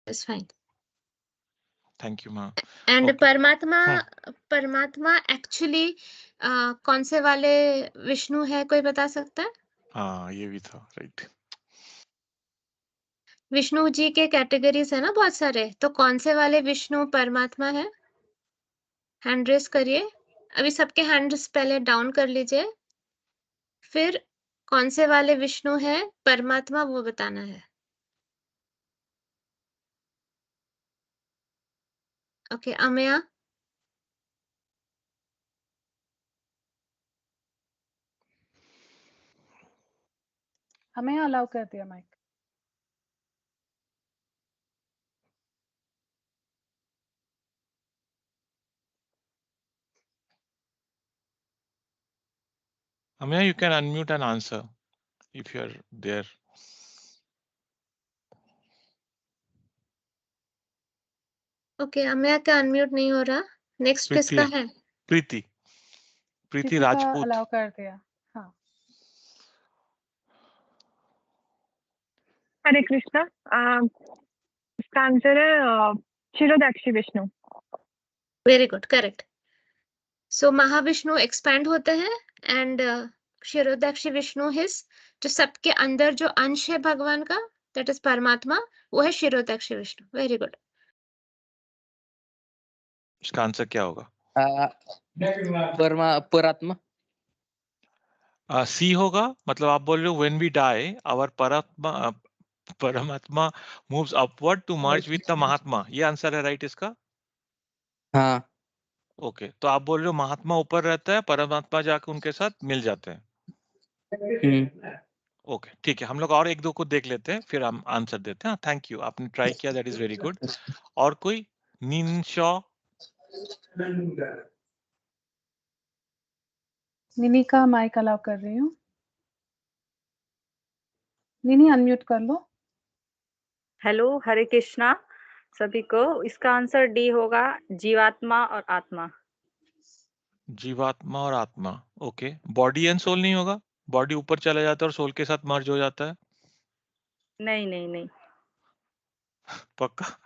It's fine. Thank you माँ। And Okay. परमात्मा actually कौन से वाले विष्णु है, कोई बता सकता है? हाँ, ये भी था, राइट। विष्णु जी के कैटेगरीज है ना बहुत सारे, तो कौन से वाले विष्णु परमात्मा है? हैंड रेस करिए। अभी सबके हैंड्स पहले डाउन कर लीजिए, फिर कौन से वाले विष्णु है परमात्मा वो बताना है। ओके, अमया। हमें अलाउ कर दिया mic. Amaya, you can unmute and answer if you're there. Okay, Amaya का अनम्यूट नहीं हो रहा। नेक्स्ट प्रीति किसका है? प्रीति किसी का राजपूत। अलाउ कर दिया। हाँ, हरे कृष्णा। इसका आंसर है Kshirodakshi Vishnu. Very good, correct. So Mahavishnu expand होते हैं एंड क्षीरोदाक्षी विष्णु हिज, जो सबके अंदर जो अंश है भगवान का, दैट इज परमात्मा, वो है क्षीरोदाक्षी विष्णु। Very good. इसका आंसर क्या होगा? परात्मा। सी होगा, मतलब आप बोल रहे हो when we die our paramatma moves upward to merge with the mahatma, ये आंसर है राइट इसका? हाँ। ओके, तो आप बोल रहे हो महात्मा ऊपर रहता है, परमात्मा जाके उनके साथ मिल जाते हैं। ओके, ठीक है, हम लोग और एक दो को देख लेते हैं, फिर हम आंसर देते हैं। थैंक यू, आपने ट्राई किया, दैट इज वेरी गुड। और कोई? निनशॉ? निनी का माइक अलाउ कर रही हूँ। निनी अनम्यूट कर लो। हेलो, हरे कृष्णा सभी को। इसका आंसर डी होगा, जीवात्मा और आत्मा। जीवात्मा और आत्मा, ओके। बॉडी एंड सोल नहीं होगा? बॉडी ऊपर चला जाता है और सोल के साथ मर्ज हो जाता है? नहीं नहीं नहीं। पक्का?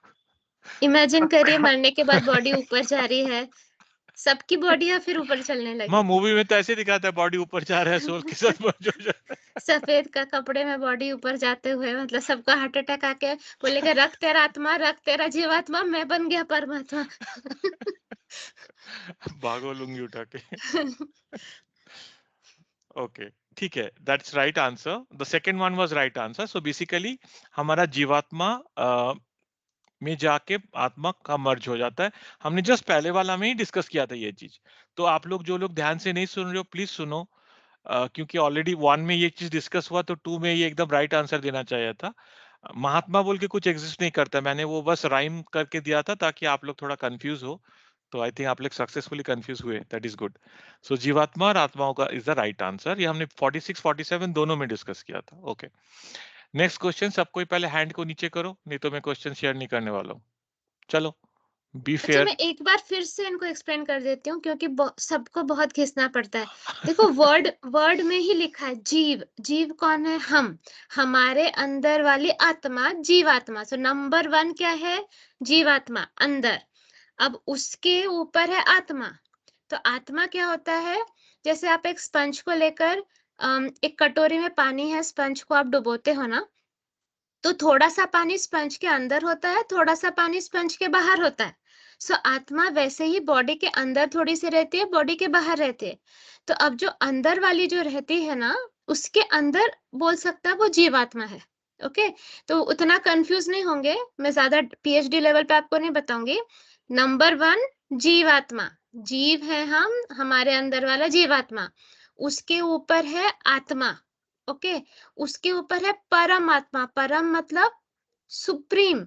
इमेजिन करिए मरने के बाद बॉडी ऊपर जा रही है, सबकी बॉडी है, फिर ऊपर चलने माँ, लगी। मूवी में तो ऐसे दिखाता है, बॉडी ऊपर जा रहा है, सोल के साथ मर्ज हो जाता है। सफेद का कपड़े में बॉडी ऊपर जाते हुए, मतलब सबको हार्ट अटैक आके बोलेगा रख तेरा आत्मा, रख तेरा जीवात्मा, मैं बन गया परमात्मा। भागो लुंगी उठा के। ओके, ठीक है, that's right answer. The second one was right answer. So basically हमारा जीवात्मा में जाके आत्मा का मर्ज हो जाता है। हमने जस्ट पहले वाला में ही डिस्कस किया था ये चीज। तो आप लोग जो लोग ध्यान से नहीं सुन रहे हो प्लीज सुनो, क्योंकि ऑलरेडी 1 में ये चीज डिस्कस हुआ, तो 2 में ये एकदम राइट आंसर देना चाहिए था। महात्मा बोल के कुछ एग्जिस्ट नहीं करता, मैंने वो बस राइम करके दिया था ताकि आप लोग थोड़ा कंफ्यूज हो। तो आई थिंक आप लोग सक्सेसफुली कंफ्यूज हुए, दैट इज गुड। सो जीवात्मा और आत्माओं का इज द राइट आंसर। ये हमने 46 47 दोनों में डिस्कस किया था। Okay, next question. सब कोई पहले हैंड को नीचे करो, नहीं तो मैं क्वेश्चन शेयर नहीं करने वाला हूँ। चलो, बी अच्छा, फेयर। मैं एक बार फिर से इनको एक्सप्लेन कर देती हूँ, क्योंकि सबको बहुत घिसना पड़ता है। देखो, वर्ड वर्ड में ही लिखा है जीव। जीव कौन है? हम। हमारे अंदर वाली आत्मा जीवात्मा। सो नंबर 1 क्या है? जीवात्मा अंदर। अब उसके ऊपर है आत्मा। तो आत्मा क्या होता है? जैसे आप एक स्पंज को लेकर, एक कटोरी में पानी है, स्पंज को आप डुबोते हो ना, तो थोड़ा सा पानी स्पंज के अंदर होता है, थोड़ा सा पानी स्पंज के बाहर होता है। सो आत्मा वैसे ही बॉडी के अंदर थोड़ी सी रहती है, बॉडी के बाहर रहती है। तो अब जो अंदर वाली जो रहती है ना, उसके अंदर बोल सकता है वो जीवात्मा है। ओके, तो उतना कंफ्यूज नहीं होंगे, मैं ज्यादा पीएचडी लेवल पे आपको नहीं बताऊंगी। नंबर 1 जीवात्मा। जीव है हम, हमारे अंदर वाला जीवात्मा। उसके ऊपर है आत्मा। ओके, उसके ऊपर है परमात्मा। परम मतलब सुप्रीम,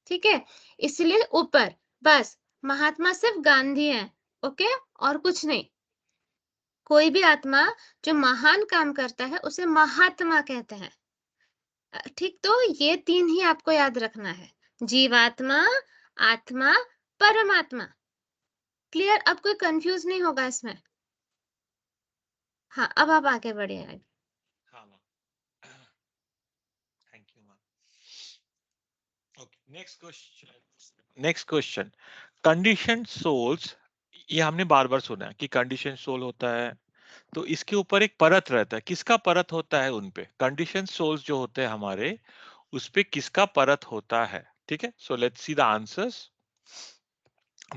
ठीक है, इसलिए ऊपर। बस, महात्मा सिर्फ गांधी है। ओके, और कुछ नहीं। कोई भी आत्मा जो महान काम करता है उसे महात्मा कहते हैं। ठीक, तो ये 3 ही आपको याद रखना है, जीवात्मा, आत्मा, परमात्मा। क्लियर? अब कोई कंफ्यूज नहीं होगा इसमें। हाँ, अब आप आगे बढ़िए। हाँ ma'am, thank you ma'am. Okay, next question, condition souls, ये हमने बार बार सुना है कि कंडीशन सोल होता है, तो इसके ऊपर एक परत रहता है, किसका परत होता है उन पे? कंडीशन सोल्स जो होते हैं हमारे, उस पे किसका परत होता है? ठीक है, so let's see the answers.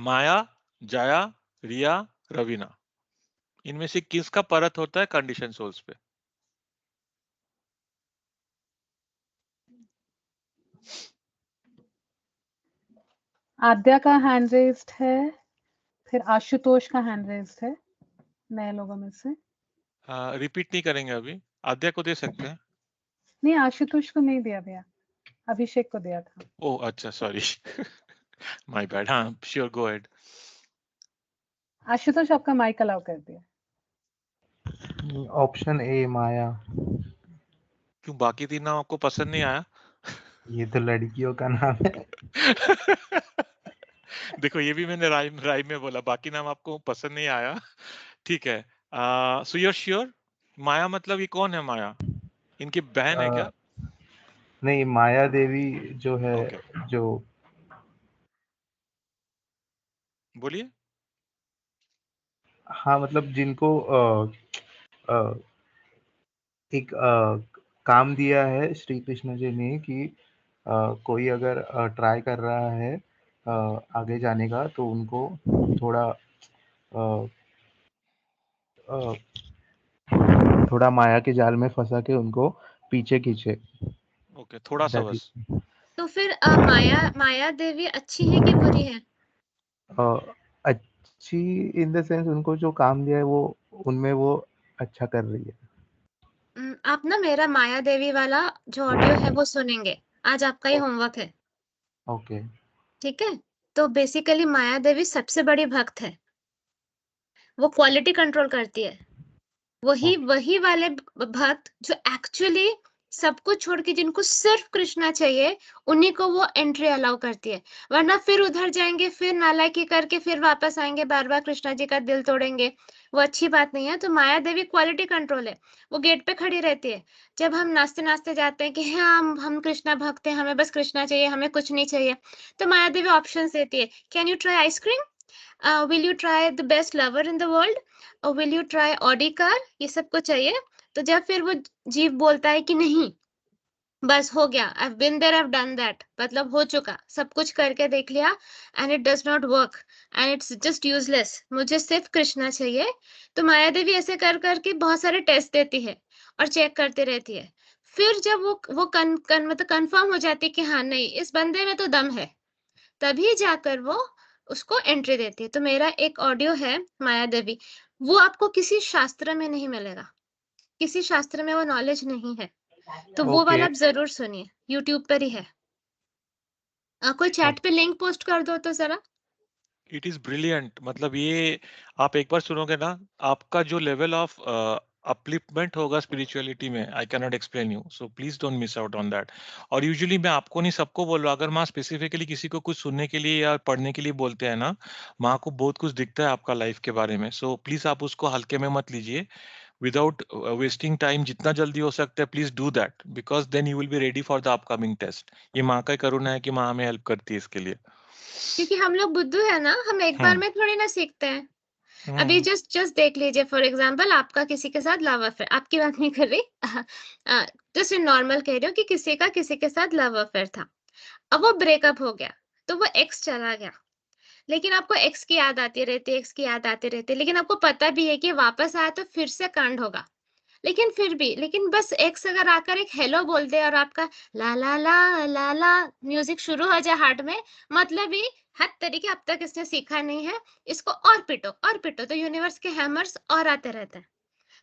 Maya, Jaya, Riya, Raveena, इनमें से किसका परत होता है कंडीशन सोल्स पे? आद्या का हैंड रेज्ड है, फिर आशुतोष का हैंड रेज्ड है नए लोगों में से। रिपीट नहीं करेंगे अभी, आद्या को दे सकते हैं। नहीं, आशुतोष को नहीं दिया भैया, अभिषेक को दिया था। ओह अच्छा, सॉरी, माय बैड। हाँ श्योर, गो अहेड। आशुतोष आपका माइक अलाउ कर दिया। ऑप्शन ए माया। क्यों बाकी तीन नाम आपको पसंद नहीं आया? ये तो लड़कियों का नाम है। देखो ये भी मैंने राइम में बोला, बाकी नाम आपको पसंद नहीं आया, ठीक है। So you are sure? Maya मतलब ये कौन है माया? इनकी बहन है क्या? नहीं, माया देवी जो है, ओके, जो बोलिए। हाँ मतलब जिनको एक काम दिया है श्री कृष्ण जी ने कि कोई अगर ट्राई कर रहा है आगे जाने का, तो उनको थोड़ा अ, थोड़ा माया के जाल में फंसा के उनको पीछे खींचे। ओके, थोड़ा सा That बस। is- तो फिर माया देवी अच्छी है कि बुरी है? अच्छी इन द सेंस, उनको जो काम दिया है वो उनमें वो अच्छा कर रही है। आप ना मेरा माया देवी वाला जो ऑडियो है वो सुनेंगे, आज आपका ही होमवर्क है, ओके। ठीक है? तो बेसिकली माया देवी सबसे बड़ी भक्त है, वो क्वालिटी कंट्रोल करती है। वही वाले भक्त जो एक्चुअली सब कुछ छोड़ के जिनको सिर्फ कृष्णा चाहिए, उन्हीं को वो एंट्री अलाउ करती है। वरना फिर उधर जाएंगे, फिर नालायकी करके फिर वापस आएंगे, बार बार कृष्णा जी का दिल तोड़ेंगे, वो अच्छी बात नहीं है। तो माया देवी क्वालिटी कंट्रोल है, वो गेट पे खड़ी रहती है। जब हम नाचते नाचते जाते हैं कि हाँ हम कृष्णा भक्त हैं, हमें बस कृष्णा चाहिए, हमें कुछ नहीं चाहिए, तो माया देवी ऑप्शन देती है, can you try ice cream, will you try the best lover in the world, और will you try Audi car, ये सब कुछ चाहिए। तो जब फिर वो जीव बोलता है कि नहीं, बस हो गया, I have been there, I have done that, मतलब हो चुका, सब कुछ करके देख लिया, and it does not work and it's just useless, मुझे सिर्फ कृष्णा चाहिए, तो माया देवी ऐसे कर करके बहुत सारे टेस्ट देती है और चेक करती रहती है। फिर जब वो मतलब कंफर्म हो जाती है कि हाँ नहीं, इस बंदे में तो दम है, तभी जाकर वो उसको एंट्री देती है। तो मेरा एक ऑडियो है माया देवी, वो आपको किसी शास्त्र में नहीं मिलेगा, किसी शास्त्र में वो नॉलेज नहीं है, तो वो ओके। वाला आप जरूर सुनिए, यूट्यूब पर ही है। कोई चैट पे लिंक पोस्ट कर दो तो जरा। इट इज ब्रिलियंट, मतलब ये आप एक बार सुनोगे ना, आपका जो लेवल ऑफ अपलिफ्टमेंट होगा स्पिरिचुअलिटी में, I can not explain you, so please don't miss out on that. और यूजुअली मैं आपको नहीं, सबको बोल रहा हूँ, अगर माँ स्पेसिफिकली किसी को कुछ सुनने के लिए या पढ़ने के लिए बोलते हैं ना, माँ को बहुत कुछ दिखता है आपका लाइफ के बारे में, सो प्लीज आप उसको हल्के में मत लीजिए, विदाउट वेस्टिंग टाइम, जितना जल्दी हो सकता है please do that, because then you will be ready for the upcoming test. ये माँ का करुणा है कि माँ हमें हेल्प करती है इसके लिए। क्योंकि हम लोग बुद्धू है ना, हम एक बार में थोड़ी ना सीखते हैं। अभी जस्ट देख लीजिए, फॉर एग्जाम्पल आपका किसी के साथ लव अफेयर, आपकी बात नहीं कर रही, जस्ट नॉर्मल कह रही हूँ कि किसी का किसी के साथ लव अफेयर था, अब वो ब्रेकअप हो गया, तो वो एक्स चला गया, लेकिन आपको एक्स की याद आती रहती है, एक्स की याद आती रहती है, लेकिन आपको पता भी है कि वापस आया तो फिर से कांड होगा, लेकिन फिर भी, लेकिन बस एक्स अगर आकर एक हेलो बोल दे और आपका ला ला म्यूजिक शुरू हो जाए हार्ट में, मतलब ही हद तरीके अब तक इसने सीखा नहीं है, इसको और पिटो, तो यूनिवर्स के हैमर्स और आते रहते हैं।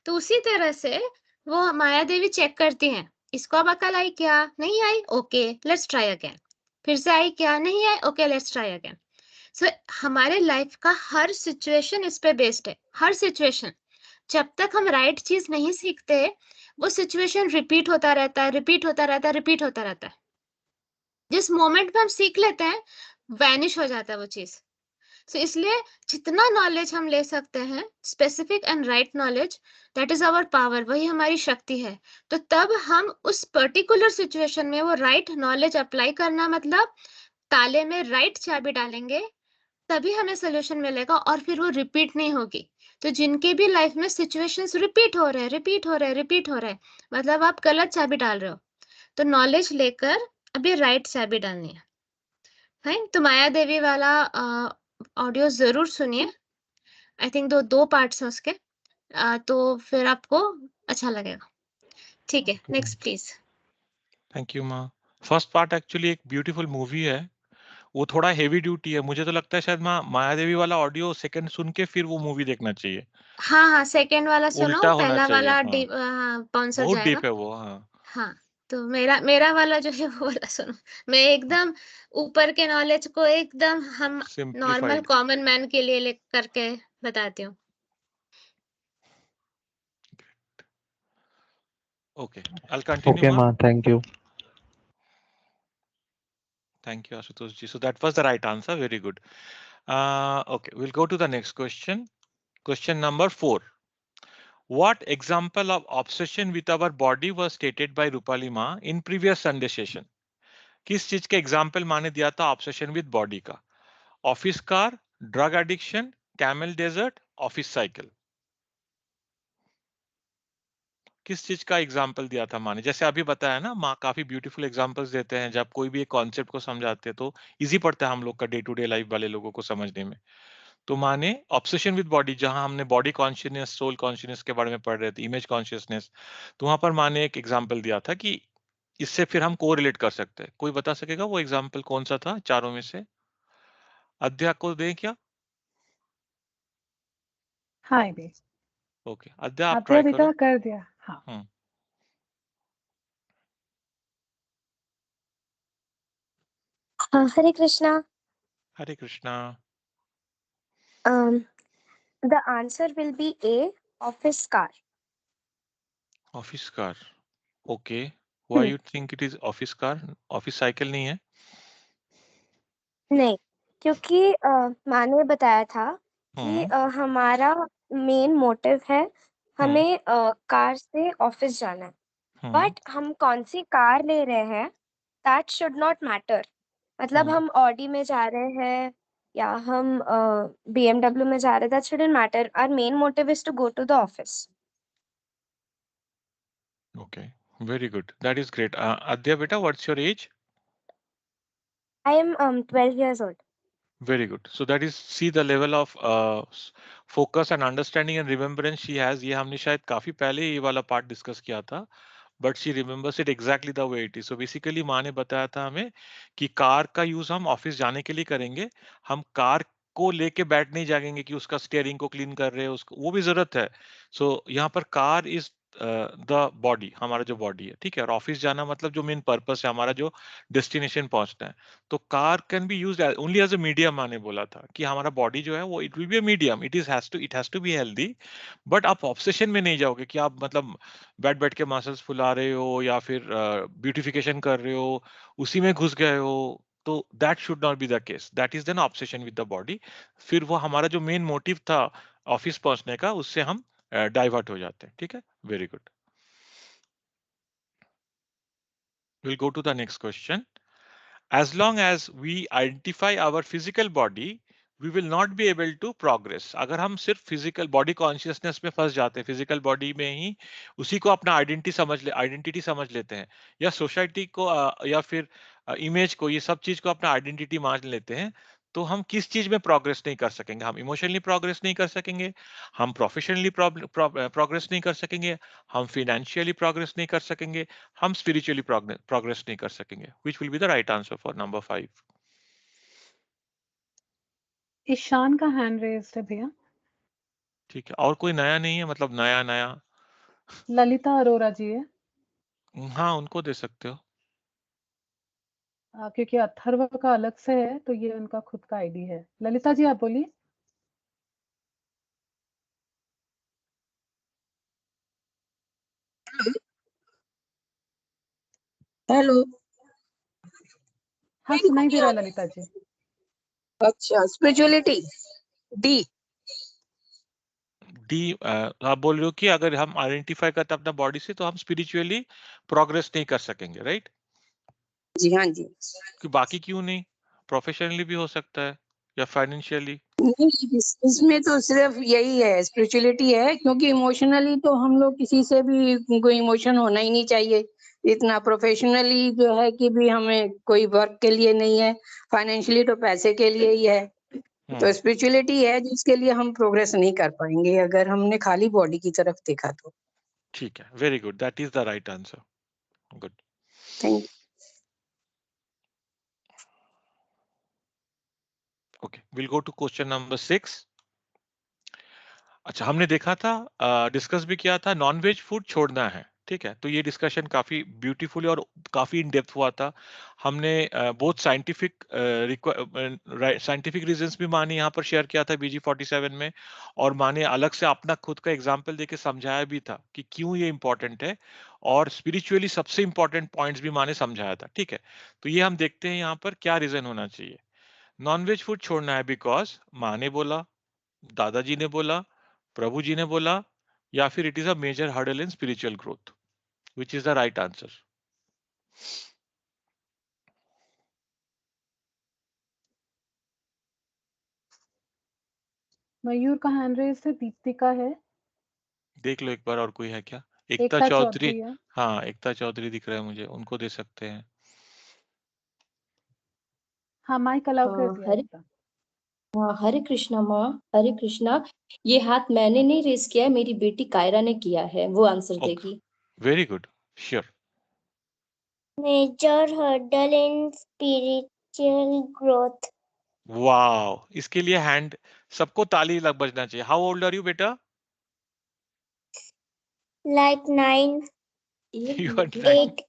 तो उसी तरह से वो माया देवी चेक करती हैं, इसको अब अकल आई क्या, नहीं आई, ओके लेट्स ट्राई अगेन, फिर से आई क्या, नहीं आई, ओके लेट्स ट्राई अगेन। सो हमारे लाइफ का हर सिचुएशन इस पे बेस्ड है, हर सिचुएशन। जब तक हम राइट चीज नहीं सीखते, वो सिचुएशन रिपीट होता रहता है, रिपीट होता रहता है, रिपीट होता रहता है। जिस मोमेंट में हम सीख लेते हैं, वैनिश हो जाता है वो चीज। सो इसलिए जितना नॉलेज हम ले सकते हैं, specific and right knowledge, that is our power, वही हमारी शक्ति है। तो तब हम उस पर्टिकुलर सिचुएशन में वो राइट नॉलेज अप्लाई करना, मतलब ताले में राइट चाबी डालेंगे, तभी हमें सोल्यूशन मिलेगा और फिर वो रिपीट नहीं होगी। तो जिनके भी लाइफ में सिचुएशंस रिपीट हो रहे हैं, रिपीट हो रहे हैं, रिपीट हो रहे हैं, मतलब आप गलत चाबी डाल रहे हो। तो नॉलेज लेकर अभी राइट चाबी डालनी है। फाइन, तो माया देवी वाला ऑडियो जरूर सुनिए। आई थिंक दो पार्ट्स हैं उसके। तो फिर आपको अच्छा लगेगा। ठीक है, नेक्स्ट प्लीज। थैंक यू माँ। फर्स्ट पार्ट एक्चुअली एक ब्यूटीफुल मूवी है, वो थोड़ा हेवी ड्यूटी है। मुझे तो लगता है शायद माँ माया देवी वाला ऑडियो सेकंड सुन के फिर वो मूवी देखना चाहिए। हाँ हाँ, सेकेंड वाला सुनो, उल्टा होना पहला चाहिए। वाला हाँ, बाउंसर बहुत जाएगा। डीप है वो। हाँ, हाँ, तो मेरा मेरा वाला जो है वो वाला सुनो। मैं एकदम ऊपर के नॉलेज को एकदम हम नॉर्मल सिंप्लीफाइड। कॉमन मैन के लिए ले करके बताती हूँ। ओके, आई कंटिन्यू Okay, माँ। Ma. Thank you. Thank you, Ashutosh ji. So that was the right answer. Very good. Okay, we'll go to the next question. Question number 4. What example of obsession with our body was stated by Rupali Ma in previous Sunday session? किस चीज के example माने दिया था obsession with body का? Office car, drug addiction, camel desert, office cycle. किस चीज का एग्जाम्पल दिया था माँ ने? जैसे अभी बताया ना, माँ काफी ब्यूटीफुल एग्जाम्पल्स देते हैं जब कोई भी एक कॉन्सेप्ट को समझाते हैं, तो इजी पड़ता है हम लोग का डे टू डे लाइफ वाले लोगों को समझने में। तो माँ ने ऑब्सेशन विद बॉडी, जहां हमने बॉडी कॉन्शियसनेस, सोल कॉन्शियसनेस के बारे में पढ़ रहे थे, इमेज कॉन्शियसनेस, तो वहां पर माँ ने एक एग्जाम्पल दिया था कि इससे फिर हम कोरिलेट कर सकते हैं। कोई बता सकेगा वो एग्जाम्पल कौन सा था चारों में से? अध्या को दें क्या? हाँ भी ओके, अध्या आप आद्या ट्राई करो। बेटा कर दिया। हाँ, हम्म, Hare Krishna. Hare Krishna. The answer will be A, office car. Office car. Okay, why hmm, you think it is office car? Office cycle नहीं है? नहीं, क्योंकि माँ ने बताया था कि हम्म, हमारा मेन मोटिव है हम्म, हमें कार से ऑफिस जाना है, हम्म, बट हम कौन सी कार ले रहे हैं दैट शुड नॉट मैटर। मतलब हम्म। हम ऑडी में जा रहे हैं या हम BMW में जा रहे हैं, that shouldn't matter. Our main motive is to go to the office. Okay, very good, that is great. Adhya बेटा, what's your age? I am 12 years old. Very good. So that is, see the level of focus and understanding and remembrance she has. ये हमने शायद काफी पहले ये वाला part discuss किया था, but she remembers it exactly the way it is. So basically माँ ने बताया था हमें कि कार का यूज हम ऑफिस जाने के लिए करेंगे। हम कार को लेके बैठ नहीं जाएंगे कि उसका स्टीयरिंग को क्लीन कर रहे हैं, उसको वो भी जरूरत है। सो यहाँ पर कार इज द बॉडी, हमारा जो बॉडी है, ठीक है। और ऑफिस जाना मतलब जो मेन पर्पस है हमारा, जो डेस्टिनेशन पहुंचना है। तो car can be used only as a medium. माने बोला था कि हमारा बॉडी जो है वो it will be a medium, it has to be healthy. But आप ऑब्सेशन में नहीं जाओगे कि आप मतलब बैठ बैठ के मसल्स फुला रहे हो या फिर ब्यूटिफिकेशन कर रहे हो, उसी में घुस गए हो। तो that should not be the case, that is then obsession with the body. फिर वो हमारा जो मेन मोटिव था ऑफिस पहुंचने का, उससे हम डाइवर्ट हो जाते हैं, ठीक है। Very good, will go to the next question. As long as we identify our physical body, we will not be able to progress. अगर हम सिर्फ फिजिकल बॉडी कॉन्शियसनेस में फंस जाते हैं, फिजिकल बॉडी में ही उसी को अपना आइडेंटिटी समझ लेते हैं, या सोसाइटी को या फिर इमेज को, ये सब चीज को अपना आइडेंटिटी मान लेते हैं, तो हम किस चीज में प्रोग्रेस नहीं कर सकेंगे? हम इमोशनली प्रोग्रेस नहीं कर सकेंगे, हम प्रोफेशनली प्रोग्रेस नहीं कर सकेंगे, हम फिनेंशियली प्रोग्रेस नहीं कर सकेंगे, हम स्पिरिचुअली प्रोग्रेस नहीं कर सकेंगे। Which will be the right answer for number 5? Ishaan का हैंड रेज्ड है भैया। ठीक है, और कोई नया नहीं है, मतलब नया नया? ललिता अरोरा जी है। हाँ, उनको दे सकते हो। क्योंकि अथर्व का अलग से है तो ये उनका खुद का आईडी है। ललिता जी आप बोलिए। हेलो। हाँ, सुनाई दे रहा है ललिता जी। अच्छा, स्पिरिचुअलिटी डी। डी आप बोल रहे हो कि अगर हम आइडेंटिफाई करते हैं अपना बॉडी से तो हम स्पिरिचुअली प्रोग्रेस नहीं कर सकेंगे, राइट? जी हाँ जी। कि बाकी क्यों नहीं? प्रोफेशनली भी हो सकता है या फाइनेंशियली। नहीं, इसमें तो सिर्फ यही है, स्पिरिचुअलिटी है, क्योंकि इमोशनली तो हम लोग किसी से भी कोई इमोशन होना ही नहीं चाहिए। इतना प्रोफेशनली जो है कि भी हमें कोई वर्क के लिए नहीं है, फाइनेंशियली तो पैसे के लिए ही है। तो स्पिरिचुअलिटी है जिसके लिए हम प्रोग्रेस नहीं कर पाएंगे अगर हमने खाली बॉडी की तरफ देखा तो। ठीक है, very good, that is the right answer, good. Thank you. Okay, will go to question number 6। अच्छा, हमने देखा था, डिस्कस भी किया था, नॉनवेज फूड छोड़ना है, ठीक है? तो ये डिस्कशन काफी ब्यूटीफुली और काफी इन डेप्थ हुआ था। हमने बहुत साइंटिफिक रीजंस भी माने यहाँ पर शेयर किया था BG 47 में, और माने अलग से अपना खुद का एग्जाम्पल देके समझाया भी था कि क्यों ये इंपॉर्टेंट है, और स्पिरिचुअली सबसे इंपॉर्टेंट पॉइंट्स भी माने समझाया था, ठीक है? तो ये हम देखते हैं यहाँ पर क्या रीजन होना चाहिए। नॉनवेज फूड छोड़ना है बिकॉज माँ ने बोला, दादाजी ने बोला, प्रभु जी ने बोला, या फिर it is a major hurdle in spiritual growth, which is the right answer? Mayur का हैंड रेज है, दीप्तिका है, देख लो एक बार और कोई है क्या? एकता एकता चौधरी, चौधरी है। हाँ एकता चौधरी दिख रहा है मुझे, उनको दे सकते हैं। हाँ, माइक अलाउ कर दिया हरे एकता। हरे कृष्णा माँ, हरे कृष्णा। ये हाथ मैंने नहीं रेस किया है, मेरी बेटी कायरा ने किया है, वो आंसर देगी। Very good, sure. Major hurdle in spiritual growth. Wow, इसके लिए हैंड सबको ताली लग बजना चाहिए। हाउ ओल्ड आर यू बेटा? Like 9, you are 9, 8,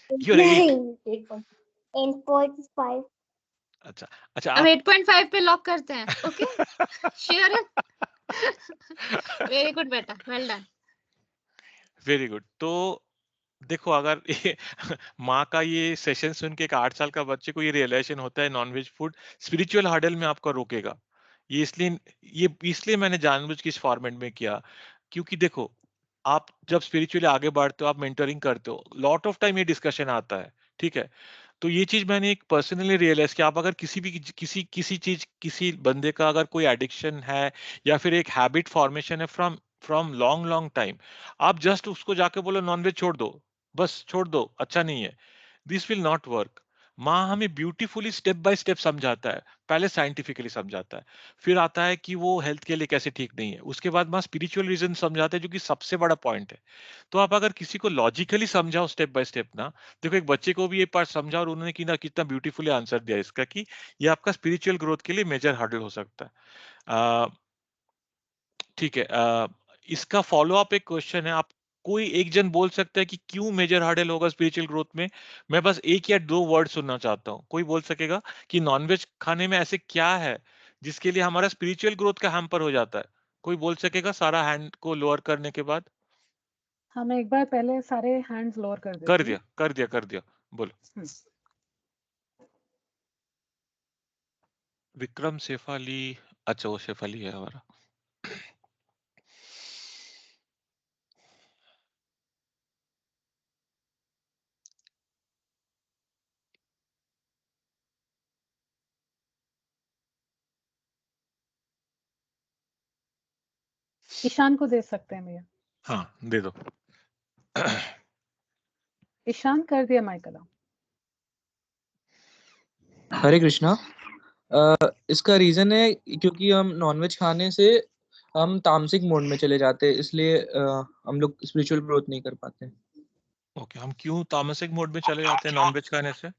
you are 8। 8.5। अच्छा अच्छा, हम आप 8.5 पे लॉक करते हैं, ओके? श्योर है? वेरी गुड बेटा, वेल डन। Very good. तो देखो, अगर ये माँ का ये सेशन सुन के एक 8 साल का बच्चे को ये रियलाइजेशन होता है नॉनवेज फूड स्पिरिचुअल हर्डल में आपका रोकेगा, ये इसलिए मैंने जानबूझ के इस फॉर्मेट में किया, क्योंकि देखो, आप जब स्पिरिचुअली आगे बढ़ते हो, आप मेंटरिंग करते हो, लॉट ऑफ टाइम ये डिस्कशन आता है, ठीक है? तो ये चीज मैंने एक पर्सनली रियलाइज किया, आप अगर किसी चीज, किसी बंदे का अगर कोई एडिक्शन है या फिर एक हैबिट फॉर्मेशन है from from long long time, आप जस्ट उसको जाके बोलो नॉनवेज छोड़ दो, बस छोड़ दो, अच्छा नहीं है, दिस विल नॉट वर्क। माँ हमें ब्यूटीफुली स्टेप बाय स्टेप समझाता है, पहले साइंटिफिकली समझाता है, फिर आता है कि वो हेल्थ के लिए कैसे ठीक नहीं है, उसके बाद माँ स्पिरिचुअल रीजन समझाते हैं, जो कि सबसे बड़ा पॉइंट है। तो आप अगर किसी को लॉजिकली समझाओ स्टेप बाय स्टेप ना, देखो एक बच्चे को भी ये पार्ट समझा और उन्होंने कि ना कितना ब्यूटीफुली आंसर दिया इसका, कि ये आपका स्पिरिचुअल ग्रोथ के लिए मेजर हर्डल हो सकता है। ठीक है, इसका फॉलो अप एक क्वेश्चन है, आप कोई एक जन बोल सकता है कि क्यों मेजर हर्डल होगा स्पिरिचुअल ग्रोथ में? मैं बस एक या दो वर्ड सुनना चाहता हूँ, कोई बोल सकेगा कि नॉनवेज खाने में ऐसे क्या है जिसके लिए हमारा स्पिरिचुअल ग्रोथ का हैम्पर हो जाता है? कोई बोल सकेगा सारा हैंड को लोअर करने के बाद? हाँ, मैं एक बार पहले सारे हैंड्स लोअर कर देती हूँ। कर दिया, बोलो। विक्रम शेफाली, अच्छा वो शेफाली है हमारा। ईशान को दे सकते हैं भैया। हाँ, दे दो। ईशान कर दिया माइक अलाउ। हरे कृष्णा। इसका रीजन है क्योंकि हम नॉनवेज खाने से हम तामसिक मोड में चले जाते हैं, इसलिए हम लोग स्पिरिचुअल ग्रोथ नहीं कर पाते। ओके, हम क्यों तामसिक मोड में चले जाते हैं नॉनवेज खाने से?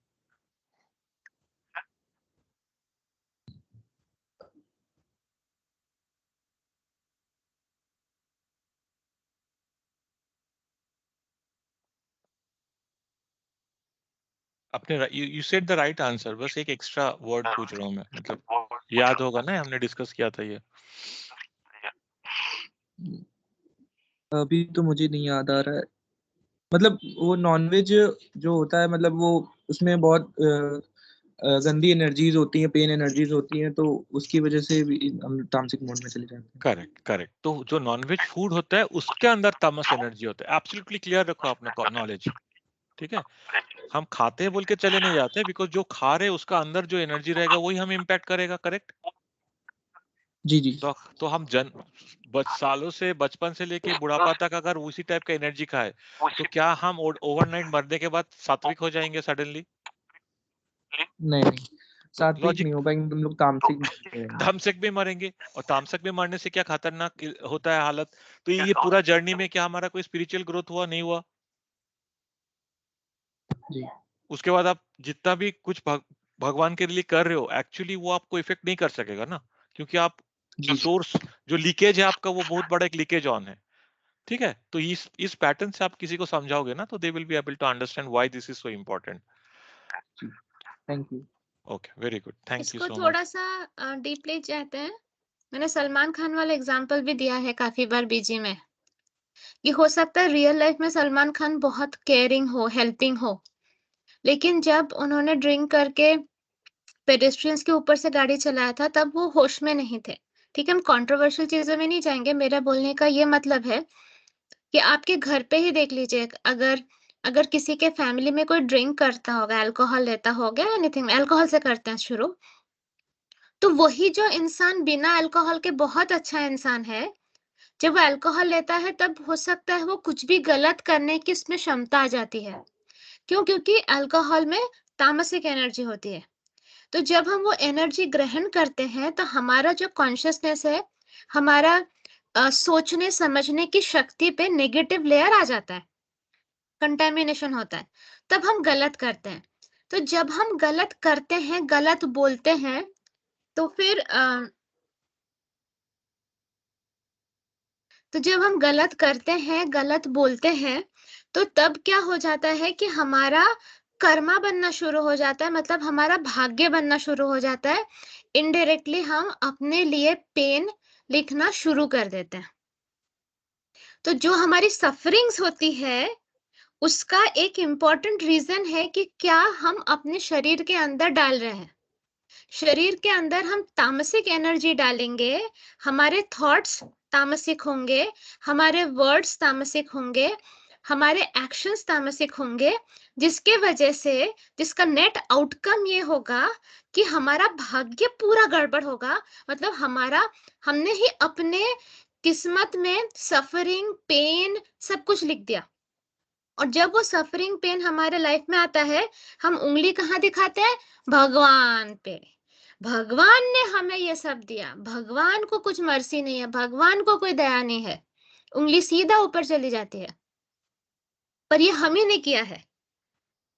अपने you said the right answer, बस एक एक्स्ट्रा वर्ड पूछ रहा हूँ मैं, मतलब याद होगा ना, हमने डिस्कस किया था ये। अभी तो मुझे नहीं याद आ रहा है। मतलब वो नॉनवेज जो होता है, मतलब वो उसमें बहुत गंदी एनर्जीज होती हैं, पेन एनर्जीज होती हैं, तो उसकी वजह से भी हम तामसिक मोड में चले जाते हैं। Correct correct. तो जो नॉनवेज फूड होता है उसके अंदर तामस एनर्जी होता है। एब्सोल्युटली क्लियर रखो अपना नॉलेज, ठीक है। हम खाते हैं बोल के चले नहीं जाते, बिकॉज जो खा रहे उसका अंदर जो एनर्जी रहेगा वही हमें इम्पैक्ट करेगा। करेक्ट। जी जी। तो हम सालों से, बचपन से लेके बुढ़ापा तक अगर उसी टाइप का एनर्जी खाए तो क्या हम ओवरनाइट मरने के बाद सात्विक हो जाएंगे सडनली? नहीं नहीं, सात्विक लॉजिक, नहीं हो पाएंगे, तुम लोग तामसिक में रहेंगे। तामसिक में मरेंगे, और तामसिक में मरने से क्या खतरनाक होता है हालत। तो ये पूरा जर्नी में क्या हमारा कोई स्पिरिचुअल ग्रोथ हुआ? नहीं हुआ। जी। उसके बाद आप जितना भी कुछ भगवान के लिए कर रहे हो, एक्चुअली वो आपको इफेक्ट नहीं कर सकेगा ना, क्योंकि आप सोर्स जो लीकेज है आपका, वो बहुत बड़ा एक लीकेज ऑन है। ठीक है। तो इस पैटर्न से आप किसी को समझाओगे ना, तो they will be able to understand why this is so important. Thank you. Okay, very good, thank you इसको सो थोड़ा मच। सा डीपली जाते हैं। मैंने सलमान खान वाला एग्जांपल भी दिया है काफी बार बीजी में। ये हो सकता है रियल लाइफ में सलमान खान बहुत केयरिंग हो, हेल्पिंग हो, लेकिन जब उन्होंने ड्रिंक करके पेडेस्ट्रियंस के ऊपर से गाड़ी चलाया था तब वो होश में नहीं थे। ठीक है, हम कंट्रोवर्शियल चीजों में नहीं जाएंगे। मेरा बोलने का ये मतलब है कि आपके घर पे ही देख लीजिए, अगर किसी के फैमिली में कोई ड्रिंक करता होगा, अल्कोहल लेता होगा, एनीथिंग, अल्कोहल से करते हैं शुरू, तो वही जो इंसान बिना अल्कोहल के बहुत अच्छा इंसान है, जब वो अल्कोहल लेता है तब हो सकता है वो कुछ भी गलत करने की इसमें क्षमता आ जाती है। क्यों? क्योंकि अल्कोहल में तामसिक एनर्जी होती है। तो जब हम वो एनर्जी ग्रहण करते हैं तो हमारा जो कॉन्शियसनेस है, हमारा सोचने समझने की शक्ति पे नेगेटिव लेयर आ जाता है, कंटेमिनेशन होता है, तब हम गलत करते हैं। तो जब हम गलत करते हैं, गलत बोलते हैं, तो फिर तो जब हम गलत करते हैं, गलत बोलते हैं, तो तब क्या हो जाता है कि हमारा कर्मा बनना शुरू हो जाता है, मतलब हमारा भाग्य बनना शुरू हो जाता है। इनडायरेक्टली हम अपने लिए पेन लिखना शुरू कर देते हैं। तो जो हमारी सफरिंग्स होती है, उसका एक इम्पोर्टेंट रीजन है कि क्या हम अपने शरीर के अंदर डाल रहे हैं। शरीर के अंदर हम तामसिक एनर्जी डालेंगे, हमारे थॉट्स तामसिक होंगे, हमारे वर्ड्स तामसिक होंगे, हमारे एक्शंस तामसिक होंगे, जिसके वजह से, जिसका नेट आउटकम ये होगा कि हमारा भाग्य पूरा गड़बड़ होगा। मतलब हमने ही अपने किस्मत में सफरिंग, पेन सब कुछ लिख दिया। और जब वो सफरिंग, पेन हमारे लाइफ में आता है, हम उंगली कहाँ दिखाते हैं? भगवान पे। भगवान ने हमें ये सब दिया, भगवान को कुछ मर्सी नहीं है, भगवान को कोई दया नहीं है, उंगली सीधा ऊपर चली जाती है। पर ये हम ही ने किया है।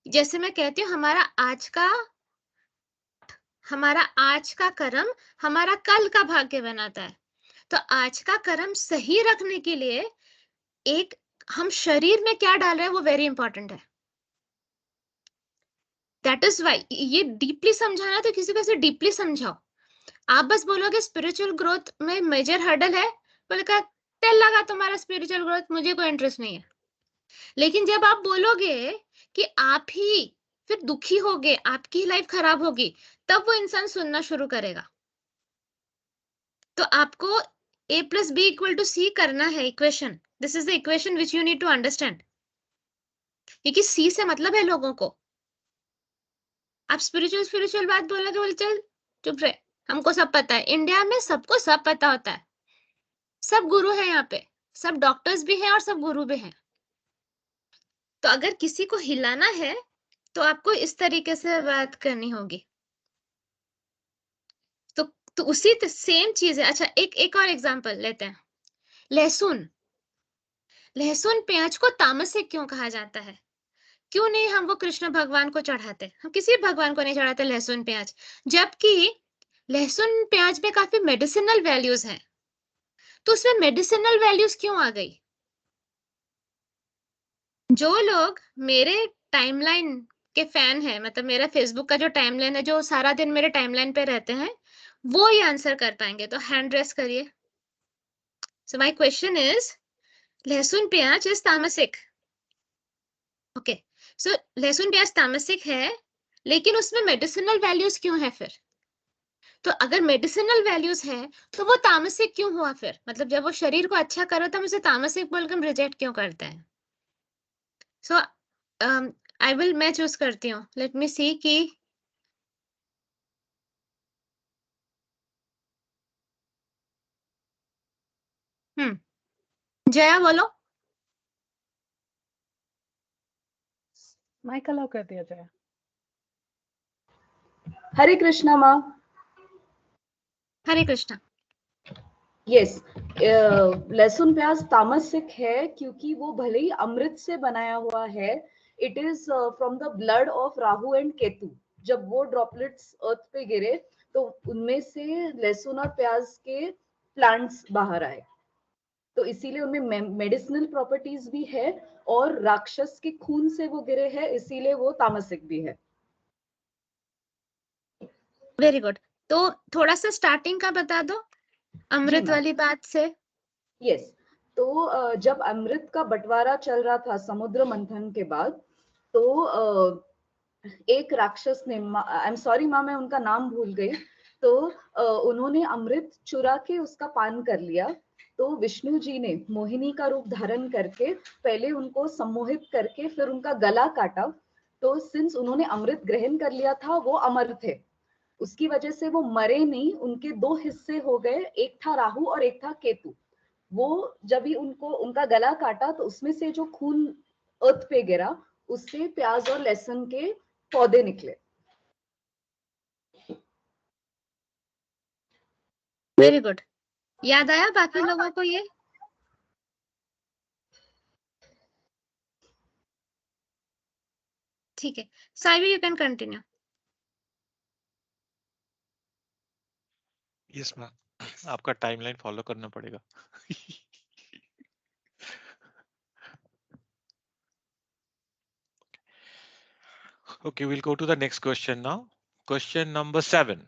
जैसे मैं कहती हूँ, हमारा आज का कर्म हमारा कल का भाग्य बनाता है। तो आज का कर्म सही रखने के लिए एक हम शरीर में क्या डाल रहे हैं वो वेरी इंपॉर्टेंट है। दैट इज वाई ये डीपली समझाना, तो किसी को ऐसे डीपली समझाओ। आप बस बोलोगे स्पिरिचुअल ग्रोथ में मेजर हर्डल है, बोलेगा तेल लगा तुम्हारा स्पिरिचुअल ग्रोथ, मुझे कोई इंटरेस्ट नहीं है। लेकिन जब आप बोलोगे कि आप ही फिर दुखी होगे, आपकी लाइफ खराब होगी, तब वो इंसान सुनना शुरू करेगा। तो आपको A+B=C करना है equation. This is the equation which you need to understand. क्योंकि C से मतलब है लोगों को। आप स्पिरिचुअल बात बोलोगे, बोले चल चुप रहे, हमको सब पता है। इंडिया में सबको सब पता होता है, सब गुरु है यहाँ पे, सब डॉक्टर्स भी हैं और सब गुरु भी हैं। तो अगर किसी को हिलाना है तो आपको इस तरीके से बात करनी होगी। तो उसी सेम चीज है। अच्छा, एक और एग्जांपल लेते हैं। लहसुन प्याज को तामसिक क्यों कहा जाता है? क्यों नहीं हम वो कृष्ण भगवान को चढ़ाते? हम किसी भगवान को नहीं चढ़ाते लहसुन प्याज, जबकि लहसुन प्याज में काफी मेडिसिनल वैल्यूज हैं। तो उसमें मेडिसिनल वैल्यूज क्यों आ गई? जो लोग मेरे टाइमलाइन के फैन है, मतलब मेरा फेसबुक का जो टाइमलाइन है, जो सारा दिन मेरे टाइमलाइन पे रहते हैं, वो ये आंसर कर पाएंगे। तो हैंड रेस करिए। सो माय क्वेश्चन इज, लहसुन प्याज इज तामसिक। ओके, सो लहसुन प्याज तामसिक है, लेकिन उसमें मेडिसिनल वैल्यूज क्यों है फिर? तो अगर मेडिसिनल वैल्यूज है तो वो तामसिक क्यों हुआ फिर? मतलब जब वो शरीर को अच्छा करो तो हम उसे तामसिक बोलकर हम रिजेक्ट क्यों करते हैं? सो आई विल, मैं चूज करती हूँ, लेट मी सी कि जया बोलो। माइक अलाउ कर दिया जाए। हरे कृष्णा माँ। हरे कृष्णा। यस, लहसुन प्याज तामसिक है क्योंकि वो भले ही अमृत से बनाया हुआ है, it is from the blood of Rahu and Ketu. जब वो ड्रॉपलेट्स अर्थ पे गिरे तो उनमें से लहसुन और प्याज के प्लांट्स बाहर आए, तो इसीलिए उनमें मेडिसिनल प्रॉपर्टीज भी है, और राक्षस के खून से वो गिरे हैं, इसीलिए वो तामसिक भी है। Very good. तो थोड़ा सा स्टार्टिंग का बता दो अमृत वाली बात से। यस, तो जब अमृत का बंटवारा चल रहा था समुद्र मंथन के बाद, तो एक राक्षस ने, आई एम सॉरी माँ मैं उनका नाम भूल गई, तो उन्होंने अमृत चुरा के उसका पान कर लिया। तो विष्णु जी ने मोहिनी का रूप धारण करके पहले उनको सम्मोहित करके फिर उनका गला काटा। तो सिंस उन्होंने अमृत ग्रहण कर लिया था, वो अमर थे, उसकी वजह से वो मरे नहीं, उनके दो हिस्से हो गए, एक था राहु और एक था केतु। वो जब भी उनको उनका गला काटा तो उसमें से जो खून अर्थ पे गिरा, उससे प्याज और लहसुन के पौधे निकले। Very good. याद आया बाकी लोगों को ये? ठीक है, Saivi you can continue. Yes ma'am, आपका टाइमलाइन फॉलो करना पड़ेगा। Okay, we'll go to the next question now. Question number 7.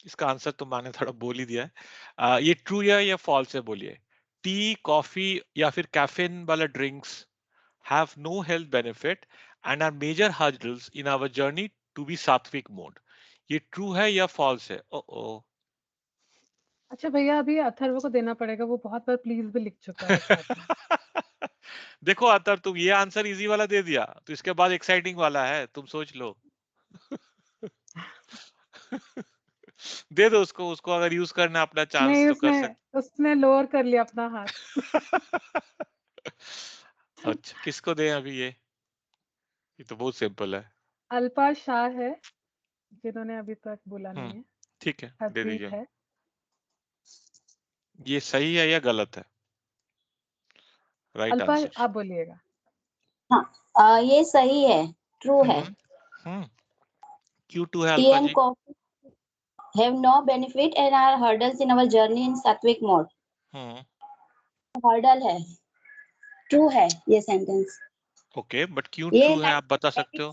इसका आंसर तो मैंने थोड़ा बोल ही दिया है। ये ट्रू है या फॉल्स है बोलिए। टी, कॉफी या फिर कैफीन वाला drinks have no health benefit and are major hurdles in our journey to be sattvic mode. ये ट्रू है या फॉल्स है? ओ अच्छा भैया, अभी अथर्व को देना पड़ेगा, वो बहुत बार प्लीज भी लिख चुका है चैट में। देखो अतर, तुम ये आंसर इजी वाला दे दिया तो इसके बाद एक्साइटिंग वाला है, तुम सोच लो। दे दो उसको, उसको अगर यूज करना है अपना चांस नहीं, तो कर सकते। उसने लोअर कर लिया अपना हाथ। अच्छा, किसको दें अभी ये तो बहुत सिंपल है। अल्पा शाह है जिन्होंने अभी तक बोला नहीं है। ठीक है, दे हरप्रीत दीजिए। है। ये सही है या गलत है? Right Alpa answer. आप बोलिएगा। हाँ, ये सही है, ट्रू है। क्यों ट्रू है T alpha and G? Coffee have no benefit and are hurdles in our journey in sattvic mode. Hurdle है, ट्रू है ये सेंटेंस। ओके, बट क्यों ये ट्रू है आप बता सकते हो?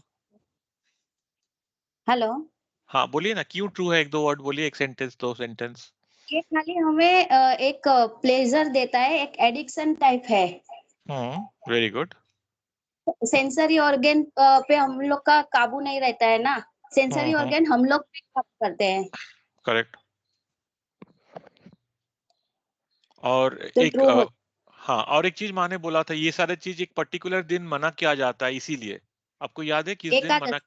हेलो, हाँ बोलिए ना, क्यों ट्रू है, एक दो वर्ड बोलिए, एक सेंटेंस, दो सेंटेंस। ये खाली हमें एक प्लेजर देता है, एक एडिक्शन टाइप है। Very good. सेंसरी ऑर्गन पे हम लोग का काबू नहीं रहता है ना, सेंसरी ऑर्गन हम लोग पे काबू करते हैं। करेक्ट। और तो एक ट्रू हो। हाँ, और एक चीज माँ ने बोला था, ये सारे चीज एक पर्टिकुलर दिन मना किया जाता है, इसीलिए आपको याद है किस दिन मना?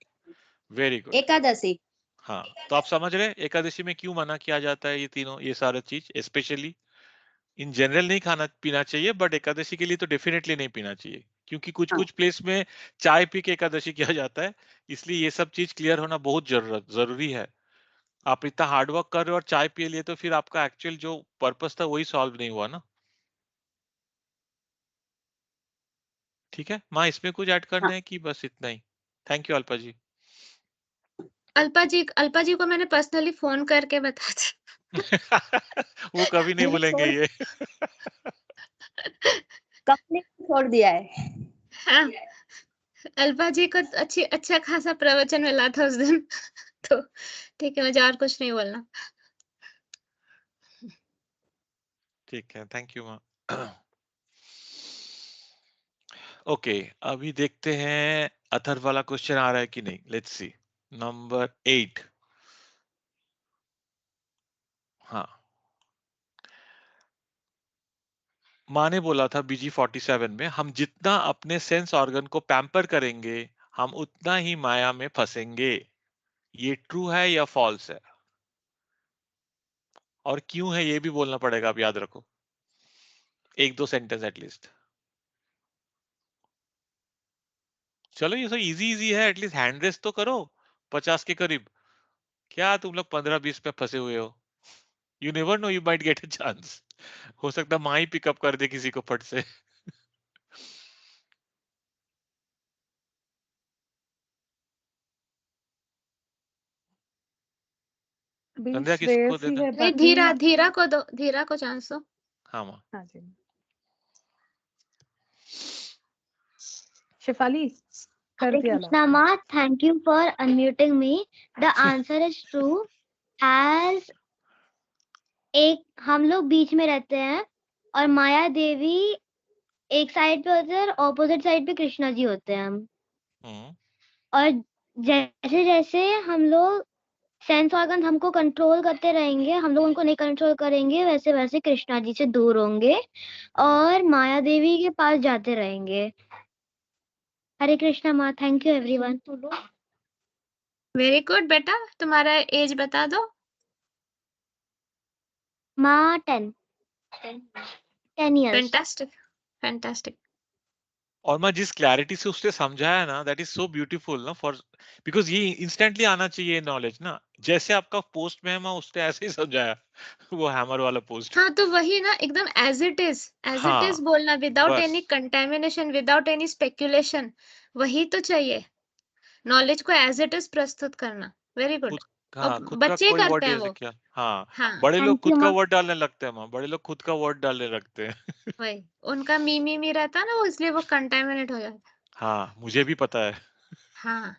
Very good. एकादशी। हाँ, तो आप समझ रहे एकादशी में क्यों मना किया जाता है ये तीनों, ये सारे चीज। स्पेशली इन जनरल नहीं खाना पीना चाहिए, बट एकादशी के लिए तो डेफिनेटली नहीं पीना चाहिए, क्योंकि कुछ कुछ प्लेस में चाय पी के एकादशी किया जाता है। इसलिए ये सब चीज क्लियर होना बहुत जरूरी है। आप इतना हार्डवर्क कर रहे हो और चाय पी लिए तो फिर आपका एक्चुअल जो पर्पस था वही सॉल्व नहीं हुआ ना। ठीक है माँ, इसमें कुछ ऐड करना है कि बस इतना ही? थैंक यू अल्पा जी। अल्पा जी को मैंने पर्सनली फोन करके बता दिया। वो कभी नहीं भूलेंगे ये। कंपनी छोड़ दिया है। हाँ, अल्पा जी को अच्छा खासा प्रवचन मिला था उस दिन। तो ठीक है, मुझे और कुछ नहीं बोलना। ठीक है, थैंक यू माँ। ओके, अभी देखते हैं अथर्व वाला क्वेश्चन आ रहा है कि नहीं। Let's see. नंबर 8। हाँ, माँ ने बोला था BG47 में, हम जितना अपने सेंस ऑर्गन को पैम्पर करेंगे हम उतना ही माया में फंसेंगे। ये ट्रू है या फॉल्स है, और क्यों है ये भी बोलना पड़ेगा, आप याद रखो, 1-2 सेंटेंस एटलीस्ट। चलो ये तो इजी इजी है, एटलीस्ट हैंड रेस तो करो 50 के करीब। क्या तुम लोग 15-20 पे फंसे हुए हो? You never know, you might get a chance. हो सकता है माँ ही पिकअप कर दे किसी को फट से। अभी संध्या किसको श्रेयस ही देना? है नहीं, बाकी। धीरा को दो, धीरा को चांस दो। हाँ माँ। हाँ जी, शिफाली कर Hare दिया Krishna lock. Ma, thank you for unmuting me. The answer is true as एक हम लोग बीच में रहते हैं और माया देवी एक साइड पे होते हैं और ऑपोजिट साइड पे कृष्णा जी होते हैं हम। और जैसे जैसे हम लोग सेंस ऑर्गन हमको कंट्रोल करते रहेंगे, हम लोग उनको नहीं कंट्रोल करेंगे, वैसे वैसे कृष्णा जी से दूर होंगे और माया देवी के पास जाते रहेंगे। हरे कृष्णा माँ, thank you everyone. Very good बेटा, तुम्हारा एज बता दो। माँ 10 years। Fantastic, fantastic. और मैं जिस क्लैरिटी से उसने समझाया ना, दैट इज सो ब्यूटीफुल ना, फॉर बिकॉज ये इंस्टेंटली आना चाहिए नॉलेज ना, जैसे आपका पोस्ट में है मैं उसने ऐसे ही समझाया। वो हैमर वाला पोस्ट। हाँ तो वही ना, एकदम एज इट इज हाँ बोलना, विदाउट बस, any contamination, without any speculation. वही तो चाहिए, नॉलेज को एज इट इज प्रस्तुत करना। Very good. खुद, हाँ अब खुद का बच्चे कोई वर्ड करते हैं यूज वो। किया। हाँ, हाँ, बड़े लोग थैंक यू खुद का माँ। वर्ड डालने लगते हैं माँ, बड़े लोग खुद का वर्ड डालने लगते हैं। वही उनका मी रहता है ना, वो इसलिए वो कंटेमिनेट हो जाता है। हाँ मुझे भी पता है। हाँ,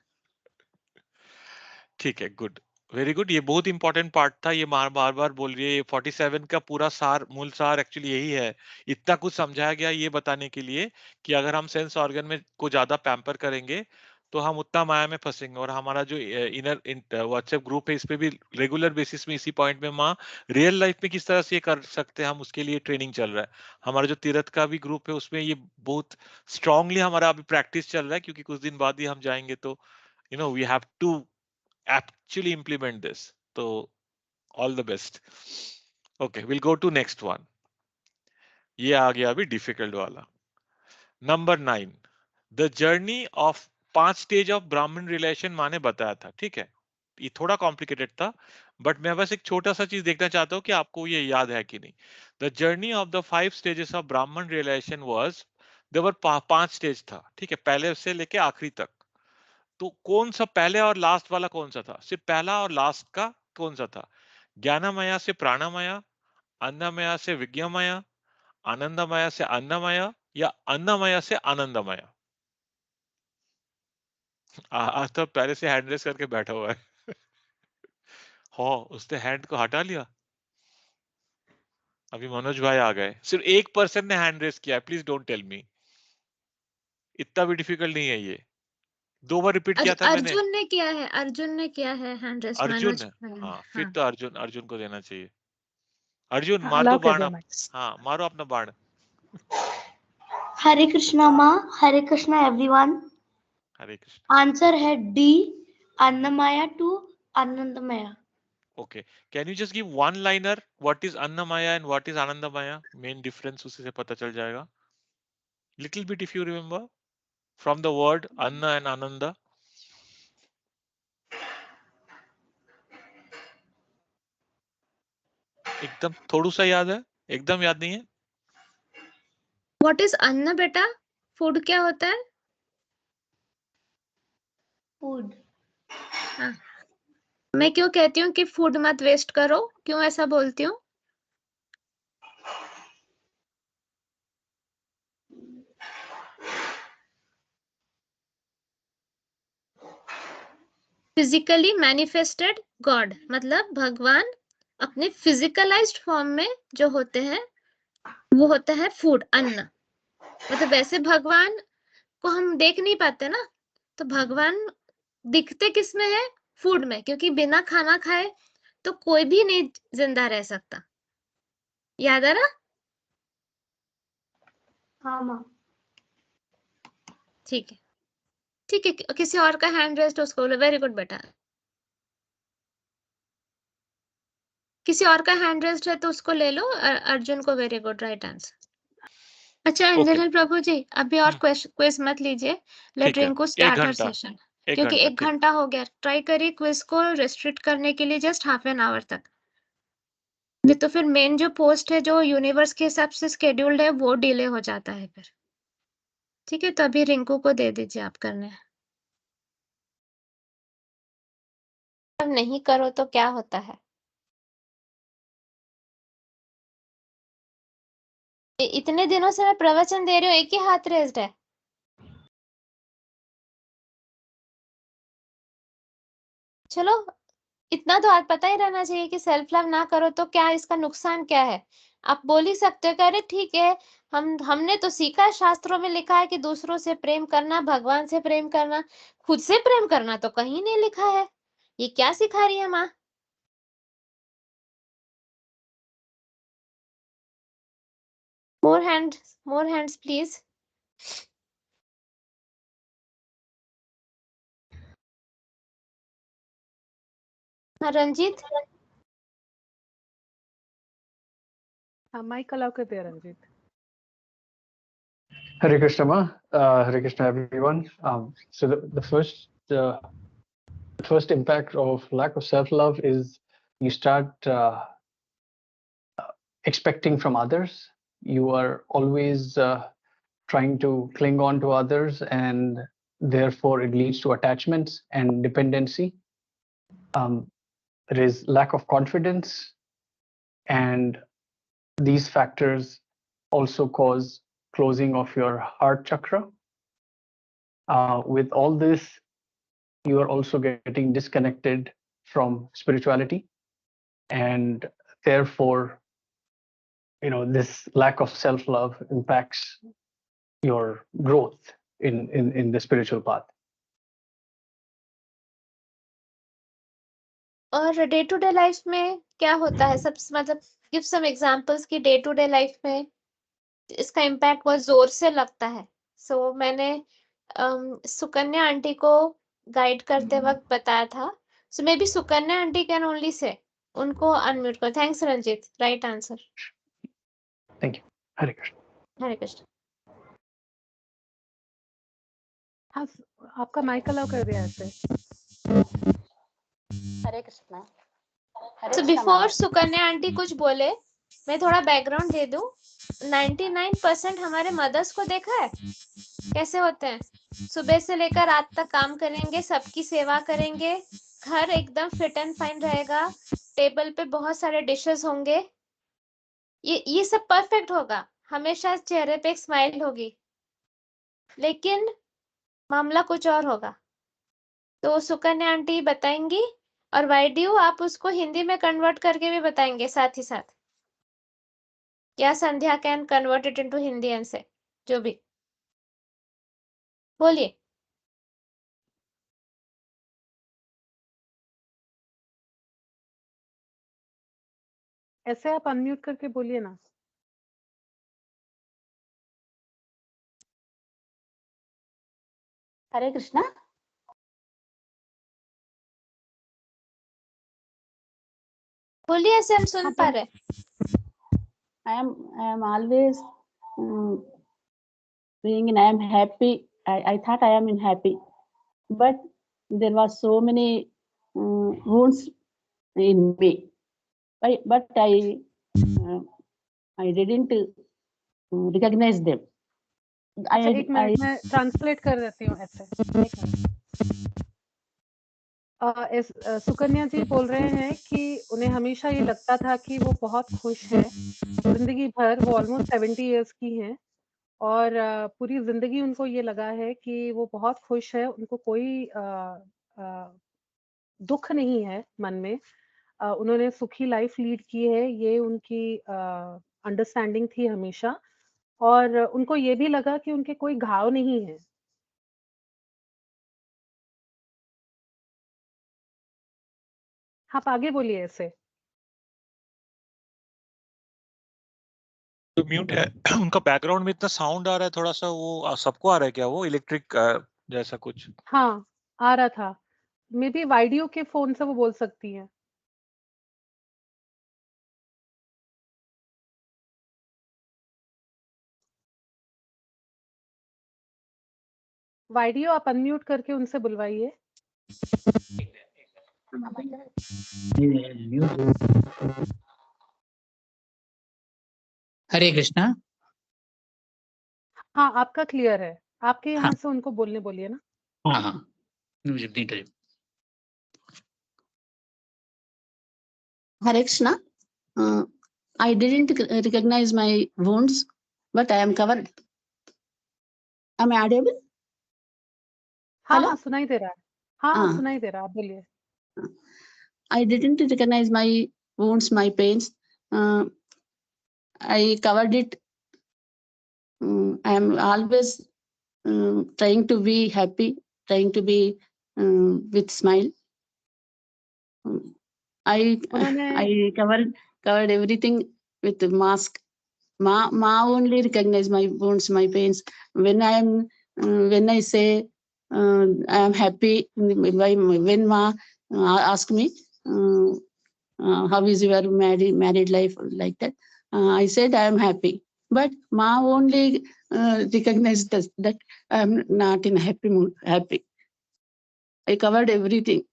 ठीक है, गुड, वेरी गुड। ये बहुत इंपॉर्टेंट पार्ट था, ये बार बार बोल रही है। ये 47 का पूरा सार, मूल सार एक्चुअली यही है। इतना कुछ समझाया गया ये बताने के लिए कि अगर हम सेंस ऑर्गन में को ज्यादा पैम्पर करेंगे तो हम उतना माया में फंसेंगे। और हमारा जो इनर व्हाट्सएप ग्रुप है, इस पे भी रेगुलर बेसिस में इसी पॉइंट में माँ रियल लाइफ में किस तरह से ये कर सकते हैं हम, उसके लिए ट्रेनिंग चल रहा है। हमारा जो तीरथ का भी ग्रुप है उसमें ये बहुत स्ट्रांगली हमारा अभी प्रैक्टिस चल रहा है, क्योंकि कुछ दिन बाद ही हम जाएंगे तो we have to actually implement this. So all the best. Okay, we'll go to next one. ये आ गया अभी डिफिकल्ट वाला। Number 9, the journey of 5 stage of ब्राह्मण रिलेशन माने बताया था, ठीक है। ये थोड़ा कॉम्प्लिकेटेड था, बट मैं बस एक छोटा सा चीज देखना चाहता हूँ कि आपको ये याद है कि नहीं। The journey of the 5 stages of ब्राह्मण रिलेशन वाज, देवर 5 स्टेज था, ठीक है, पहले से लेके आखिरी तक। तो कौन सा पहले और लास्ट वाला कौन सा था? सिर्फ पहला और लास्ट का कौन सा था? ज्ञानमया से प्राणमया, अन्नमया से विज्ञामया, आनंदमया से अन्नमया, या अन्नमया से आनंदमया? आज तो पहले से हैंड रेस करके बैठा हुआ है। हो, उसने हैंड को हटा लिया। अभी मनोज भाई आ गए, सिर्फ एक पर्सन ने हैंड रेस किया है, प्लीज डोंट टेल मी। इतना भी डिफिकल्ट नहीं है ये, 2 बार रिपीट किया था मैंने। अर्जुन ने किया है, अर्जुन ने किया है हैंड रेस, अर्जुन मनोज। है, हाँ फिर हाँ, तो अर्जुन को देना चाहिए। अर्जुन हाँ, मार अलाउ दो कर बाण दिया आप। मैं। हाँ मारो अपना बाण। हरे कृष्णा माँ, हरे कृष्णा एवरीवन। हरे कृष्ण। आंसर है D, Annamaya to Anandamaya. Okay, can you just give one liner, what is Annamaya and what is Anandamaya? Main difference उसी से पता चल जाएगा। Little bit if you remember from the word Anna and Ananda. एकदम थोड़ा सा याद है, एकदम याद नहीं है। व्हाट इज अन्न बेटा? फूड क्या होता है? फूड। हाँ, मैं क्यों कहती हूँ कि फूड मत वेस्ट करो, क्यों ऐसा बोलती हूँ? फिजिकली मैनिफेस्टेड गॉड, मतलब भगवान अपने फिजिकलाइज्ड फॉर्म में जो होते हैं वो होता है फूड, अन्न। मतलब वैसे भगवान को हम देख नहीं पाते ना, तो भगवान दिखते किस में है? फूड में, क्योंकि बिना खाना खाए तो कोई भी नहीं जिंदा रह सकता। याद है ना? हाँ माँ। ठीक है, ठीक है। किसी और का हैंड रेस्ट उसको बोलो। वेरी गुड बेटा। किसी और का हैंड रेस्ट है तो उसको ले लो। अर्जुन को वेरी गुड, राइट आंसर। अच्छा ओके इंजीनियर प्रभु जी, अभी और क्विज मत लीजिए। लेट ठीक है, रिंकू 1 स्टार्ट हर घंटा सेशन, 1 क्योंकि घंटा 1 ठीक। घंटा हो गया। ट्राई करिए क्विज को रिस्ट्रिक्ट करने के लिए जस्ट हाफ एन आवर तक। नहीं तो फिर मेन जो पोस्ट है जो यूनिवर्स के हिसाब से स्केड्यूल्ड है वो डिले हो जाता है फिर। ठीक है, तो अभी रिंकू को दे दीजिए आप करने। अब नहीं करो तो क्या होता है? इतने दिनों से मैं प्रवचन दे रही हूँ, एक ही हाथ रेज्ड है। चलो, इतना तो आज पता ही रहना चाहिए कि सेल्फ लव ना करो तो क्या, इसका नुकसान क्या है। आप बोल ही सकते हो कि अरे ठीक है, हमने तो सीखा है, शास्त्रों में लिखा है कि दूसरों से प्रेम करना, भगवान से प्रेम करना, खुद से प्रेम करना तो कहीं नहीं लिखा है। ये क्या सिखा रही है माँ? मोर हैंड्स प्लीज। हाँ रंजीत। हाँ माइक अलाउ कर दिया Ranjit. Hare Krishna, Ma. Hare Krishna, everyone. So the first impact of lack of self-love is you start expecting from others. You are always trying to cling on to others, and therefore it leads to attachments and dependency. There is lack of confidence, and these factors also cause closing of your heart chakra. With all this, you are also getting disconnected from spirituality, and therefore, this lack of self-love impacts your growth in the spiritual path. और day to day life में क्या होता है? सब मतलब give some examples की day to day life में इसका इम्पैक्ट बहुत जोर से लगता है। सो मैंने सुकन्या आंटी को गाइड करते वक्त बताया था। So maybe Sukanya aunty can only say, उनको अनम्यूट करो। Thanks Ranjit, right answer. Thank you. Hare Krishna. Hare Krishna. हाँ आपका माइक अलाउ कर दिया ऐसे। Hare Krishna. So before Sukanya aunty कुछ बोले, मैं थोड़ा बैकग्राउंड दे दूं। 99% हमारे मदर्स को देखा है कैसे होते हैं। सुबह से लेकर रात तक काम करेंगे, सबकी सेवा करेंगे, घर एकदम फिट एंड फाइन रहेगा, टेबल पे बहुत सारे डिशेस होंगे, ये सब परफेक्ट होगा, हमेशा चेहरे पे एक स्माइल होगी। लेकिन मामला कुछ और होगा। तो सुकन्या आंटी बताएंगी, और वाईडीयू आप उसको हिंदी में कन्वर्ट करके भी बताएंगे साथ ही साथ, या Sandhya can convert it into Hindi and say, जो भी बोलिए। ऐसे आप अनम्यूट करके बोलिए ना। हरे कृष्णा। बोलिए, ऐसे हम सुन पा रहे। I am always being in, I am happy. I thought I am in happy, but there was so many wounds in me. But I didn't recognize them. अच्छा एक मिनट मैं ट्रांसलेट कर देती हूँ ऐसे। एक मिनट। सुकन्या जी बोल रहे हैं कि उन्हें हमेशा ये लगता था कि वो बहुत खुश है जिंदगी भर। वो ऑलमोस्ट 70 इयर्स की हैं और पूरी जिंदगी उनको ये लगा है कि वो बहुत खुश है, उनको कोई दुख नहीं है मन में। उन्होंने सुखी लाइफ लीड की है, ये उनकी अंडरस्टैंडिंग थी हमेशा। और उनको ये भी लगा कि उनके कोई घाव नहीं है। आप आगे बोलिए ऐसे। तो म्यूट है। उनका बैकग्राउंड में इतना साउंड आ रहा है, थोड़ा सा वो सबको आ रहा है क्या, वो इलेक्ट्रिक जैसा कुछ? हाँ, आ रहा था। मे बी वाइडियो के फोन से वो बोल सकती हैं। वाइडियो आप अनम्यूट करके उनसे बुलवाइए। हरे कृष्णा। हाँ, आपका क्लियर है। आपके यहाँ हाँ से उनको बोलने बोलिए ना। हाँ हाँ म्यूजिक नहीं करिए। Hare Krishna. I didn't recognize my wounds, but I am covered. Am I audible? हाँ Hello? हाँ, सुनाई दे रहा है। हाँ हाँ, हाँ, सुनाई दे रहा है, आप बोलिए। I didn't recognize my wounds, my pains. I covered it. I am always trying to be happy, trying to be with smile. उन्होंने I covered everything with the mask. Ma only recognize my wounds, my pains. When I say I am happy, when Ma ask me how is your married life, like that, I said I am happy. But Ma only recognized that I am not in happy mood. Happy. I covered everything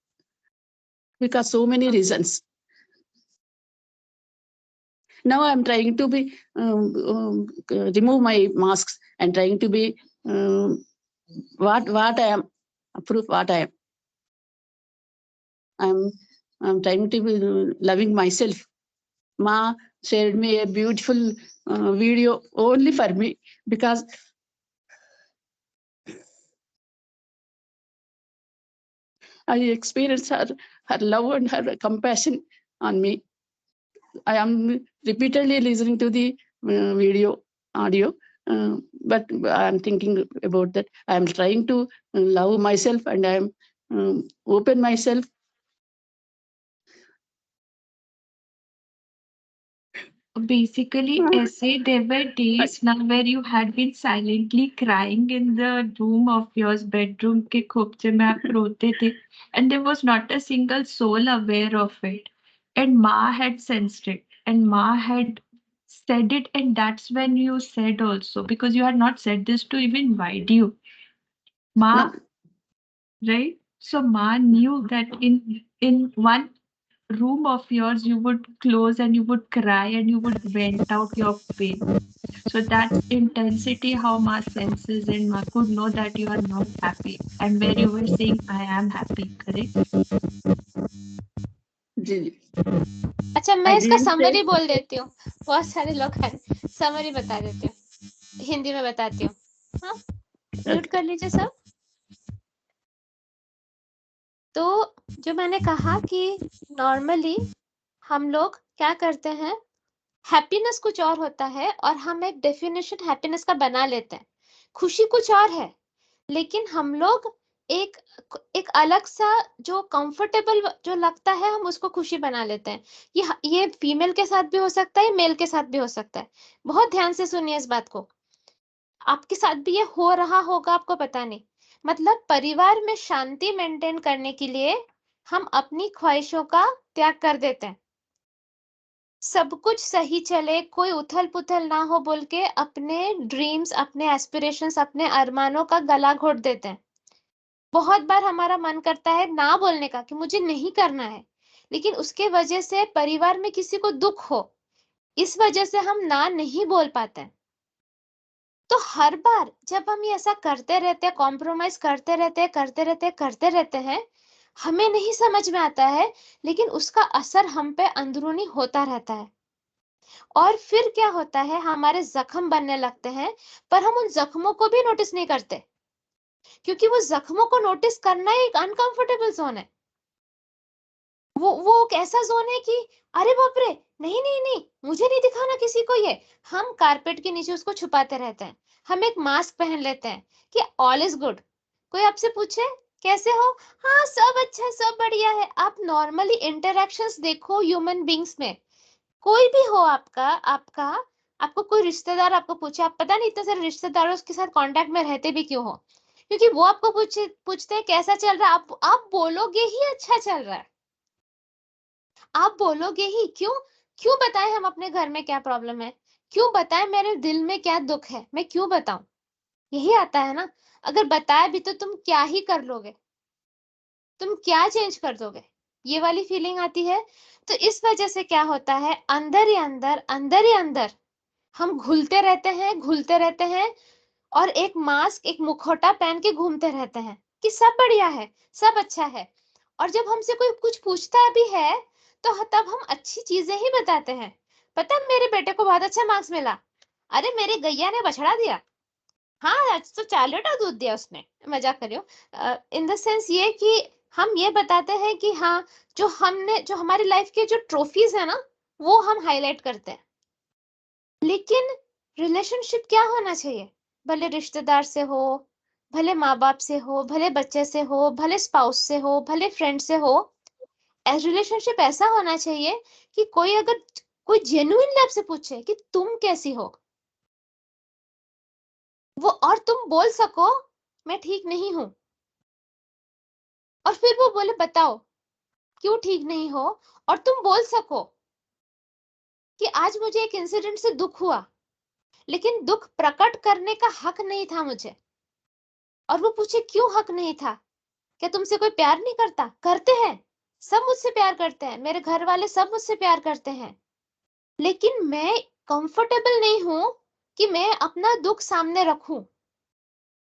because so many reasons. Now I'm trying to be remove my masks and trying to be what I am, proof what I am. I'm trying to be loving myself. Ma shared me a beautiful video only for me because I experienced her love and her compassion on me. I am repeatedly listening to the audio, but I am thinking about that. I am trying to love myself and I am open myself. Basically, ऐसे there were days now where you had been silently crying in the room of yours, bedroom के खोपचे में आप रोते थे, and there was not a single soul aware of it, and Ma had sensed it, and Ma had said it, and that's when you said also, because you had not said this to even Vaidu. Ma, right? So Ma knew that in one room of yours you would close and you would cry and you would vent out your pain. So that's intensity how Ma senses, and Ma could know that you are not happy, and where you were saying I am happy, correct? अच्छा, मैं I इसका didn't say summary बोल देती हूँ। बहुत सारे लोग हैं, समरी बता देती हूँ, हिंदी में बताती हूँ। हाँ, म्यूट कर लीजिए सब। तो जो मैंने कहा कि नॉर्मली हम लोग क्या करते हैं, हैप्पीनेस कुछ और होता है और हम एक डेफिनेशन हैप्पीनेस का बना लेते हैं। खुशी कुछ और है, लेकिन हम लोग एक अलग सा जो कंफर्टेबल जो लगता है हम उसको खुशी बना लेते हैं। ये फीमेल के साथ भी हो सकता है, मेल के साथ भी हो सकता है। बहुत ध्यान से सुनिए इस बात को। आपके साथ भी ये हो रहा होगा, आपको पता नहीं। मतलब परिवार में शांति मेंटेन करने के लिए हम अपनी ख्वाहिशों का त्याग कर देते हैं। सब कुछ सही चले, कोई उथल-पुथल ना हो बोल के अपने ड्रीम्स, अपने एस्पिरेशंस, अपने अरमानों का गला घोट देते हैं। बहुत बार हमारा मन करता है ना बोलने का कि मुझे नहीं करना है, लेकिन उसके वजह से परिवार में किसी को दुख हो, इस वजह से हम ना नहीं बोल पाते हैं। तो हर बार जब हम ये ऐसा करते रहते हैं, कॉम्प्रोमाइज करते रहते हैं, हमें नहीं समझ में आता है, लेकिन उसका असर हम पे अंदरूनी होता रहता है। और फिर क्या होता है, हमारे जख्म बनने लगते हैं, पर हम उन जख्मों को भी नोटिस नहीं करते, क्योंकि वो जख्मों को नोटिस करना एक अनकंफर्टेबल जोन है। वो एक ऐसा जोन है कि अरे बाप रे, नहीं, मुझे नहीं दिखाना किसी को ये। हम कारपेट के नीचे उसको छुपाते रहते हैं। हम एक मास्क पहन लेते हैं कि ऑल इज गुड। कोई आपसे पूछे कैसे हो? हाँ सब अच्छा है, सब बढ़िया है। आप नॉर्मली इंटरेक्शंस देखो ह्यूमन बींग्स में, कोई भी हो आपको कोई रिश्तेदार आपको पूछे, आप पता नहीं इतने सारे रिश्तेदारों के साथ कांटेक्ट में रहते भी क्यों हो, क्योंकि वो आपको पूछते हैं कैसा चल रहा है, आप बोलोगे ही अच्छा चल रहा है, आप बोलोगे ही। क्यों क्यों बताएं हम अपने घर में क्या प्रॉब्लम है, क्यों बताएं मेरे दिल में क्या दुख है, मैं क्यों बताऊं? यही आता है ना। अगर बताया भी तो तुम क्या ही कर लोगे, तुम क्या चेंज कर दोगे, ये वाली फीलिंग आती है। तो इस वजह से क्या होता है, अंदर ही अंदर हम घुलते रहते हैं और एक मास्क, एक मुखौटा पहन के घूमते रहते हैं कि सब बढ़िया है, सब अच्छा है। और जब हमसे कोई कुछ पूछता भी है तो तब हम अच्छी चीजें ही बताते हैं। पता है मेरे बेटे को बहुत अच्छा मार्क्स मिला, अरे मेरी गैया ने बछड़ा दिया, हाँ आज तो 4 लीटर दूध दिया उसने, मजाक कर रही हूँ। इन द सेंस ये कि हम ये बताते हैं कि हाँ जो हमारी लाइफ के जो ट्रॉफीज है ना वो हम हाईलाइट करते हैं। लेकिन रिलेशनशिप क्या होना चाहिए, भले रिश्तेदार से हो, भले माँ बाप से हो, भले बच्चे से हो, भले स्पाउस से हो, भले फ्रेंड से हो, रिलेशनशिप ऐसा होना चाहिए कि कोई जेन्युइनली आपसे पूछे कि तुम कैसी हो, वो और तुम बोल सको मैं ठीक नहीं हूं, और फिर वो बोले बताओ क्यों ठीक नहीं हो, और तुम बोल सको कि आज मुझे एक इंसिडेंट से दुख हुआ, लेकिन दुख प्रकट करने का हक नहीं था मुझे। और वो पूछे क्यों हक नहीं था, क्या तुमसे कोई प्यार नहीं करता? करते हैं, सब मुझसे प्यार करते हैं, मेरे घर वाले सब मुझसे प्यार करते हैं, लेकिन मैं कंफर्टेबल नहीं हूं कि मैं अपना दुख सामने रखूं।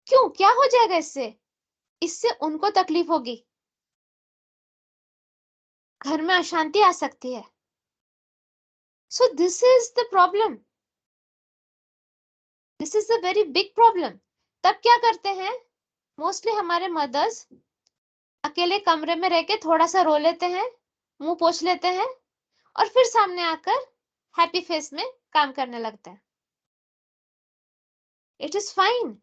क्यों, क्या हो जाएगा इससे? इससे उनको तकलीफ होगी, घर में अशांति आ सकती है। So this is the problem, this is the very big problem. तब क्या करते हैं मोस्टली हमारे मदर्स, अकेले कमरे में रह के थोड़ा सा रो लेते हैं, मुंह पोंछ लेते हैं और फिर सामने आकर हैप्पी फेस में काम करने लगते हैं। इट इज फाइन,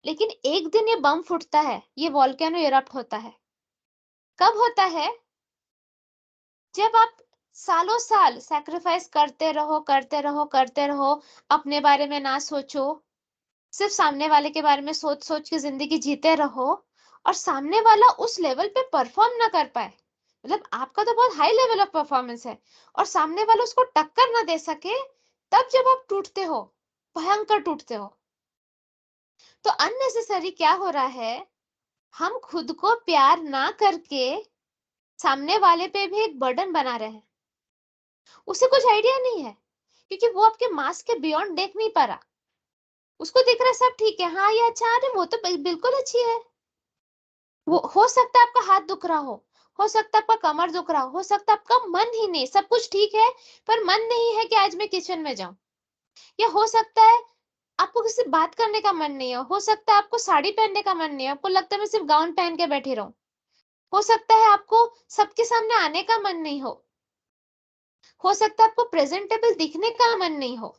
लेकिन एक दिन ये बम फूटता है, ये वॉल्केनो इरप्ट होता है। कब होता है? जब आप सालों साल सैक्रिफाइस करते रहो, अपने बारे में ना सोचो, सिर्फ सामने वाले के बारे में सोच सोच के जिंदगी जीते रहो, और सामने वाला उस लेवल पे परफॉर्म ना कर पाए, मतलब आपका तो बहुत हाई लेवल ऑफ परफॉर्मेंस है और सामने वाला उसको टक्कर ना दे सके, तब जब आप टूटते हो, भयंकर टूटते हो। तो अननेसेसरी क्या हो रहा है, हम खुद को प्यार ना करके सामने वाले पे भी एक बर्डन बना रहे हैं। उसे कुछ आइडिया नहीं है, क्योंकि वो आपके मास्क के बियॉन्ड देख नहीं पा रहा, उसको दिख रहा है सब ठीक है, हाँ ये अच्छा, अरे वो तो बिल्कुल अच्छी है। वो हो सकता है आपका हाथ दुख रहा हो सकता है आपका कमर दुख रहा हो सकता है आपका मन ही नहीं, सब कुछ ठीक है पर मन नहीं है कि आज मैं किचन में जाऊं, या हो सकता है आपको किसी से बात करने का मन नहीं हो सकता है आपको साड़ी पहनने का मन नहीं है, आपको लगता है मैं सिर्फ गाउन पहन के बैठी रहूं, हो सकता है आपको सबके सामने आने का मन नहीं हो सकता है आपको प्रेजेंटेबल दिखने का मन नहीं हो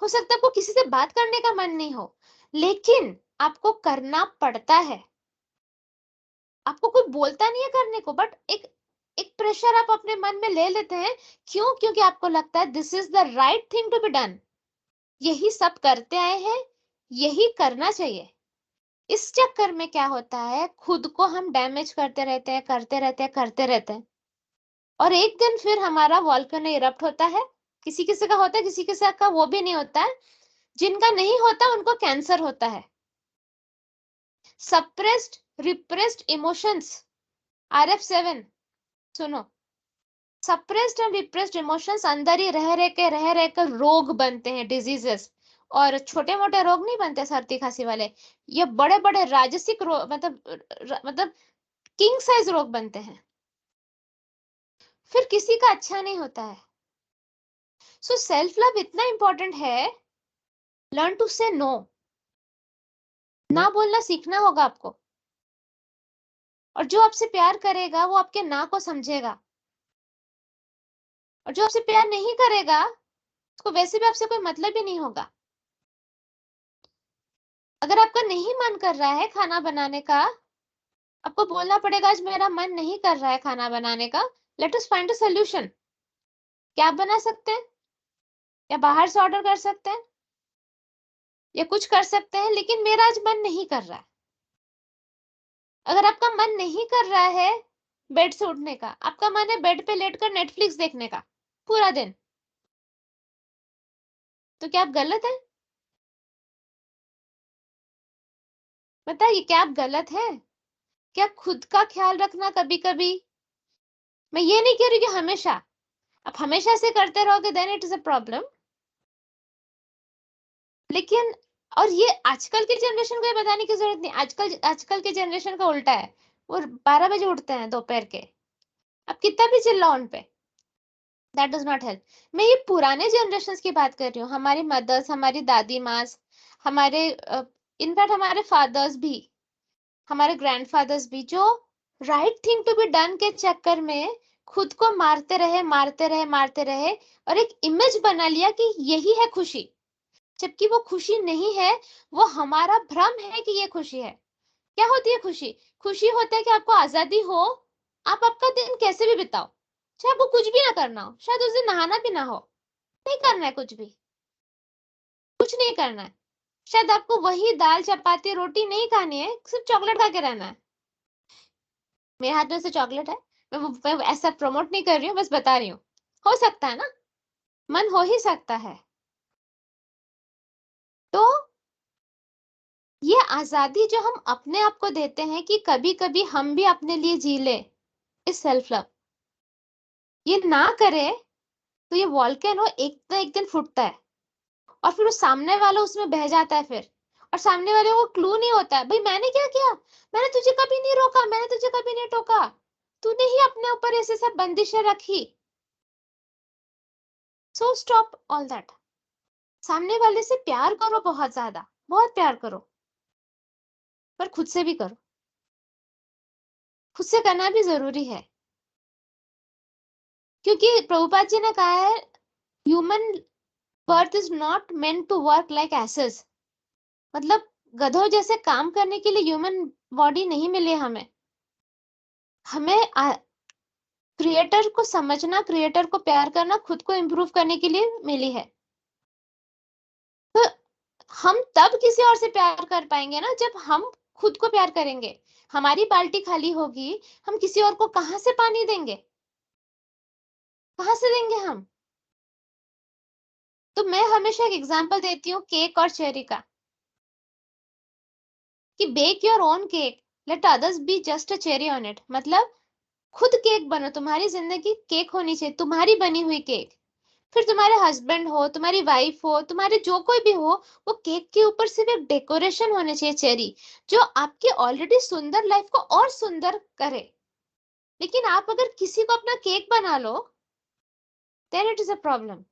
सकता है आपको किसी से बात करने का मन नहीं हो, लेकिन आपको करना पड़ता है। आपको कोई बोलता नहीं है करने को, बट एक प्रेशर आप अपने मन में ले लेते हैं। क्यों? क्योंकि आपको लगता है this is the right thing to be done, यही सब करते आए हैं, यही करना चाहिए। इस चक्कर में क्या होता है, खुद को हम डैमेज करते रहते हैं और एक दिन फिर हमारा वॉल्केनो इरप्ट होता है। किसी किसी का होता है, किसी किसी का वो भी नहीं होता है। जिनका नहीं होता उनको कैंसर होता है। सप्रेस्ड रिप्रेस्ड इमोशंस, RF7 सुनो, सप्रेस्ड एंड रिप्रेस्ड इमोशंस अंदर ही रह कर रोग बनते हैं, डिजीजेस। और छोटे मोटे रोग नहीं बनते सर्दी खांसी वाले, ये बड़े बड़े राजसिक रोग, मतलब किंग साइज रोग बनते हैं, फिर किसी का अच्छा नहीं होता है। सो सेल्फ लव इतना इंपॉर्टेंट है, लर्न टू से नो, ना बोलना सीखना होगा आपको। और जो आपसे प्यार करेगा वो आपके ना को समझेगा, और जो आपसे प्यार नहीं करेगा उसको वैसे भी आपसे कोई मतलब ही नहीं होगा। अगर आपका नहीं मन कर रहा है खाना बनाने का, आपको बोलना पड़ेगा आज मेरा मन नहीं कर रहा है खाना बनाने का, let us find a solution. क्या आप बना सकते हैं, या बाहर से ऑर्डर कर सकते हैं, या कुछ कर सकते हैं, लेकिन मेरा आज मन नहीं कर रहा है। अगर आपका मन नहीं कर रहा है बेड से उठने का, आपका मन है बेड पे लेटकर नेटफ्लिक्स देखने का पूरा दिन, तो क्या आप गलत है? बताइए, क्या आप गलत है? क्या खुद का ख्याल रखना कभी कभी, मैं ये नहीं कह रही कि हमेशा, आप हमेशा से करते रहोगे then it is a problem, लेकिन और ये आजकल की जनरेशन को ये बताने की जरूरत नहीं। आजकल के जनरेशन का उल्टा है, वो 12 बजे उठते हैं दोपहर के, अब कितना भी चिल्लाओ उन पे, दैट डज नॉट हेल्प। मैं ये पुराने जनरेशन की बात कर रही हूँ, हमारी मदर्स, हमारी दादी माँ, हमारे इनफैक्ट हमारे फादर्स भी, हमारे ग्रैंडफादर्स भी, जो right thing to be done के चक्कर में खुद को मारते रहे मारते रहे मारते रहे, और एक इमेज बना लिया कि यही है खुशी, जबकि वो खुशी नहीं है, वो हमारा भ्रम है कि ये खुशी है। क्या होती है खुशी? खुशी होता है कि आपको आजादी हो, आप आपका दिन कैसे भी बिताओ, चाहे आपको कुछ भी ना करना हो, शायद उस दिन नहाना भी ना हो, नहीं करना है कुछ भी, कुछ नहीं करना है, शायद आपको वही दाल चपाती रोटी नहीं खानी है, सिर्फ चॉकलेट खा के रहना है। मेरे हाथ में से चॉकलेट है, मैं ऐसा प्रमोट नहीं कर रही हूँ, बस बता रही हूँ, हो सकता है ना, मन हो ही सकता है। तो ये आजादी जो हम अपने आप को देते हैं कि कभी कभी हम भी अपने लिए जी ले, इस सेल्फ लव, ये ना करे तो ये वॉल्केनो एक ना एक दिन फूटता है, और फिर उस सामने वाला उसमें बह जाता है फिर, और सामने वाले को क्लू नहीं होता है, भाई मैंने क्या किया, मैंने तुझे कभी नहीं रोका, मैंने तुझे कभी नहीं टोका, तूने ही अपने ऊपर ऐसे सब बंदिशें रखी। So stop all that. सामने वाले से प्यार करो, बहुत ज्यादा, बहुत प्यार करो, पर खुद से भी करो, खुद से करना भी जरूरी है, क्योंकि प्रभुपाद जी ने कहा है human birth is not meant to work like asses, मतलब गधों जैसे काम करने के लिए ह्यूमन बॉडी नहीं मिली हमें। हमें क्रिएटर को समझना, क्रिएटर को प्यार करना, खुद को इम्प्रूव करने के लिए मिली है। तो हम तब किसी और से प्यार कर पाएंगे ना जब हम खुद को प्यार करेंगे। हमारी बाल्टी खाली होगी, हम किसी और को कहां से पानी देंगे, कहां से देंगे हम? तो मैं हमेशा एक एग्जांपल देती हूँ केक और चेरी का, कि bake your own cake, let others be just a cherry on it. मतलब खुद केक बनो, तुम्हारी जिंदगी केक होनी चाहिए, तुम्हारी बनी हुई केक। फिर तुम्हारे हस्बैंड हो, तुम्हारी वाइफ हो, तुम्हारे जो कोई भी हो, वो केक के ऊपर सिर्फ एक डेकोरेशन होने चाहिए, चेरी, जो आपकी ऑलरेडी सुंदर लाइफ को और सुंदर करे। लेकिन आप अगर किसी को अपना केक बना लो, then it is a problem.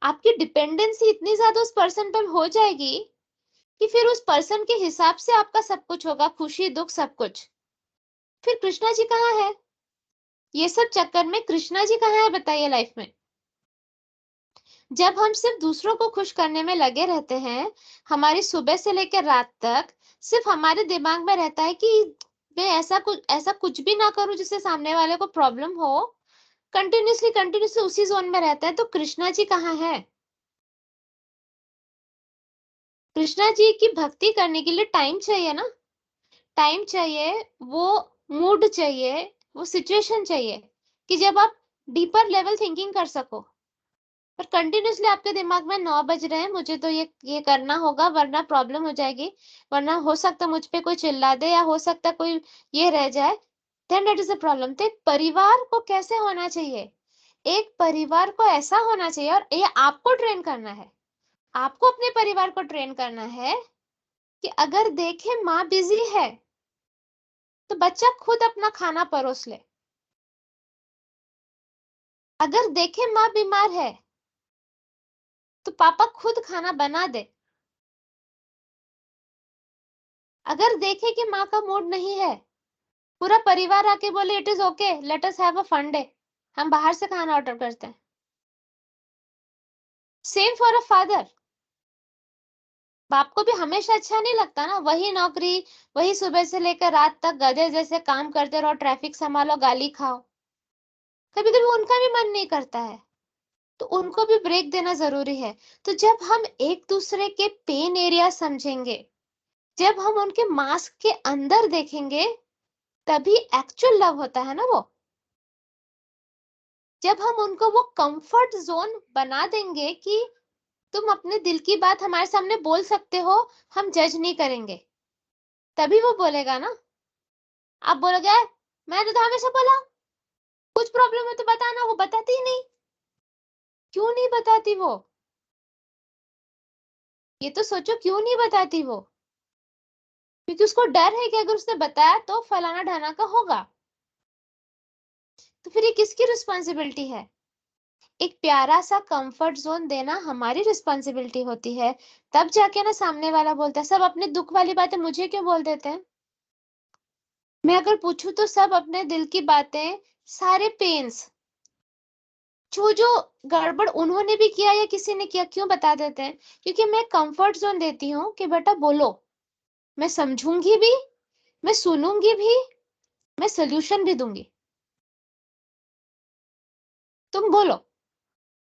आपकी डिपेंडेंसी इतनी ज्यादा उस पर्सन पर हो जाएगी कि फिर उस पर्सन के हिसाब से आपका सब कुछ होगा, खुशी दुख सब कुछ। फिर कृष्णा जी कहाँ है? ये सब चक्कर में कृष्णा जी कहाँ है बताइए लाइफ में? जब हम सिर्फ दूसरों को खुश करने में लगे रहते हैं, हमारी सुबह से लेकर रात तक सिर्फ हमारे दिमाग में रहता है कि मैं ऐसा कुछ भी ना करूं जिससे सामने वाले को प्रॉब्लम हो, कंटिन्यूसली उसी जोन में रहता है, तो कृष्णा जी कहाँ है? कृष्णा जी की भक्ति करने के लिए टाइम चाहिए ना, टाइम चाहिए, वो मूड चाहिए, वो सिचुएशन चाहिए कि जब आप डीपर लेवल थिंकिंग कर सको। पर कंटिन्यूसली आपके दिमाग में 9 बज रहे हैं, मुझे तो ये करना होगा वरना प्रॉब्लम हो जाएगी, वरना हो सकता मुझ पे कोई चिल्ला दे, या हो सकता कोई ये रह जाए, then that is a problem. तो एक परिवार को कैसे होना चाहिए? एक परिवार को ऐसा होना चाहिए, और ये आपको ट्रेन करना है, आपको अपने परिवार को ट्रेन करना है कि अगर देखे माँ बिजी है तो बच्चा खुद अपना खाना परोस ले। अगर देखे माँ बीमार है तो पापा खुद खाना बना दे। अगर देखे कि माँ का मूड नहीं है, पूरा परिवार आके बोले it is okay, let us have a fun day, हम बाहर से खाना ऑर्डर करते हैं। Same for a father. बाप को भी हमेशा अच्छा नहीं लगता ना, वही नौकरी, वही सुबह से लेकर रात तक गधे जैसे काम करते रहो, ट्रैफिक संभालो, गाली खाओ। कभी कभी उनका भी मन नहीं करता है, तो उनको भी ब्रेक देना जरूरी है। तो जब हम एक दूसरे के पेन एरिया समझेंगे, जब हम उनके मास्क के अंदर देखेंगे, तभी एक्चुअल लव होता है ना वो। जब हम उनको वो कंफर्ट जोन बना देंगे कि तुम अपने दिल की बात हमारे सामने बोल सकते हो, हम जज नहीं करेंगे, तभी वो बोलेगा ना। आप बोलोगे मैंने तो हमेशा बोला, कुछ प्रॉब्लम है तो बताना, वो बताती ही नहीं। क्यों नहीं बताती वो? ये तो सोचो, क्यों नहीं बताती वो? क्योंकि उसको डर है कि अगर उसने बताया तो फलाना ढाना का होगा। तो फिर ये किसकी रिस्पॉन्सिबिलिटी है? एक प्यारा सा कंफर्ट जोन देना हमारी रिस्पॉन्सिबिलिटी होती है। तब जाके ना सामने वाला बोलता है। सब अपने दुख वाली बातें मुझे क्यों बोल देते हैं? मैं अगर पूछूं तो सब अपने दिल की बातें, सारे पेन्स, जो गड़बड़ उन्होंने भी किया या किसी ने किया, क्यों बता देते हैं? क्योंकि मैं कंफर्ट जोन देती हूँ कि बेटा बोलो, मैं समझूंगी भी, मैं सुनूंगी भी, मैं सोल्यूशन भी दूंगी। तुम बोलो,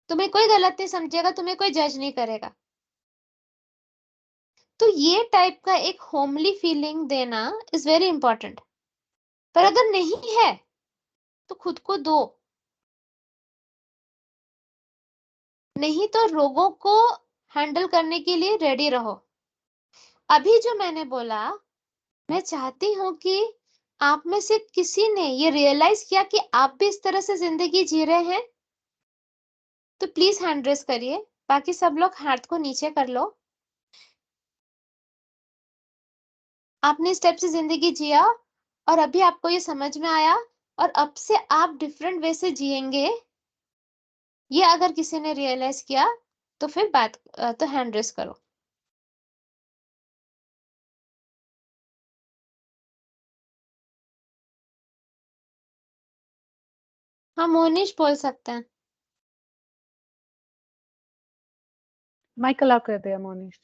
तुम्हें कोई गलत नहीं समझेगा, तुम्हें कोई जज नहीं करेगा। तो ये टाइप का एक होमली फीलिंग देना इज वेरी इंपॉर्टेंट। पर अगर नहीं है तो खुद को दो, नहीं तो रोगों को हैंडल करने के लिए रेडी रहो। अभी जो मैंने बोला, मैं चाहती हूं कि आप में से किसी ने ये रियलाइज किया कि आप भी इस तरह से जिंदगी जी रहे हैं, तो प्लीज हैंड रेस करिए। बाकी सब लोग हाथ को नीचे कर लो। आपने इस टाइप से जिंदगी जिया और अभी आपको ये समझ में आया, और अब से आप डिफरेंट वे से जिएंगे, ये अगर किसी ने रियलाइज किया तो फिर बात, तो हैंड रेस करो। हाँ, मोनिश बोल सकते हैं। माइक अलाउ कर दिया मोनिश।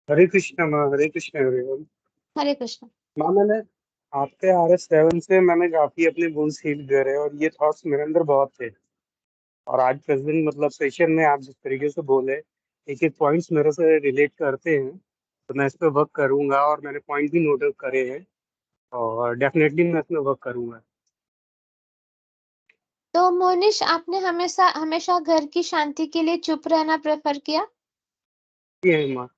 हरे कृष्णा माँ, हरे कृष्णा एवरीवन। हरे कृष्ण। माँ, मैंने आपके RS7 से मैंने काफी अपने गुड्स हील करे और ये थॉट्स मेरे अंदर बहुत थे। और आज प्रेजेंट मतलब सेशन में आप जिस तरीके से बोले, एक एक पॉइंट्स मेरे से रिलेट करते हैं, तो मैं इस पे वर्क करूंगा और मैंने पॉइंट भी नोट करे हैं और डेफिनेटली मैं इसमें वर्क करूंगा। तो मोनिश, आपने हमेशा हमेशा घर की शांति के लिए चुप रहना प्रेफर किया? ये है माँ।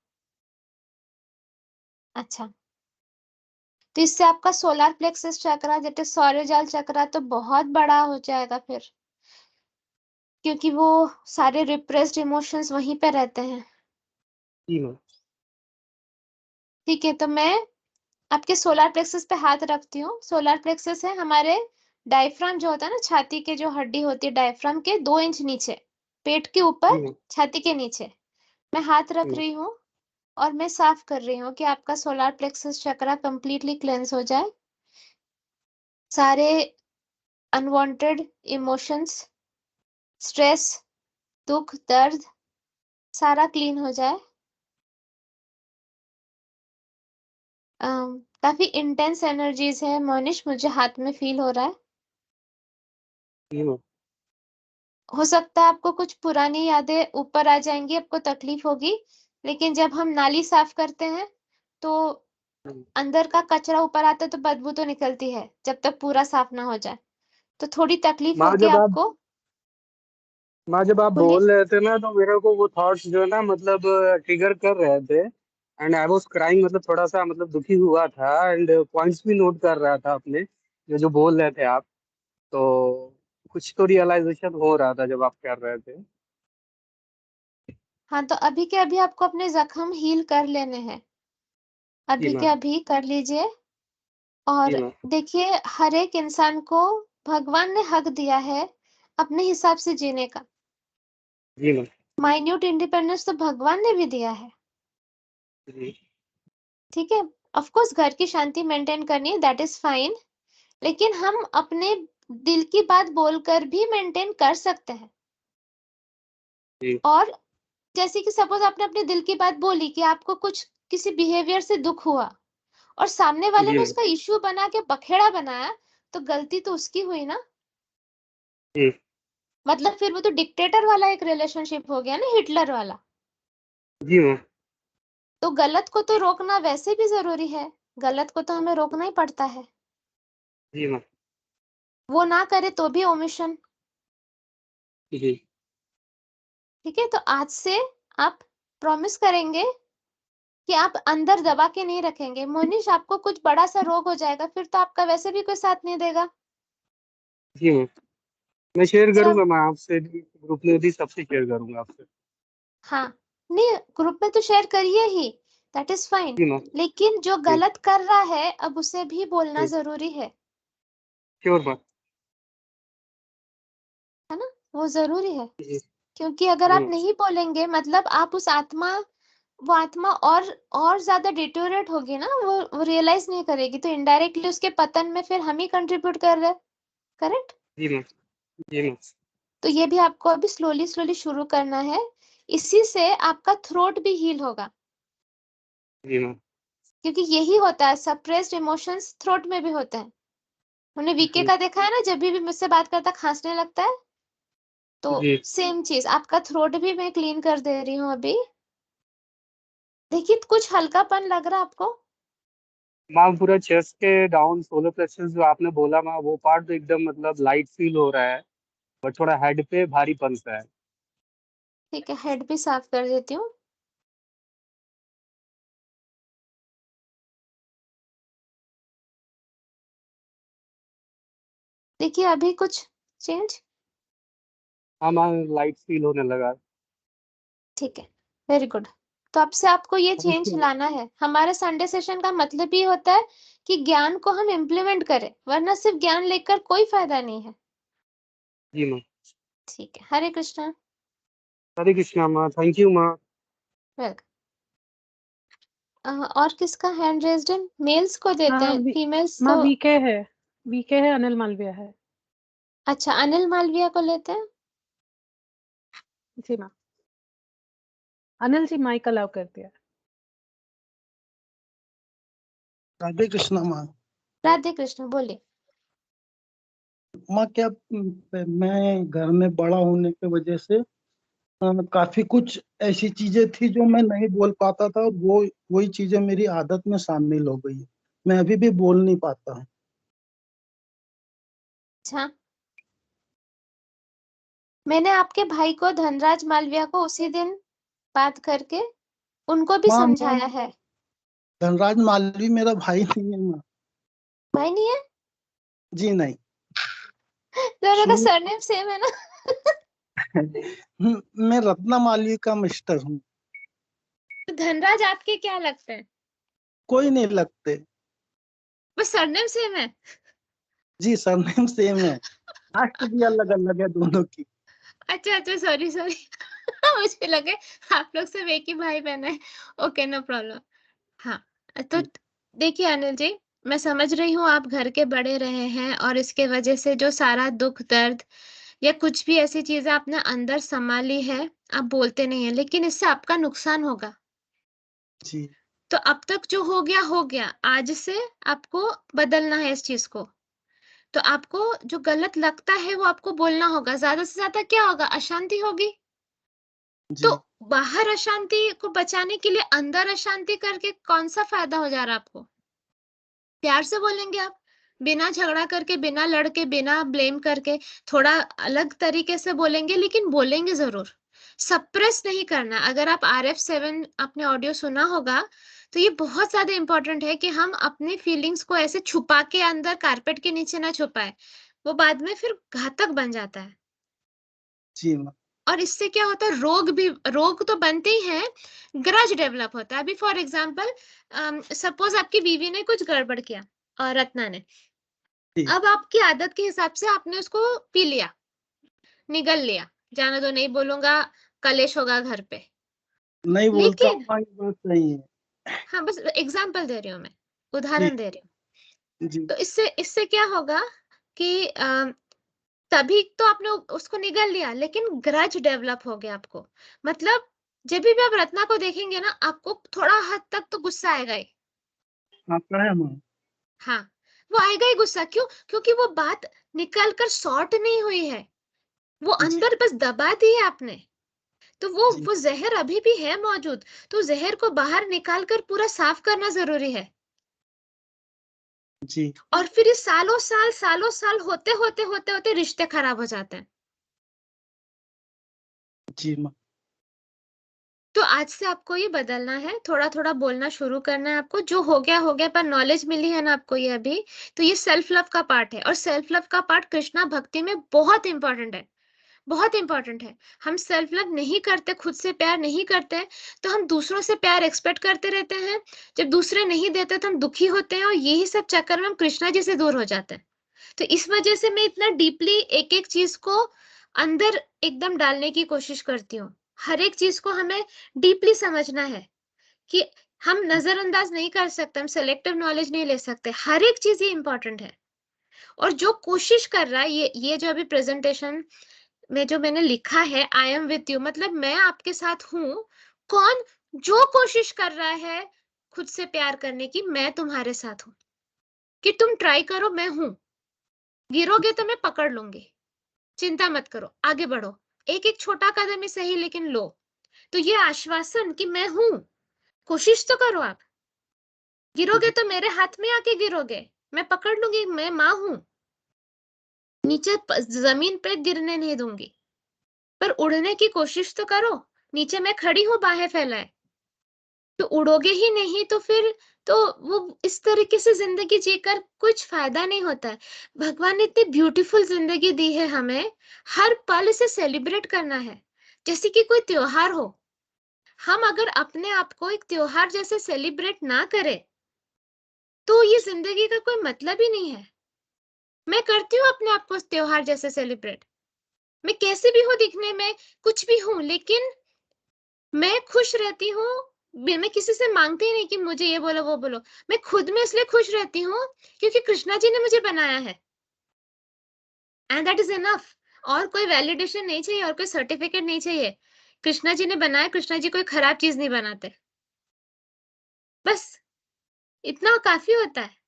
अच्छा, तो इससे आपका सोलर प्लेक्सस चक्रा, जैसे सौर जाल चक्रा, तो बहुत बड़ा हो जाएगा फिर, क्योंकि वो सारे रिप्रेस्ड इमोशंस वहीं पे रहते हैं। जी माँ। ठीक है, तो मैं आपके सोलर प्लेक्सस पे हाथ रखती हूँ। सोलर प्लेक्सस है हमारे डायफ्राम जो होता है ना, छाती के जो हड्डी होती है डायफ्राम के 2 इंच नीचे, पेट के ऊपर, जी माँ। छाती के नीचे। मैं हाथ रख जी माँ। रही हूँ और मैं साफ कर रही हूँ कि आपका सोलर प्लेक्सस चक्रा कंप्लीटली क्लेंस हो जाए। सारे अनवांटेड इमोशंस, स्ट्रेस, दुख, दर्द, सारा क्लीन हो जाए। काफी इंटेंस एनर्जीज है मोनिश, मुझे हाथ में फील हो रहा है। जी माँ। हो सकता है आपको कुछ पुरानी यादें ऊपर आ जाएंगी, आपको तकलीफ होगी, लेकिन जब हम नाली साफ करते हैं तो अंदर का कचरा ऊपर आता है तो बदबू तो निकलती है, जब तक पूरा साफ ना हो जाए। तो थोड़ी तकलीफ माँ होगी जब आप आपको। माँ जब आप बोलिए। बोल रहे थे ना, तो मेरे को वो थॉट्स जो है ना मतलब ट्रिगर कर रहे थे एंड आई वाज क्राइंग, मतलब थोड़ा सा मतलब दुखी हुआ था एंड पॉइंट्स भी नोट कर रहा था अपने, जो जो बोल रहे थे आप। तो कुछ तो रियलाइजेशन हो रहा था जब आप कर रहे थे। हाँ, तो अभी के अभी आपको अपने जख्म हील कर लेने हैं, जी अभी के माँ। अभी कर लीजिए। जी और माँ। देखिए, हर एक इंसान को भगवान ने हक दिया है अपने हिसाब से जीने का। जी माँ। माइन्यूट इंडिपेंडेंस तो भगवान ने भी दिया है। जी। ठीक है, ऑफ कोर्स घर की शांति मेंटेन करनी है, दैट इज फाइन, लेकिन हम अपने दिल की बात बोलकर भी मेंटेन कर सकते हैं। जी। और जैसे कि सपोज आपने अपने दिल की बात बोली कि आपको कुछ किसी बिहेवियर से दुख हुआ और सामने वाले जी ने मैम। उसका इश्यू बना के बखेड़ा बनाया, तो गलती तो उसकी हुई ना। जी मतलब फिर वो तो डिक्टेटर वाला एक रिलेशनशिप हो गया ना, हिटलर वाला। जी मैम। तो गलत को तो रोकना वैसे भी जरूरी है, गलत को तो हमें रोकना ही पड़ता है। जी मैम। वो ना करे तो भी ओमिशन। जी ठीक है, तो आज से आप प्रॉमिस करेंगे कि आप अंदर दबा के नहीं रखेंगे। मोनिश, आपको कुछ बड़ा सा रोग हो जाएगा फिर तो आपका वैसे भी कोई साथ नहीं देगा। जी मैम। मैं शेयर जब करूंगा, मैं आपसे भी, ग्रुप में भी सबसे शेयर करूंगा आपसे। हाँ, नहीं ग्रुप में तो शेयर करिए ही, दैट इज फाइन, जी मैम। लेकिन जो जी गलत कर रहा है अब उसे भी बोलना जी जरूरी है श्योर बात। ना, वो जरूरी है। जी क्योंकि अगर जी आप मैम। नहीं बोलेंगे मतलब आप उस आत्मा, वो आत्मा और ज्यादा डिटोरेट होगी ना, वो रियलाइज नहीं करेगी, तो इनडायरेक्टली उसके पतन में फिर हम ही कंट्रीब्यूट कर रहे हैं। करेक्ट। जी मैम। जी मैम। तो ये भी आपको अभी स्लोली स्लोली शुरू करना है, इसी से आपका थ्रोट भी हील होगा। जी मैम। क्योंकि यही होता है, सप्रेस्ड इमोशंस थ्रोट में भी होते हैं। हमने वीके का देखा है ना, जब भी मुझसे बात करता खांसने लगता है, तो जी सेम चीज आपका थ्रोट भी मैं क्लीन कर दे रही हूँ अभी। देखिए कुछ हल्कापन लग रहा है आपको। मैम पूरा चेस्ट के डाउन सोलर प्लेक्सस जो आपने बोला मैम, वो पार्ट तो एकदम मतलब लाइट फील हो रहा है, बट थोड़ा हेड पे भारीपन सा है। ठीक है, हेड भी साफ कर देती हूँ। देखिए अभी कुछ चेंज। हाँ मैम, लाइट फील होने लगा। ठीक है, वेरी गुड। तो अब से आपको ये थैंक चेंज यू। लाना है। हमारे संडे सेशन का मतलब ये होता है कि ज्ञान को हम इम्प्लीमेंट करें, वरना सिर्फ ज्ञान लेकर कोई फायदा नहीं है। जी मैम। ठीक है, हरे कृष्णा। हरे कृष्णा माँ, थैंक यू माँ। वेलकम। और किसका हैंड रेज्ड है? मेल्स को देते हाँ हैं, फीमेल्स माँ को। वीके है, अनिल मालविया है। अच्छा, अनिल मालविया को लेते हैं। जी माँ। अनिल जी माइक अलाउ कर दिया। राधे कृष्णा माँ। राधे कृष्ण, बोलिए। माँ क्या मैं घर में बड़ा होने की वजह से काफी कुछ ऐसी चीजें थी जो मैं नहीं बोल पाता था, और वो वही चीजें मेरी आदत में शामिल हो गई है। मैं अभी भी बोल नहीं पाता हूँ। अच्छा, मैंने आपके भाई को, धनराज मालविया को, उसी दिन बात करके उनको भी माँ समझाया है। धनराज मालवी मेरा भाई नहीं है माँ। भाई नहीं है? जी नहीं। दोनों का शुरू सरनेम सेम है ना? मैं रत्ना मालवी का मिस्टर हूँ। तो धनराज आपके क्या लगते हैं? कोई नहीं लगते। बस सरनेम सेम है। जी सरनेम सेम है, कास्ट भी अलग अलग है दोनों की। अच्छा अच्छा, सॉरी सॉरी। मुझे लगे आप लोग सब एक ही भाई बहन है। Okay, no problem. हाँ, तो देखिए अनिल जी, मैं समझ रही हूँ आप घर के बड़े रहे हैं और इसके वजह से जो सारा दुख दर्द या कुछ भी ऐसी चीजें आपने अंदर संभाली है, आप बोलते नहीं है, लेकिन इससे आपका नुकसान होगा। जी तो अब तक जो हो गया, आज से आपको बदलना है इस चीज को। तो आपको जो गलत लगता है वो आपको बोलना होगा। ज्यादा से ज्यादा क्या होगा? अशांति होगी। तो जी बाहर अशांति को बचाने के लिए अंदर अशांति करके कौन सा फायदा हो जा रहा है आपको? प्यार से बोलेंगे आप, बिना झगड़ा करके, बिना लड़के, बिना ब्लेम करके, थोड़ा अलग तरीके से बोलेंगे, लेकिन बोलेंगे जरूर। सप्रेस नहीं करना। अगर आप RF7 आपने ऑडियो सुना होगा, तो ये बहुत ज्यादा इंपॉर्टेंट है कि हम अपनी फीलिंग्स को ऐसे छुपा के अंदर कारपेट के नीचे ना छुपाए, वो बाद में फिर घातक बन जाता है। जी माँ। और इससे क्या होता है, रोग तो बनते ही हैं, ग्रज डेवलप होता है। अभी फॉर एग्जाम्पल, सपोज आपकी बीवी ने कुछ गड़बड़ किया और रत्ना ने, अब आपकी आदत के हिसाब से आपने उसको पी लिया, निगल लिया, जाने दो, नहीं बोलूंगा, कलेश होगा घर पे। नहीं बोलता हूँ लेकिन माँ, ये बात सही है। हाँ, बस एग्जाम्पल दे रही हूँ मैं, जी उदाहरण दे रही हूँ। जी तो इससे इससे क्या होगा कि तभी तो आपने उसको निगल लिया, लेकिन ग्रज डेवलप हो गया आपको। मतलब जब भी आप रत्ना को देखेंगे ना, आपको थोड़ा हद तक तो गुस्सा आएगा ही। आता है माँ। हाँ, वो आएगा ही गुस्सा। क्यों? क्योंकि वो बात निकल कर सॉर्ट नहीं हुई है, वो अंदर बस दबा दी है आपने। तो वो जहर अभी भी है मौजूद, तो जहर को बाहर निकाल कर पूरा साफ करना जरूरी है। जी और फिर ये सालों साल होते होते होते होते रिश्ते खराब हो जाते हैं। जी माँ। तो आज से आपको ये बदलना है, थोड़ा थोड़ा बोलना शुरू करना है आपको। जो हो गया, पर नॉलेज मिली है ना आपको ये अभी, तो ये सेल्फ लव का पार्ट है। और सेल्फ लव का पार्ट कृष्णा भक्ति में बहुत इंपॉर्टेंट है, बहुत इंपॉर्टेंट है। हम सेल्फ लव नहीं करते, खुद से प्यार नहीं करते, तो हम दूसरों से प्यार एक्सपेक्ट करते रहते हैं। जब दूसरे नहीं देते तो हम दुखी होते हैं, और यही सब चक्कर में हम कृष्णा जी से दूर हो जाते हैं। तो इस वजह से मैं इतना डीपली एक एक चीज को अंदर एकदम डालने की कोशिश करती हूँ। हर एक चीज को हमें डीपली समझना है कि हम नजरअंदाज नहीं कर सकते, हम सेलेक्टिव नॉलेज नहीं ले सकते। हर एक चीज ये इंपॉर्टेंट है। और जो कोशिश कर रहा है, ये जो अभी प्रेजेंटेशन में जो मैंने लिखा है, आई एम विथ यू, मतलब मैं आपके साथ हूँ। कौन? जो कोशिश कर रहा है खुद से प्यार करने की, मैं तुम्हारे साथ हूँ। कि तुम ट्राई करो, मैं हूँ। गिरोगे तो मैं पकड़ लूंगी, चिंता मत करो, आगे बढ़ो। एक एक छोटा कदम ही सही, लेकिन लो। तो ये आश्वासन कि मैं हूं, कोशिश तो करो आप। गिरोगे तो मेरे हाथ में आके गिरोगे, मैं पकड़ लूंगी, मैं माँ हूं। नीचे जमीन पे गिरने नहीं दूंगी। पर उड़ने की कोशिश तो करो, नीचे मैं खड़ी हूं बाहें फैलाए। तो उड़ोगे ही नहीं तो फिर तो वो इस तरीके से जिंदगी जीकर कुछ फायदा नहीं होता है। भगवान ने इतनी ब्यूटीफुल जिंदगी दी है हमें, हर पल इसे सेलिब्रेट करना है जैसे कि कोई त्योहार हो। हम अगर अपने आप को एक त्योहार जैसे सेलिब्रेट ना करें, तो ये जिंदगी का कोई मतलब ही नहीं है। मैं करती हूँ अपने आप को त्योहार जैसे सेलिब्रेट। मैं कैसे भी हूँ दिखने में, कुछ भी हूँ, लेकिन मैं खुश रहती हूँ। मैं किसी से मांगती ही नहीं कि मुझे ये बोलो वो बोलो। मैं खुद में इसलिए खुश रहती हूँ क्योंकि कृष्णा जी ने मुझे बनाया है, एंड दैट इज इनफ। और कोई वैलिडेशन नहीं चाहिए, और कोई सर्टिफिकेट नहीं चाहिए। कृष्णा जी ने बनाया, कृष्णा जी कोई खराब चीज नहीं बनाते। बस इतना काफी होता है।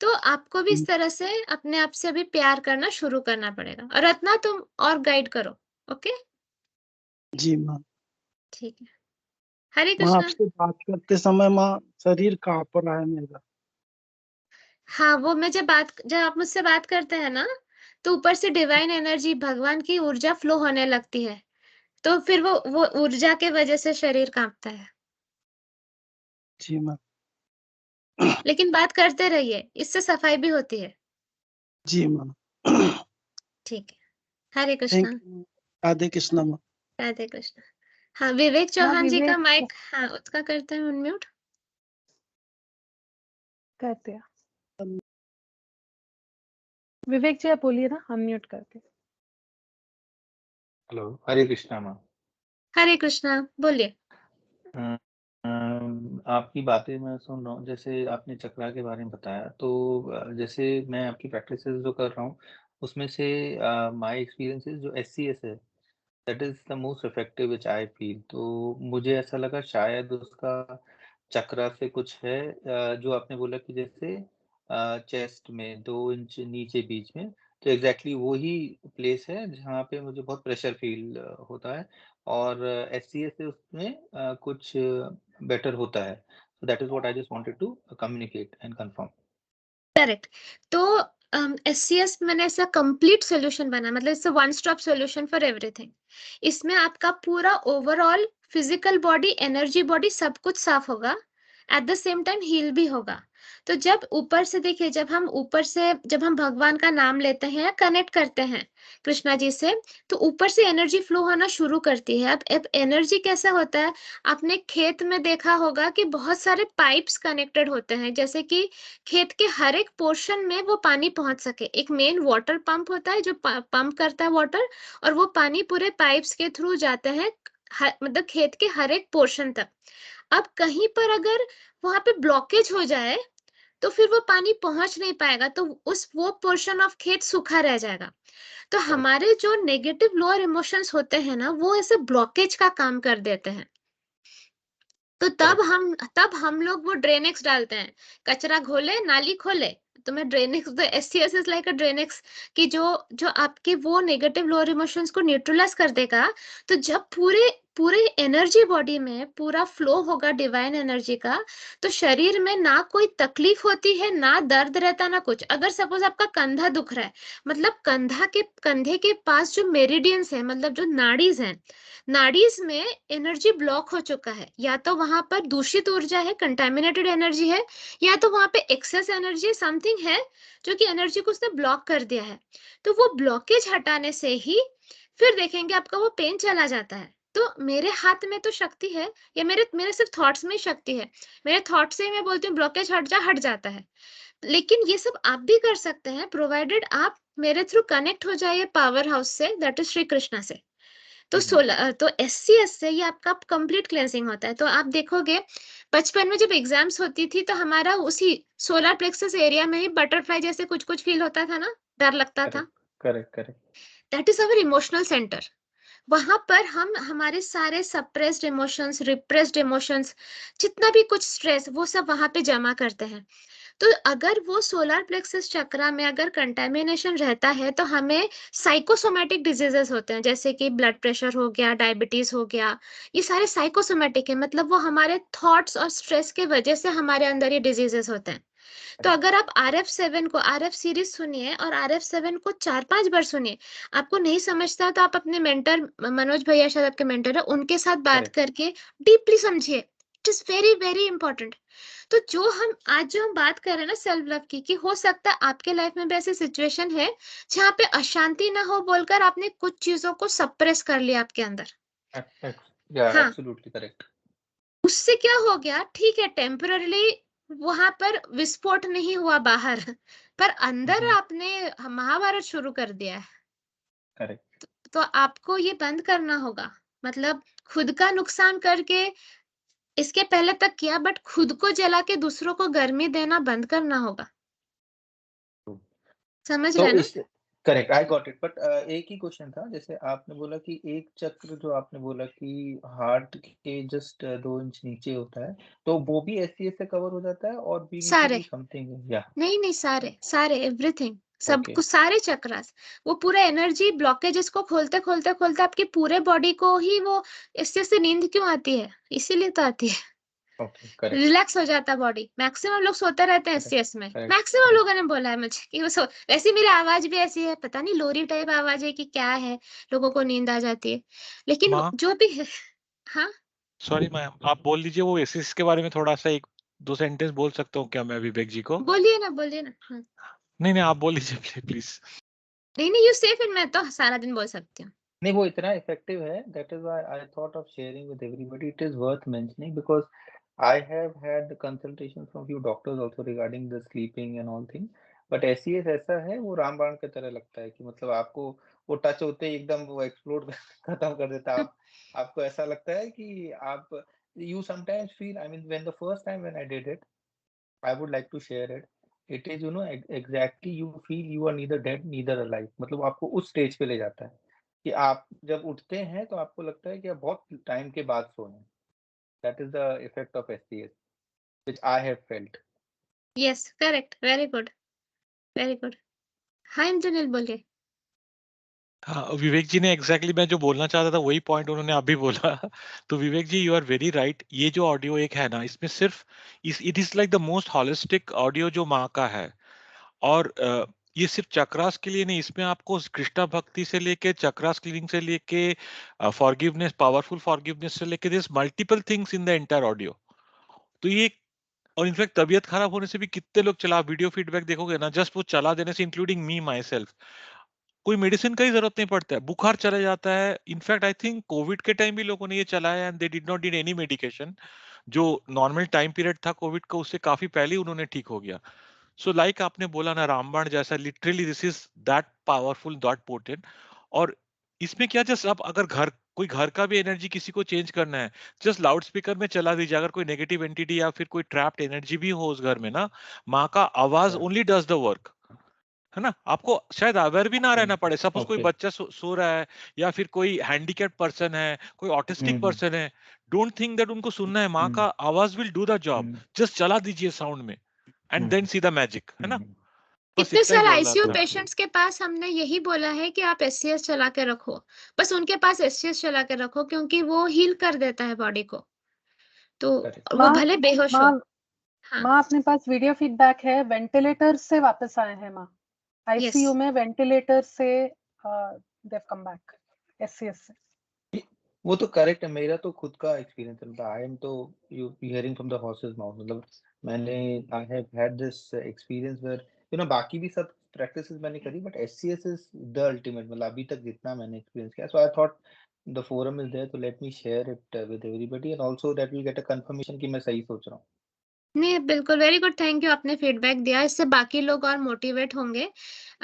तो आपको भी इस तरह से अपने आप से अभी प्यार करना शुरू करना पड़ेगा। और रत्ना तुम और गाइड करो, ओके? जी माँ। ठीक है। हरे माँ कृष्णा। आपसे बात करते समय माँ शरीर कांप रहा है मेरा। हाँ, वो मैं जब आप मुझसे बात करते हैं ना, तो ऊपर से डिवाइन एनर्जी, भगवान की ऊर्जा फ्लो होने लगती है। तो फिर वो ऊर्जा के वजह से शरीर कांपता है। जी माँ। लेकिन बात करते रहिए, इससे सफाई भी होती है। जी माँ। ठीक है। हरे थैंक कृष्णा। यू। राधे कृष्णा माँ। राधे कृष्णा। हाँ, विवेक हाँ चौहान जी का विवेक माइक, हाँ उसका करते हैं अनम्यूट। करते हैं। विवेक जी आप बोलिए ना, अनम्यूट करके। हेलो, हरे कृष्णा माँ। हरे कृष्णा, बोलिए। आपकी बातें मैं सुन रहा हूँ, जैसे आपने चक्रा के बारे में बताया, तो जैसे मैं आपकी प्रैक्टिसेस जो कर रहा हूँ उसमें से माय एक्सपीरियंसेस जो SCS है, that is the most effective which I feel. तो मुझे ऐसा लगा शायद उसका चक्रा से कुछ है, जो आपने बोला कि जैसे चेस्ट में 2 इंच नीचे बीच में, तो एग्जैक्टली वो ही प्लेस है जहाँ पे मुझे बहुत प्रेशर फील होता है। और SCS से उसमें कुछ बेटर होता है। So that is what I just wanted to communicate and confirm. Correct. तो SCS मैंने ऐसा कंप्लीट सोल्यूशन बना, मतलब इससे one stop solution for everything. इसमें आपका पूरा overall physical body, energy body, सब कुछ साफ होगा, at the same time heal भी होगा। तो जब ऊपर से देखिए, जब हम भगवान का नाम लेते हैं या कनेक्ट करते हैं कृष्णा जी से, तो ऊपर से एनर्जी फ्लो होना शुरू करती है। अब एनर्जी कैसा होता है, आपने खेत में देखा होगा कि बहुत सारे पाइप्स कनेक्टेड होते हैं, जैसे कि खेत के हर एक पोर्शन में वो पानी पहुंच सके। एक मेन वाटर पंप होता है जो पंप करता है वाटर, और वो पानी पूरे पाइप्स के थ्रू जाते हैं, मतलब खेत के हर एक पोर्शन तक। अब कहीं पर अगर वहां पे ब्लॉकेज हो जाए, तो फिर वो पानी पहुंच नहीं पाएगा, तो वो पोर्शन ऑफ खेत सूखा रह जाएगा। तो हमारे जो नेगेटिव लोअर इमोशंस होते हैं ना, वो ऐसे ब्लॉकेज का काम कर देते हैं। तो तब हम लोग वो ड्रेनेक्स डालते हैं, कचरा घोले नाली खोले, तो मैं Drainex, the SCS is like a Drainex, कि जो आपके वो नेगेटिव लोअर इमोशंस को न्यूट्रलाइज कर देगा। तो जब पूरे एनर्जी बॉडी में पूरा फ्लो होगा डिवाइन एनर्जी का, तो शरीर में ना कोई तकलीफ होती है, ना दर्द रहता, ना कुछ। अगर सपोज आपका कंधा दुख रहा है, मतलब कंधे के पास जो मेरिडियंस है, मतलब जो नाड़ीज हैं, नाड़ीज में एनर्जी ब्लॉक हो चुका है, या तो वहां पर दूषित ऊर्जा है, कंटामिनेटेड एनर्जी है, या तो वहां पे एक्सेस एनर्जी समथिंग है जो कि एनर्जी को उसने ब्लॉक कर दिया है। तो वो ब्लॉकेज हटाने से ही फिर देखेंगे आपका वो पेन चला जाता है। तो मेरे हाथ में तो शक्ति है, या मेरे सिर्फ थॉट्स में शक्ति है। मेरे थॉट से मैं बोलती हूँ ब्लॉकेज हट जाता है। लेकिन ये सब आप भी कर सकते हैं, प्रोवाइडेड आप मेरे थ्रू कनेक्ट हो जाइए पावर हाउस से, दैट इज श्री कृष्णा से। तो 16 तो SCS से ये आपका कंप्लीट क्लेंसिंग होता है। तो आप देखोगे बचपन में जब एग्जाम्स होती थी, तो हमारा उसी सोलर प्लेक्सस एरिया में ही बटरफ्लाई जैसे कुछ फील होता था ना, डर लगता था। Correct. That is our emotional centre. वहां पर हम हमारे सारे सप्रेस्ड इमोशंस, रिप्रेस्ड इमोशंस, जितना भी कुछ स्ट्रेस, वो सब वहां पे जमा करते हैं। तो अगर वो सोलर प्लेक्सस चक्रा में अगर कंटेमिनेशन रहता है, तो हमें साइकोसोमैटिक डिजीजेस होते हैं, जैसे कि ब्लड प्रेशर हो गया, डायबिटीज हो गया। ये सारे साइकोसोमैटिक है, मतलब वो हमारे थॉट्स और स्ट्रेस के वजह से हमारे अंदर ये डिजीजेस होते हैं। तो अगर आप RF7 को, RF सीरीज सुनिए और RF7 को 4-5 बार सुनिए, आपको नहीं समझता तो आप अपने मेंटर, मनोज भैया शायद आपके मेंटर है, उनके साथ बात करके डीपली समझिए। It is very very important. तो जो हम बात कर रहे हैं ना सेल्फ लव की, कि हो सकता है आपके लाइफ में भी ऐसी सिचुएशन है जहाँ पे अशांति ना हो बोलकर आपने कुछ चीजों को सप्रेस कर लिया आपके अंदर। हाँ, एब्सोल्युटली करेक्ट। उससे क्या हो गया, ठीक है, टेम्पररीली वहां पर विस्फोट नहीं हुआ बाहर, पर अंदर आपने महाभारत शुरू कर दिया है। करेक्ट। तो आपको ये बंद करना होगा, मतलब खुद का नुकसान करके इसके पहले तक किया, बट खुद को जला के दूसरों को गर्मी देना बंद करना होगा। समझ तो रहे हैं ना? इस correct, I got it. But एक ही क्वेश्चन था, जैसे आपने बोला कि एक चक्र जो आपने बोला कि हार्ट के जस्ट 2 इंच नीचे होता है, तो वो भी SCS से कवर हो जाता है, और भी नीचे सारे भी समथिंग, या नहीं, सारे एवरीथिंग, सब कुछ, सारे चक्रास, वो पूरे एनर्जी ब्लॉकेजेस को खोलते खोलते खोलते आपकी पूरे बॉडी को ही वो, इससे से नींद क्यों आती है, इसीलिए तो आती है। करेक्ट। रिलैक्स हो जाता है बॉडी। मैक्सिमम लोग सोते रहते हैं SCS में, मैक्सिमम लोगों ने बोला है मुझे कि वो वैसे मेरी आवाज भी ऐसी है, पता नहीं लोरी टाइप आवाज है कि क्या है, लोगों को नींद आ जाती है। लेकिन जो भी है, हाँ सॉरी मैम, आप बोल लीजिए वो SCS के बारे में थोड़ा सा 1-2 सेंटेंस बोल सकता हूँ क्या मैं विवेक जी को? बोलिए ना। हाँ। नहीं आप बोल लीजिए प्लीज। नहीं यू से, फिर मैं तो सारा दिन बोल सकती हूँ। नहीं, वो इतना इफेक्टिव है, that is why I thought of sharing with everybody. It is worth mentioning because I have had consultations from few doctors also regarding the sleeping and all thing, but SCS ऐसा है, वो रामबाण की तरह लगता है कि मतलब आपको वो टच होते ही एकदम वो एक्सप्लोड खत्म कर देता है। आपको ऐसा लगता है कि आप you sometimes feel, I mean when the first time when I did it, I would like to share it. It is exactly you feel you are neither dead neither alive, मतलब आपको उस स्टेज पे ले जाता है कि आप जब उठते हैं तो आपको लगता है कि आप बहुत टाइम के बाद सोए हैं। That is the effect of SCS, which I have felt. Yes, correct. Very good. हाँ इंद्रनील बोलिए। हाँ, विवेक जी ने एग्जैक्टली मैं जो बोलना चाहता था वही पॉइंट उन्होंने अभी बोला। तो विवेक जी यू आर वेरी राइट। ये जो ऑडियो एक है ना, इसमें सिर्फ it is like the most holistic audio जो माँ का है। और ये सिर्फ चक्रास के लिए नहीं, इसमें आपको कृष्णा भक्ति से लेके चक्रास क्लीनिंग से लेके फॉरगिवनेस, पावरफुल फॉरगिवनेस से लेके this multiple things in the entire audio. तो ये, और इनफैक्ट तबीयत खराब होने से भी कितने लोग चला, वीडियो फीडबैक देखोगे ना, जस्ट वो चला देने से, इंक्लूडिंग मी माई सेल्फ, कोई मेडिसिन का ही जरूरत नहीं पड़ता है, बुखार चले जाता है। इनफैक्ट आई थिंक कोविड के टाइम भी लोगों ने ये चलाया and they did not need any medication. जो नॉर्मल टाइम पीरियड था कोविड का, उससे काफी पहले उन्होंने ठीक हो गया। सो लाइक आपने बोला ना, रामबाण जैसा, literally this is that powerful, that potent. और इसमें क्या, जस्ट आप अगर घर कोई घर का भी एनर्जी किसी को चेंज करना है, जस्ट लाउड स्पीकर में चला दीजिए। अगर कोई नेगेटिव एंटिटी या फिर कोई ट्रैप्ड एनर्जी भी हो उस घर में ना, माँ का आवाज ओनली डज द वर्क, है ना। आपको शायद अवेयर भी ना रहना पड़े। सपोज कोई Okay. बच्चा सो रहा है, या फिर कोई हैंडीकैप पर्सन है, कोई ऑटिस्टिक पर्सन है, डोंट थिंक दैट उनको सुनना है। माँ का आवाज will do the job, just चला दीजिए साउंड में, and then see the magic, है ना। बस इतने इतना ही सारे बोलना आईसीयू था। पेशेंट्स के पास हमने यही बोला है कि आप एससीएस चला के रखो, बस उनके पास एससीएस चला के रखो, क्योंकि वो हील कर देता है बॉडी को, तो वो माँ भले बेहोश हो। माँ हाँ माँ अपने पास वीडियो फीडबैक है, वेंटिलेटर से वापस आए हैं माँ, यस आईसीयू में वेंटिलेटर से देव कम बैक एससीएस से। वो तो करेक्ट है। मेरा तो खुद का एक्सपीरियंस है, मतलब आई एम तो you hearing from the horse's mouth, मतलब मैंने I have had this experience where बाकी भी सब प्रैक्टिसेस मैंने करी, but SCS is the ultimate, मतलब अभी तक जितना मैंने एक्सपीरियंस किया। So I thought the forum is there, तो let me share it with everybody, and also that will get a confirmation कि मैं सही सोच रहा हूँ। नहीं, बिल्कुल वेरी गुड, थैंक यू, आपने फीडबैक दिया, इससे बाकी लोग और मोटिवेट होंगे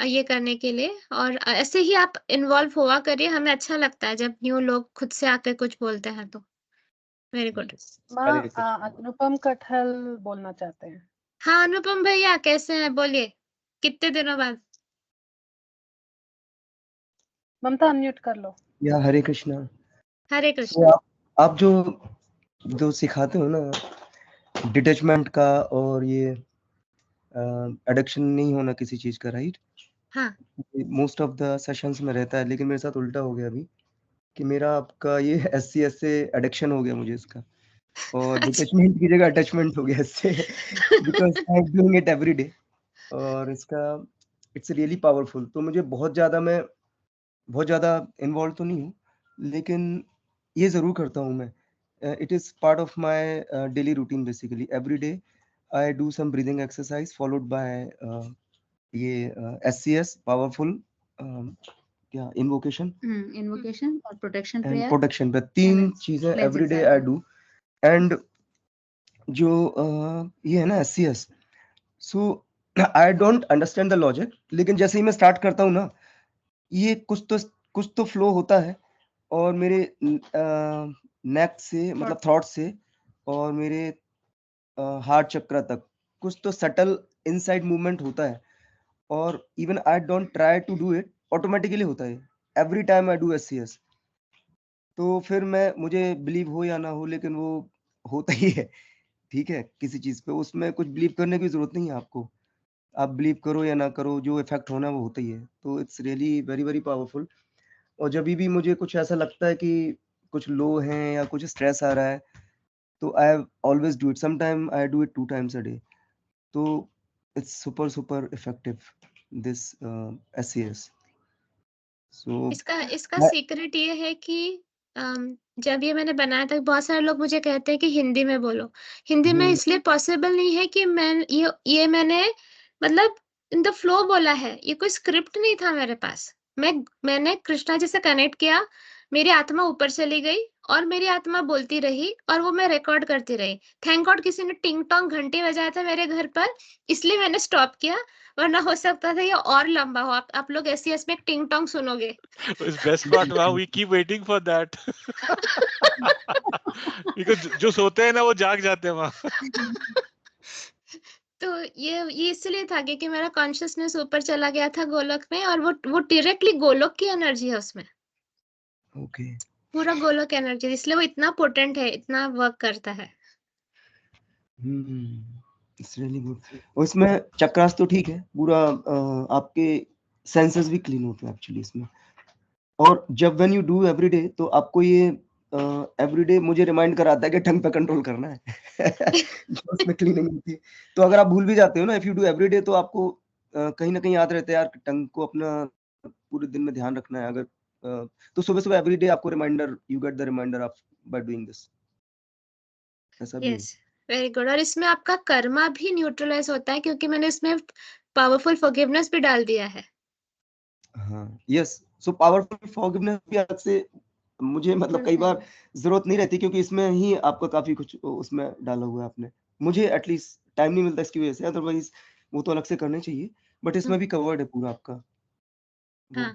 ये करने के लिए। और ऐसे ही आप इन्वॉल्व हुआ करिए, हमें अच्छा लगता है जब न्यू लोग खुद से आके कुछ बोलते हैं, तो वेरी गुड। माँ अनुपम कठहल बोलना चाहते हैं। हाँ अनुपम भैया कैसे हैं, बोलिए, कितने दिनों बाद। ममता अनम्यूट कर लो। या हरे कृष्णा। हरे तो कृष्णा। आप जो सिखाते हो ना डिटैचमेंट का, और ये एडिक्शन नहीं होना किसी चीज का, राइट? हाँ मोस्ट ऑफ द सेशंस में रहता है, लेकिन मेरे साथ उल्टा हो गया अभी कि मेरा आपका ये एससीएस से एडिक्शन हो गया मुझे इसका, और डिटैचमेंट की जगह अटैचमेंट हो गया इससे because I am doing it every day, और इसका इट्स रियली पावरफुल। तो मुझे बहुत ज़्यादा इन्वॉल्व तो नहीं हूँ, लेकिन ये ज़रूर करता हूँ मैं। It is part of my daily routine basically. Every day I do some breathing exercise followed by ये एससीएस पावरफुल क्या इन्वोकेशन इन्वोकेशन और प्रोटेक्शन एंड प्रेयर, प्रोटेक्शन पे 3 चीज़ें every day I do. And जो ये है ना SCS, so I don't understand the logic, लेकिन जैसे ही मैं स्टार्ट करता हूँ ना, ये कुछ तो फ्लो होता है, और मेरे नेक से मतलब थ्रॉट से और मेरे हार्ट चक्र तक कुछ तो सटल इनसाइड मूवमेंट होता है, और even I don't try to do it, automatically होता है every time I do SCS. तो फिर मुझे बिलीव हो या ना हो, लेकिन वो होता ही है, ठीक है। किसी चीज पे उसमें कुछ बिलीव करने की जरूरत नहीं है आपको, आप बिलीव करो या ना करो, जो इफेक्ट होना है वो होता ही है। तो it's really very very powerful. और जब भी मुझे कुछ ऐसा लगता है कि कुछ लो है या कुछ स्ट्रेस आ रहा है, तो I always do it, sometime I do it 2 times a day। तो it's super super effective this SCS. So इसका सीक्रेट ये है कि जब ये मैंने बनाया था, बहुत सारे लोग मुझे कहते हैं कि हिंदी में बोलो। हिंदी में इसलिए पॉसिबल नहीं है कि मैंने मतलब इन द फ्लो बोला है, ये कोई स्क्रिप्ट नहीं था मेरे पास। मैंने कृष्णा जी से कनेक्ट किया, मेरी आत्मा ऊपर चली गई और मेरी आत्मा बोलती रही, और वो मैं रिकॉर्ड करती रही। थैंक गॉड किसी ने टिंग टोंग घंटी बजाया था मेरे घर पर, इसलिए मैंने स्टॉप किया, वरना हो सकता था ये और लंबा हो। आप लोग एससीएस में टिंग टोंग सुनोगे। It's best part, wow, we keep waiting for that because जो सोते हैं ना वो जाग जाते हैं वहाँ तो ये इसलिए था क्योंकि मेरा कॉन्शियसनेस ऊपर चला गया था गोलोक में, और वो डायरेक्टली गोलोक की एनर्जी है उसमें, ओके पूरा गोलोक एनर्जी, इसलिए वो इतना पोटेंट है, इतना वर्क करता है। It's really good. और इसमें चक्रास तो ठीक है, पूरा आपके सेंसेस भी क्लीन होते हैं एक्चुअली इसमें। और जब व्हेन यू डू एवरीडे, तो आपको ये एवरीडे मुझे रिमाइंड कराता है कि टंग पे कंट्रोल करना है जो उसमें क्लीनिंग होती है। तो अगर आप भूल भी जाते हो ना, इफ यू डू एवरीडे, तो आपको कहीं ना कहीं याद रहता है यार, टंग को अपना पूरे दिन में ध्यान रखना है। अगर तो सुबह सुबह एवरीडे आपको reminder, you get the reminder off by doing this, ऐसा भी है। Yes very good. और इसमें आपका कर्मा भी न्यूट्रलाइज होता है, क्योंकि मैंने इसमें पावरफुल फॉरगिवनेस भी डाल दिया है। हाँ यस, सो पावरफुल फॉरगिवनेस भी अलग से मुझे मतलब कई बार जरूरत नहीं रहती, क्योंकि इसमें ही आपका काफी कुछ उसमें डाला हुआ है आपने। मुझे एटलीस्ट टाइम नहीं मिलता इसकी वजह से, अदरवाइज वो तो अलग से करने चाहिए, बट इसमें भी कवर्ड है पूरा आपका। हाँ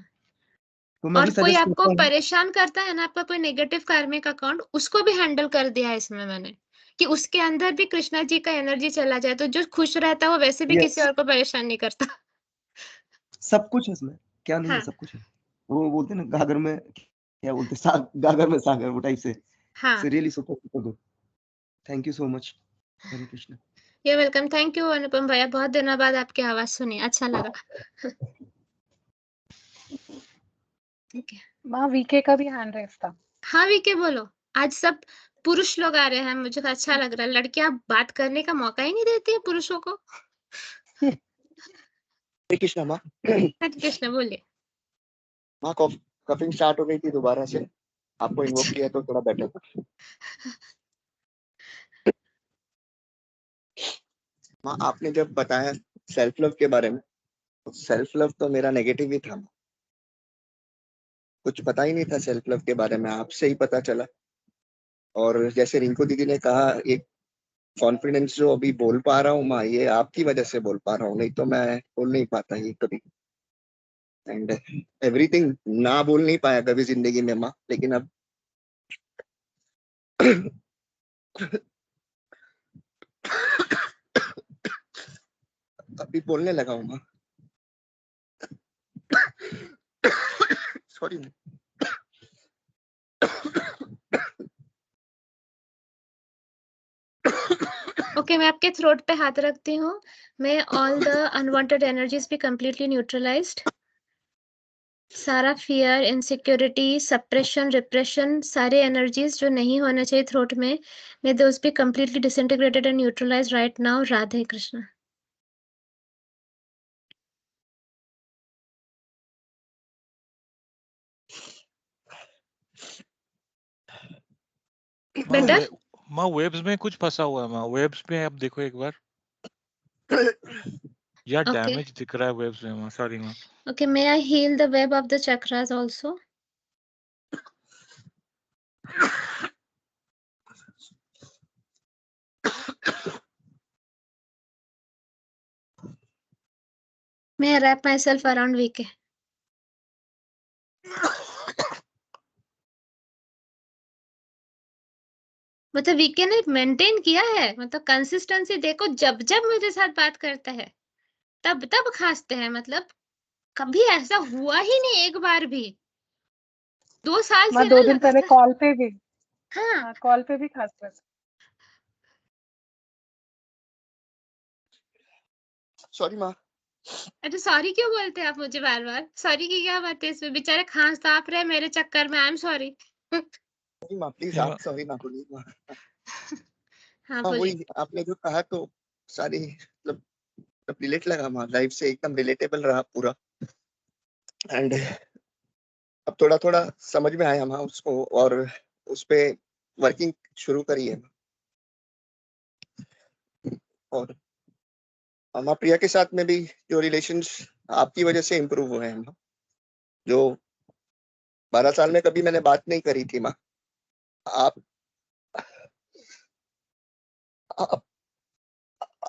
तो मैं और भी कोई सजेस्ट आपको करता हूँ। परेशान करता है ना, आपका कोई नेगेटिव कार्मिक अकाउंट, उसको भी हैंडल कर दिया है इसमें मैंने, कि उसके अंदर भी कृष्णा जी का एनर्जी चला जाए, तो जो खुश रहता है वो वैसे भी किसी यस, और को परेशान नहीं करता। सब कुछ है इसमें, क्या नहीं है, हाँ सब कुछ है। वो बोलते हैं ना, गागर में क्या बोलते हैं, साग गागर में सागर, वो टाइप से। हाँ, really super super good. Thank you so much. Hare Krishna. ये वेलकम। थैंक यू अनुपम भैया, बहुत दिनों बाद आपकी आवाज सुनी, अच्छा लगा। ठीक है, माँ वीके का भी हैंड रेस था। हाँ वीके बोलो। आज सब पुरुष लोग आ रहे हैं, मुझे तो अच्छा लग रहा है। लड़कियां बात करने का मौका ही नहीं देती है पुरुषों को। हरे कृष्णा माँ। हरे कृष्ण बोलिए। माँ कफिंग स्टार्ट हो गई थी दोबारा से, आपको इन्वोक अच्छा किया तो थोड़ा बेटर था। माँ आपने जब बताया सेल्फ लव के बारे में, तो सेल्फ लव तो मेरा नेगेटिव ही था, कुछ पता ही नहीं था सेल्फ लव के बारे में, आपसे ही पता चला। और जैसे रिंकू दीदी ने कहा, एक कॉन्फिडेंस जो अभी बोल पा रहा हूँ माँ, ये आपकी वजह से बोल पा रहा हूँ, नहीं तो मैं बोल नहीं पाता ये कभी। एंड एवरीथिंग ना बोल नहीं पाया कभी जिंदगी में माँ, लेकिन अब अभी बोलने लगा हूँ माँ। सॉरी। ओके, मैं आपके थ्रोट पे हाथ रखती हूँ। मैं all the unwanted energies be completely neutralised. सारा फियर, इनसिक्योरिटी, सप्रेशन, रिप्रेशन, सारे एनर्जीज जो नहीं होने चाहिए थ्रोट में, may those be completely disintegrated and neutralised right now. Radhe Krishna. Better? माँ वेब्स में कुछ फंसा हुआ है माँ, वेब्स में आप देखो एक बार, या ओके डैमेज दिख रहा है वेब्स में माँ, सॉरी माँ। Okay, may I heal the web of the chakras also? May I wrap myself around VK? मतलब वीके ने मेंटेन किया है, मतलब कंसिस्टेंसी देखो, जब जब मेरे साथ बात करता है तब तब खांसते हैं, मतलब कभी ऐसा हुआ ही नहीं एक बार भी। 2 साल माँ से 2 ना दिन पहले लगातार। कॉल पे भी, हाँ कॉल पे भी खास कर। सॉरी माँ। अरे सॉरी क्यों बोलते हैं आप मुझे बार बार? सॉरी की क्या बात है इसमें? बेचारे खांस ताप रहे मेरे चक्कर में। I am sorry. माँ प्लीज आप सॉरी ना बोलिए माँ। हाँ हाँ बोलिए। वही आपने जो कहा तो सारी मतलब रिलेट लगा माँ, लाइफ से एकदम रिलेटेबल रहा पूरा। एंड अब थोड़ा थोड़ा समझ में आया माँ उसको, और उस पे वर्किंग शुरू करी है। और माँ प्रिया के साथ में भी जो रिलेशंस आपकी वजह से इम्प्रूव हुए हैं माँ, जो 12 साल में कभी मैंने बात नहीं करी थी माँ, आप आप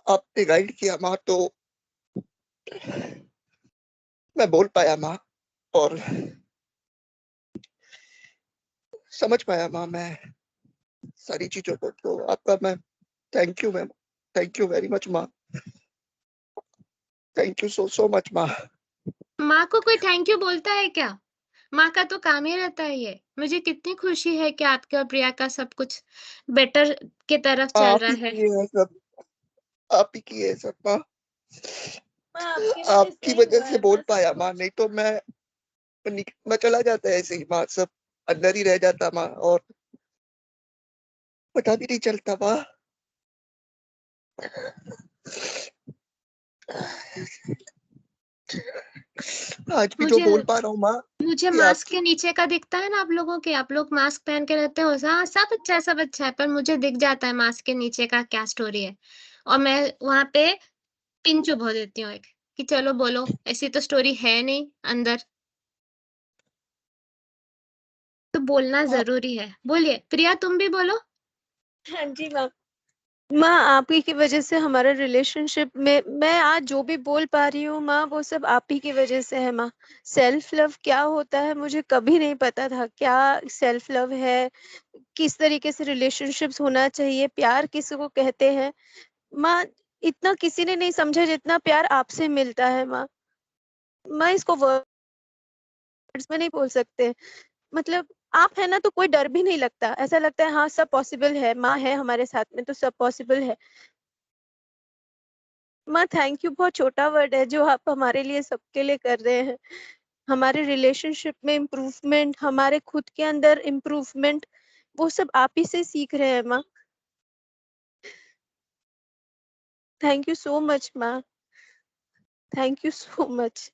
आपने गाइड किया माँ, तो मैं बोल पाया माँ और समझ पाया माँ मैं सारी चीजों को। तो आपका मैं thank you ma'am, thank you very much माँ, thank you so so much माँ। माँ को कोई थैंक यू बोलता है क्या? माँ का तो काम ही रहता है ये। मुझे कितनी खुशी है कि आपके और प्रिया का सब कुछ बेटर की तरफ चल आप रहा ही है। किए हैं सब, आप ही किए हैं सब माँ, आपकी वजह से बोल पाया माँ, नहीं तो मैं चला जाता है ऐसे ही माँ, सब अंदर ही रह जाता माँ, और पता भी नहीं चलता माँ। आज भी जो मुझे बोल पा रहा हूँ माँ, मुझे ये मास्क आपकी के नीचे का दिखता है ना आप लोगों के, आप लोग मास्क पहन के रहते हो। हाँ सब अच्छा है, सब अच्छा है, पर मुझे दिख जाता है मास्क के नीचे का क्या स्टोरी है। और मैं वहां पे पिन चुभा देती हूँ एक, कि चलो बोलो, ऐसी तो स्टोरी है नहीं अंदर, तो बोलना हाँ जरूरी है। बोलिए प्रिया, तुम भी बोलो। हाँ जी मैम। माँ आप ही की वजह से हमारा रिलेशनशिप में मैं आज जो भी बोल पा रही हूँ माँ, वो सब आप ही की वजह से है माँ। सेल्फ लव क्या होता है मुझे कभी नहीं पता था, क्या सेल्फ लव है, किस तरीके से रिलेशनशिप्स होना चाहिए, प्यार किसी को कहते हैं। माँ इतना किसी ने नहीं समझा जितना प्यार आपसे मिलता है माँ। माँ इसको वर्ड्स में नहीं बोल सकते। मतलब आप है ना तो कोई डर भी नहीं लगता, ऐसा लगता है हाँ सब पॉसिबल है, माँ है हमारे साथ में तो सब पॉसिबल है। माँ थैंक यू बहुत छोटा वर्ड है जो आप हमारे लिए सबके लिए कर रहे हैं। हमारे रिलेशनशिप में इम्प्रूवमेंट, हमारे खुद के अंदर इम्प्रूवमेंट, वो सब आप ही से सीख रहे हैं माँ। थैंक यू सो मच माँ, थैंक यू सो मच।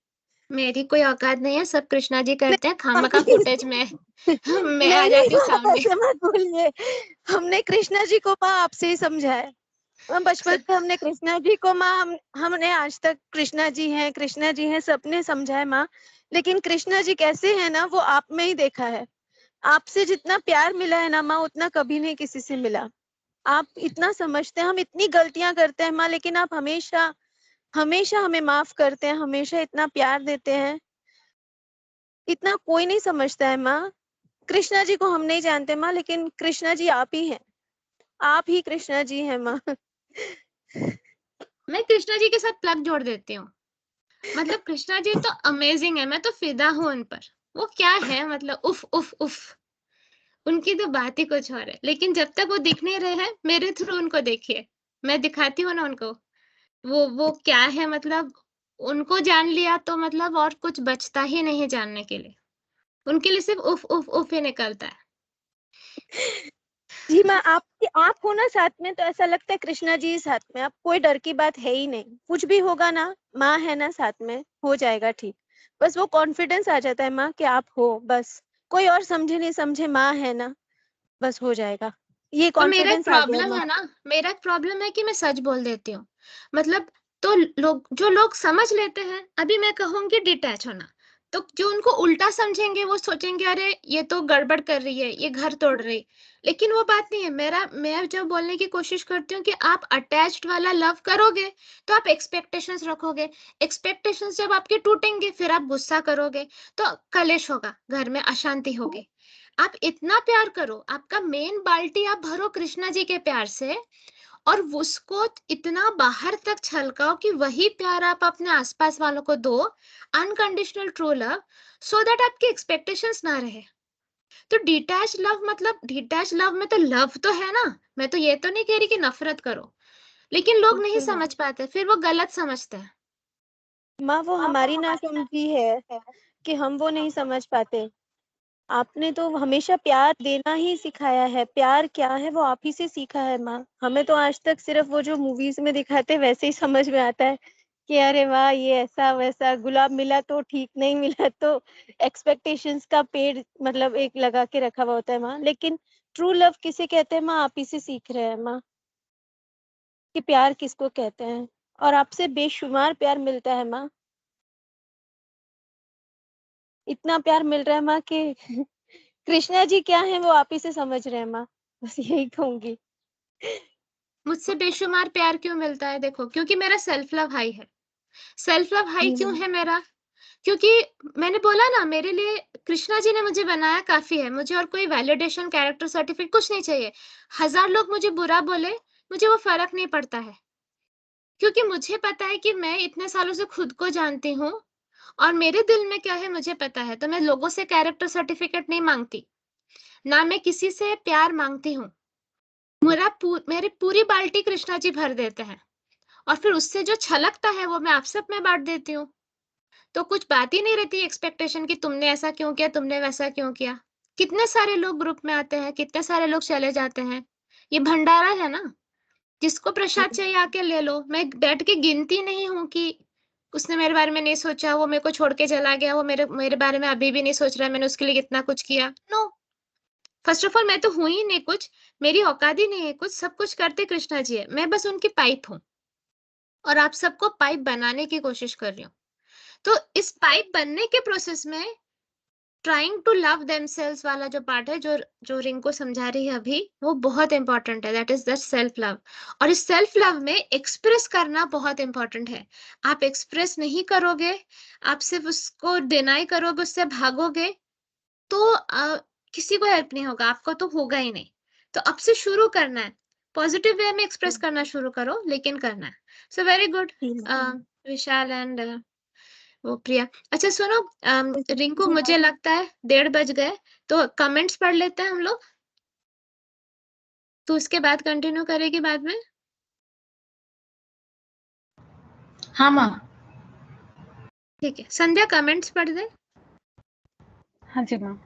मेरी कोई औकात नहीं है, सब कृष्णा जी करते हैं, खामखा प्लीज फुटेज में मैं आ नहीं जाती हूँ माँ सामने। ऐसे मत बोलिए। हमने कृष्णा जी को माँ आपसे ही समझाया। माँ बचपन सब में हमने कृष्णा जी को माँ हमने आज तक कृष्णा जी हैं सबने समझाया माँ। लेकिन कृष्णा जी कैसे हैं ना वो आप में ही देखा है। आपसे जितना प्यार मिला है ना माँ उतना कभी नहीं किसी से मिला। आप इतना समझते हैं, हम इतनी गलतियां करते हैं माँ, लेकिन आप हमेशा हमेशा हमें माफ करते हैं, हमेशा इतना प्यार देते हैं। इतना कोई नहीं समझता है माँ। कृष्णा जी को हम नहीं जानते माँ, लेकिन कृष्णा जी आप ही हैं, आप ही कृष्णा जी हैं माँ। मैं कृष्णा जी के साथ प्लग जोड़ देती हूँ। मतलब कृष्णा जी तो अमेजिंग है, मैं तो फिदा हूँ उन पर। वो क्या है मतलब उफ उफ उफ, उनकी तो बात ही कुछ और है। लेकिन जब तक वो दिख नहीं रहे हैं, मेरे थ्रू उनको देखिए, मैं दिखाती हूँ ना उनको। वो क्या है मतलब, उनको जान लिया तो मतलब और कुछ बचता ही नहीं जानने के लिए। उनके लिए सिर्फ उफ उफ उफ ही निकलता है। जी माँ आप हो ना साथ में तो ऐसा लगता है कृष्णा जी साथ में, आप कोई डर की बात है ही नहीं। कुछ भी होगा ना, माँ है ना साथ में, हो जाएगा ठीक। बस वो कॉन्फिडेंस आ जाता है माँ कि आप हो, बस कोई और समझे नहीं समझे, माँ है ना, बस हो जाएगा। ये तो मेरा एक कॉन्फिडेंस आ गया प्रॉब्लम माँ। है ना, मेरा एक प्रॉब्लम है कि मैं सच बोल देती हूँ। मतलब तो जो लोग समझ लेते हैं, अभी मैं कहूंगी डिटैच होना, तो जो उनको उल्टा समझेंगे वो सोचेंगे अरे ये तो गड़बड़ कर रही है, ये घर तोड़ रही। लेकिन वो बात नहीं है। मैं जब बोलने की कोशिश करती हूँ कि आप अटैच्ड वाला लव करोगे तो आप एक्सपेक्टेशंस रखोगे। एक्सपेक्टेशंस जब आपके टूटेंगे फिर आप गुस्सा करोगे, तो कलेश होगा, घर में अशांति होगी। आप इतना प्यार करो, आपका मेन बाल्टी आप भरो कृष्णा जी के प्यार से, और उसको इतना बाहर तक छलकाओ कि वही प्यार आप अपने आसपास वालों को दो, unconditional true love, so that आपकी एक्सपेक्टेशंस ना रहे। तो डिटैच लव मतलब, डिटैच लव में तो लव तो है ना, मैं तो ये तो नहीं कह रही कि नफरत करो, लेकिन लोग नहीं बिल्कुल समझ पाते, फिर वो गलत समझते हैं। माँ वो हमारी ना समझी है कि हम वो नहीं समझ पाते। आपने तो हमेशा प्यार देना ही सिखाया है, प्यार क्या है वो आप ही से सीखा है माँ। हमें तो आज तक सिर्फ वो जो मूवीज में दिखाते हैं वैसे ही समझ में आता है कि अरे वाह ये ऐसा वैसा, गुलाब मिला तो ठीक, नहीं मिला तो एक्सपेक्टेशंस का पेड़ मतलब एक लगा के रखा हुआ होता है माँ। लेकिन ट्रू लव किसे कहते हैं माँ, आप ही से सीख रहे हैं माँ कि प्यार किसको कहते हैं। और आपसे बेशुमार प्यार मिलता है माँ, इतना प्यार मिल रहा है माँ कि कृष्णा जी क्या है वो आप ही से समझ रहे हैं माँ, बस यही कहूंगी। मुझसे बेशुमार प्यार क्यों मिलता है? देखो, क्योंकि मेरा सेल्फ लव हाई है। सेल्फ लव हाई जी क्यों मैम। है मेरा? क्योंकि मैंने बोला ना, मेरे लिए कृष्णा जी ने मुझे बनाया काफी है। मुझे और कोई वैलिडेशन, कैरेक्टर सर्टिफिकेट कुछ नहीं चाहिए। 1000 लोग मुझे बुरा बोले, मुझे वो फर्क नहीं पड़ता है, क्योंकि मुझे पता है कि मैं इतने सालों से खुद को जानती हूँ और मेरे दिल में क्या है मुझे पता है। तो मैं लोगों से कैरेक्टर सर्टिफिकेट नहीं मांगती, ना मैं किसी से प्यार मांगती हूँ। मेरी पूरी बाल्टी कृष्णा जी भर देते हैं, और फिर उससे जो छलकता है वो मैं आप सब में बांट देती हूँ। तो कुछ बात ही नहीं रहती एक्सपेक्टेशन की, तुमने ऐसा क्यों किया, तुमने वैसा क्यों किया। कितने सारे लोग ग्रुप में आते हैं, कितने सारे लोग चले जाते हैं। ये भंडारा है ना, जिसको प्रसाद चाहिए आके ले लो। मैं बैठ के गिनती नहीं हूँ कि उसने मेरे बारे में नहीं सोचा, वो मेरे को छोड़ के चला गया, वो मेरे मेरे बारे में अभी भी नहीं सोच रहा है, मैंने उसके लिए कितना कुछ किया। नो, फर्स्ट ऑफ ऑल मैं तो हूं ही नहीं कुछ, मेरी औकात ही नहीं है कुछ, सब कुछ करते कृष्णा जी है, मैं बस उनकी पाइप हूँ और आप सबको पाइप बनाने की कोशिश कर रही हूँ। तो इस पाइप बनने के प्रोसेस में ट्राइंग टू लव देमसेल्व्स वाला जो पार्ट है, जो रिंकू समझा रही है अभी, वो बहुत इंपॉर्टेंट है। That is the self love. और इस सेल्फ लव में एक्सप्रेस करना बहुत इंपॉर्टेंट है। आप एक्सप्रेस नहीं करोगे, आप सिर्फ उसको डिनाई करोगे, उससे भागोगे, तो किसी को हेल्प नहीं होगा, आपको तो होगा ही नहीं। तो अब से शुरू करना है, पॉजिटिव वे में एक्सप्रेस करना शुरू करो, लेकिन करना है। So very good Vishal and वो प्रिया। अच्छा सुनो रिंकू, मुझे लगता है 1:30 बज गए, तो कमेंट्स पढ़ लेते हैं हम लोग, तो उसके बाद कंटिन्यू करेगी बाद में। हाँ माँ। ठीक है, संध्या कमेंट्स पढ़ दे। हाँ जी माँ।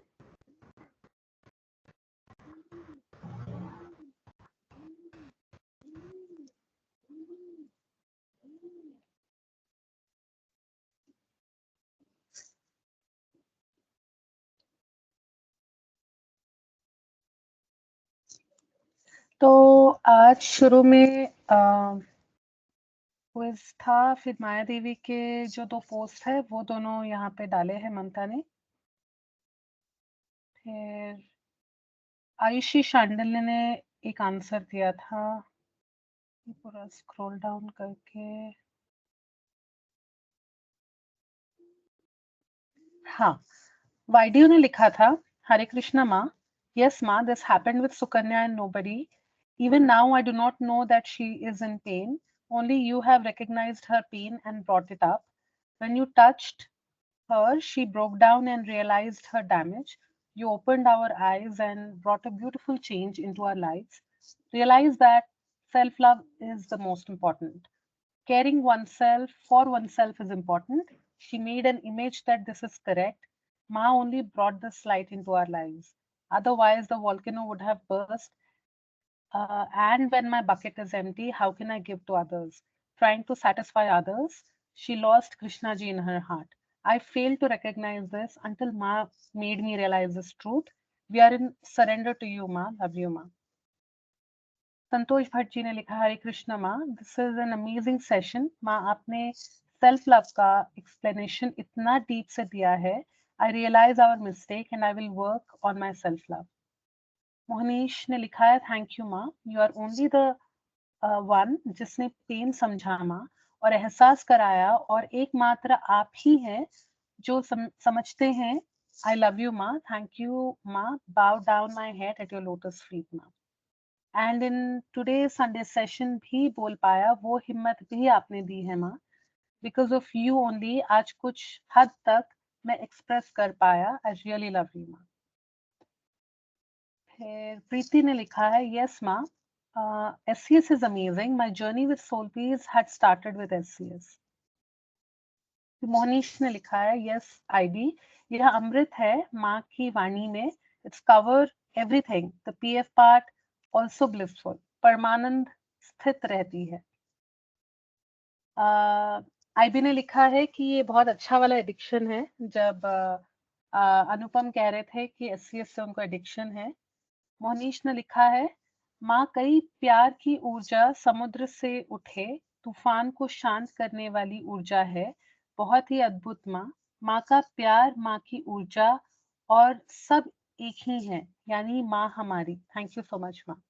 तो आज शुरू में क्विज था, फिर माया देवी के जो 2 पोस्ट है वो दोनों यहाँ पे डाले हैं ममता ने। फिर आयुषी शांडिल ने एक आंसर दिया था, पूरा स्क्रॉल डाउन करके। हाँ, वाइडियो ने लिखा था, हरे कृष्णा माँ, yes ma, this happened with Sukanya and nobody. Even now I do not know that she is in pain. Only you have recognized her pain and brought it up. When you touched her, she broke down and realized her damage. You opened our eyes and brought a beautiful change into our lives. Realize that self-love is the most important. Caring oneself for oneself is important. She made an image that this is correct. Ma only brought this light into our lives. Otherwise, the volcano would have burst. And when my bucket is empty, how can I give to others? Trying to satisfy others, she lost Krishna ji in her heart. I failed to recognize this until Ma made me realize this truth. We are in surrender to you, Ma. Love you, Ma. संतोष भट्ट जी ने लिखा, हरे कृष्णा माँ, this is an amazing session. माँ आपने self love का explanation इतना deep से दिया है। I realise our mistake and I will work on my self love. Mohnish ने लिखा है, थैंक यू माँ, you are only the one जिसने पेन समझा माँ और एहसास कराया, और एकमात्र आप ही हैं जो समझते हैं। आई लव यू माँ, थैंक यू माँ, bow down my head at your lotus feet माँ। And in today Sunday session भी बोल पाया, वो हिम्मत भी आपने दी है माँ। बिकॉज ऑफ यू ओनली आज कुछ हद तक मैं एक्सप्रेस कर पाया। आई रियली लव यू माँ। फिर प्रीति ने लिखा है, यस माँ, SCS is amazing. My journey with Soul Peace had started with SCS. Mohnish ने लिखा है, यस आईडी, यह अमृत है माँ की वाणी में। Its cover everything, the PF part also blissful. परमानंद स्थित रहती है। आईबी ने लिखा है कि ये बहुत अच्छा वाला एडिक्शन है। जब अनुपम कह रहे थे कि SCS से उनको एडिक्शन है। मोहनीश ने लिखा है, माँ कई प्यार की ऊर्जा समुद्र से उठे, तूफान को शांत करने वाली ऊर्जा है, बहुत ही अद्भुत माँ। माँ का प्यार, माँ की ऊर्जा और सब एक ही है, यानी माँ हमारी। थैंक यू सो मच माँ।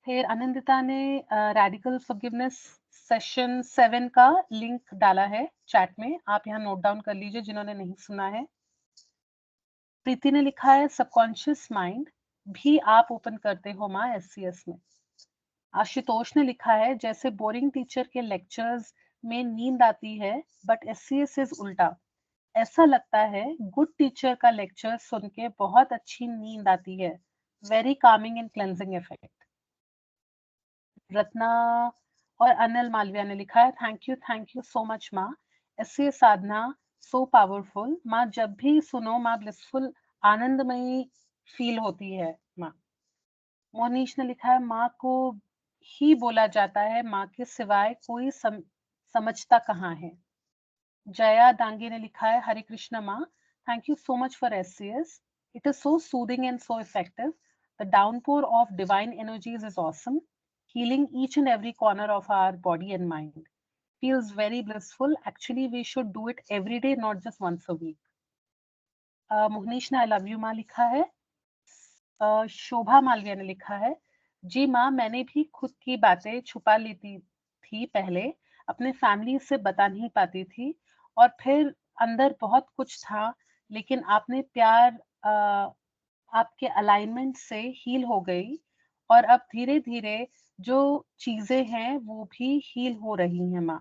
फिर आनंदिता ने रेडिकल फॉरगिवनेस सेशन 7 का लिंक डाला है चैट में, आप यहाँ नोट डाउन कर लीजिए जिन्होंने नहीं सुना है। प्रीति ने लिखा है, सबकॉन्शियस माइंड भी आप ओपन करते हो माँ SCS में। आशुतोष ने लिखा है, जैसे बोरिंग टीचर के लेक्चर्स में नींद आती है, बट SCS इज उल्टा। ऐसा लगता है गुड टीचर का लेक्चर सुन के बहुत अच्छी नींद आती है। Very Kameng and cleansing effect. Ratna और अनिल मालविया ने लिखा है, थैंक यू सो मच माँ। SCS साधना सो पावरफुल माँ, जब भी सुनो माँ ब्लिसफुल आनंदमयी फील होती है माँ। मोनीश ने लिखा है, माँ को ही बोला जाता है, माँ के सिवाय कोई समझता कहाँ है। जया डांगे ने लिखा है, हरे कृष्णा माँ, thank you so much for SCS. It is so soothing and so effective. The downpour of divine energies is awesome, healing each and every corner of our body and mind. Feels very blissful. Actually, we should do it every day, not just once a week. मुहनीश ने आई love you माँ लिखा है। शोभा मालविया ने लिखा है, जी माँ मैंने भी खुद की बातें छुपा लेती थी पहले, अपने फैमिली से बता नहीं पाती थी और फिर अंदर बहुत कुछ था, लेकिन आपने प्यार आपके अलाइनमेंट से हील हो गई और अब धीरे धीरे जो चीजें हैं वो भी हील हो रही हैं माँ।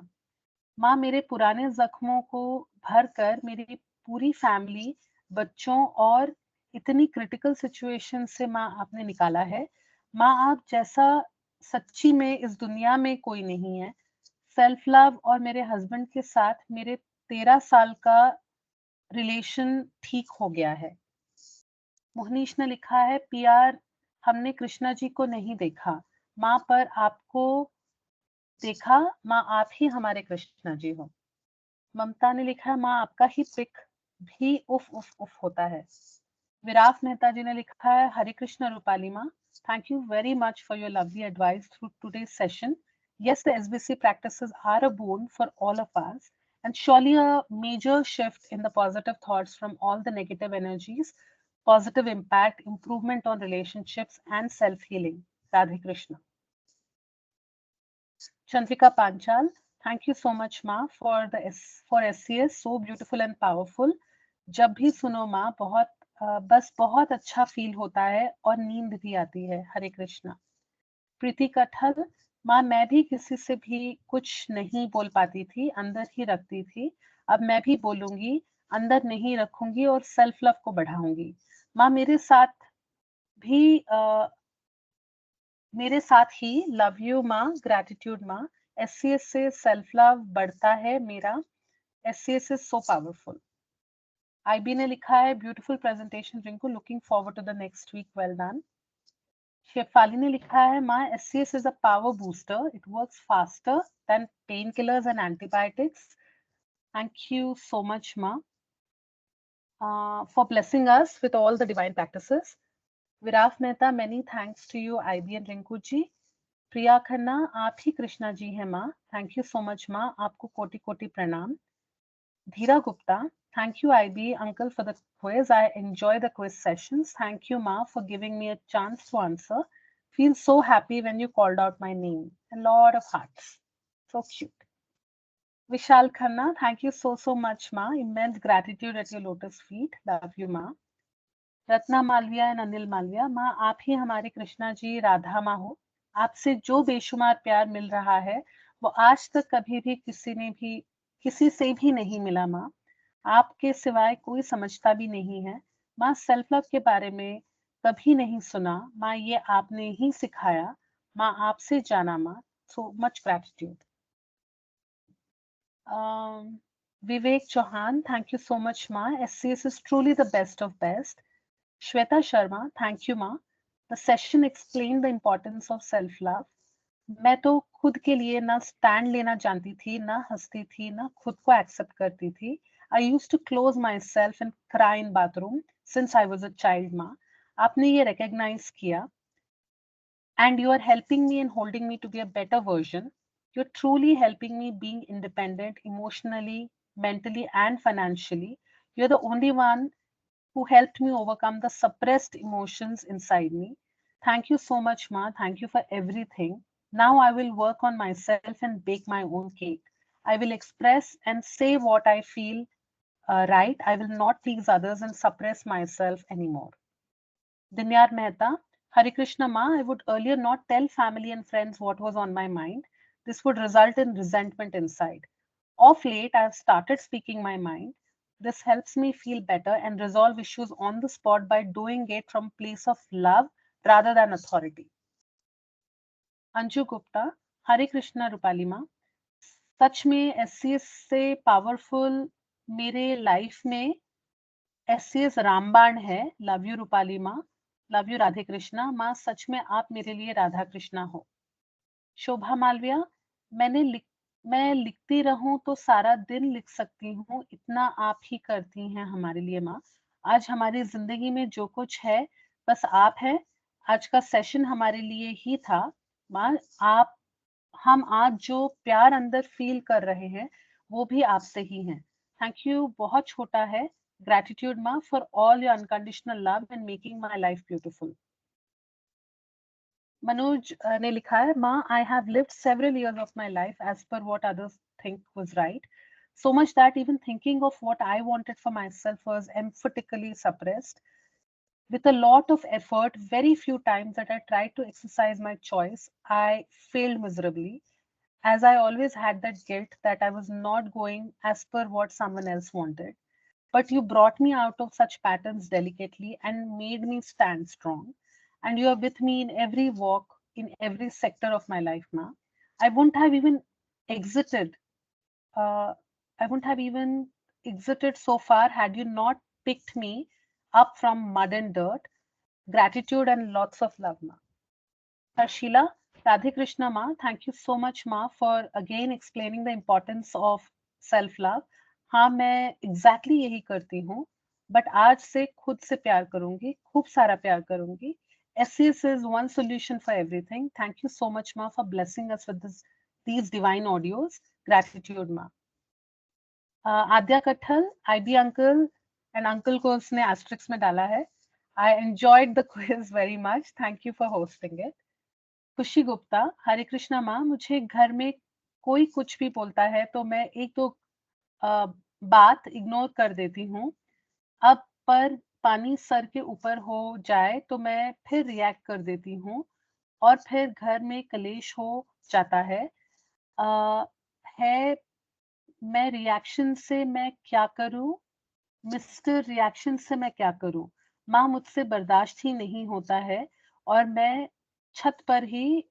माँ मेरे पुराने जख्मों को भर कर मेरी पूरी फैमिली, बच्चों और इतनी क्रिटिकल सिचुएशन से माँ आपने निकाला है। माँ आप जैसा सच्ची में इस दुनिया में कोई नहीं है। सेल्फ लव और मेरे हस्बैंड के साथ मेरे 13 साल का रिलेशन ठीक हो गया है। मुहनीश ने लिखा है, पीआर हमने कृष्णा जी को नहीं देखा माँ, पर आपको देखा माँ, आप ही हमारे कृष्णा जी हो। ममता ने लिखा है, माँ आपका ही पिक भी उफ उफ उफ होता है। विराफ मेहता जी ने लिखा है, हरे कृष्ण रूपाली माँ, thank you very much for your lovely advice through today's session. Yes, the SBC practices are a boon for all of us and surely a major shift in the positive thoughts from all the negative energies, positive impact, improvement on relationships and self-healing. Radhe Krishna. Chandrika Panchal, thank you so much Ma for SCS, so beautiful and powerful. जब भी सुनो माँ बस बहुत अच्छा feel होता है और नींद भी आती है। हरे कृष्णा। प्रीति कठल, माँ मैं भी किसी से भी कुछ नहीं बोल पाती थी, अंदर ही रखती थी, अब मैं भी बोलूंगी, अंदर नहीं रखूंगी और सेल्फ लव को बढ़ाऊंगी। माँ मेरे साथ ही लव यू माँ, ग्रैटिट्यूड माँ। SCS से सेल्फ लव बढ़ता है मेरा। SCS is so powerful. IB ने लिखा है, beautiful presentation Rinku, looking forward to the next week, well done. Shefali ने लिखा है, माँ SCS is a power booster. It works faster than painkillers and antibiotics. Thank you so much, Ma, for blessing us with all the divine practices. Viraf Mehta, many thanks to you, IB and Rinku ji. Priya Khanna, आप ही कृष्णा जी हैं माँ. Thank you so much, माँ. आपको कोटि कोटि प्रणाम. Dheera Gupta, thank you, IB uncle, for the quiz. I enjoy the quiz sessions. Thank you, Ma, for giving me a chance to answer. Feel so happy when you called out my name. A lot of hearts. So cute. Vishal Khanna, thank you so much, Ma. Immense gratitude at your lotus feet. Love you, Ma. Ratna Malviya and Anil Malviya, Ma, आप ही हमारे कृष्णा जी, राधा माँ हो. आपसे जो बेशुमार प्यार मिल रहा है वो आज तक कभी भी किसी से भी नहीं मिला माँ. आपके सिवाय कोई समझता भी नहीं है माँ. सेल्फ लव के बारे में कभी नहीं सुना माँ, ये आपने ही सिखाया माँ, आपसे जाना माँ. So much gratitude. Vivek Chauhan, thank you so much माँ. SCS is truly the best of best. Shweta Sharma, thank you माँ. The session explained the importance of self love. मैं तो खुद के लिए ना स्टैंड लेना जानती थी, ना हंसती थी, ना खुद को एक्सेप्ट करती थी. I used to close myself and cry in bathroom since I was a child, माँ. आपने ये recognize किया and you are helping me and holding me to be a better version. You're truly helping me being independent emotionally, mentally and financially. You're the only one who helped me overcome the suppressed emotions inside me. Thank you so much, Ma. Thank you for everything. Now I will work on myself and bake my own cake. I will express and say what I feel right. I will not please others and suppress myself anymore. Dinyar Mehta, Hare Krishna Ma, I would earlier not tell family and friends what was on my mind. This would result in resentment inside. Of late, I have started speaking my mind. This helps me feel better and resolve issues on the spot by doing it from a place of love rather than authority. Anju Gupta, Hare Krishna Rupali Ma, सच में SCS से powerful मेरे life में SCS रामबाण है. Love you Rupali माँ. Love you Radhe Krishna माँ. सच में आप मेरे लिए राधा कृष्णा हो. शोभा मालविया, मैं लिखती रहूं तो सारा दिन लिख सकती हूँ, इतना आप ही करती हैं हमारे लिए माँ. आज हमारी जिंदगी में जो कुछ है बस आप हैं. आज का सेशन हमारे लिए ही था माँ. हम आज जो प्यार अंदर फील कर रहे हैं वो भी आपसे ही है. Thank you. बहुत छोटा है Gratitude Ma for all your unconditional love and making my life beautiful. Manoj ने लिखा है, माँ, I have lived several years of my life as per what others think was right. So much that even thinking of what I wanted for myself was emphatically suppressed. With a lot of effort, very few times that I tried to exercise my choice, I failed miserably, as I always had that guilt that I was not going as per what someone else wanted. But you brought me out of such patterns delicately and made me stand strong. And you are with me in every walk, in every sector of my life now. I wouldn't have even exited. I wouldn't have even exited so far had you not picked me up from mud and dirt. Gratitude and lots of love, Ma. Harshila, Radhe Krishna, Ma, thank you so much, Ma, for again explaining the importance of self-love. हाँ, मैं exactly यही करती हूँ, but आज से खुद से प्यार करूँगी, खूब सारा प्यार करूँगी. SCS is one solution for everything. Thank you so much, Ma, for blessing us with these divine audios. Gratitude, Ma. Adya Kathal, IB uncle and uncle को उसने asterisk में डाला है. I enjoyed the quiz very much. Thank you for hosting it. खुशी गुप्ता, हरे कृष्णा माँ, मुझे घर में कोई कुछ भी बोलता है तो मैं एक दो बात इग्नोर कर देती हूँ. अब पर पानी सर के ऊपर हो जाए तो मैं फिर रिएक्ट कर देती हूँ और फिर घर में कलेश हो जाता है. मैं रिएक्शन से मैं क्या करूँ? मिस्टर रिएक्शन से मैं क्या करूँ? माँ, मुझसे बर्दाश्त ही नहीं होता है और मैं छत पर ही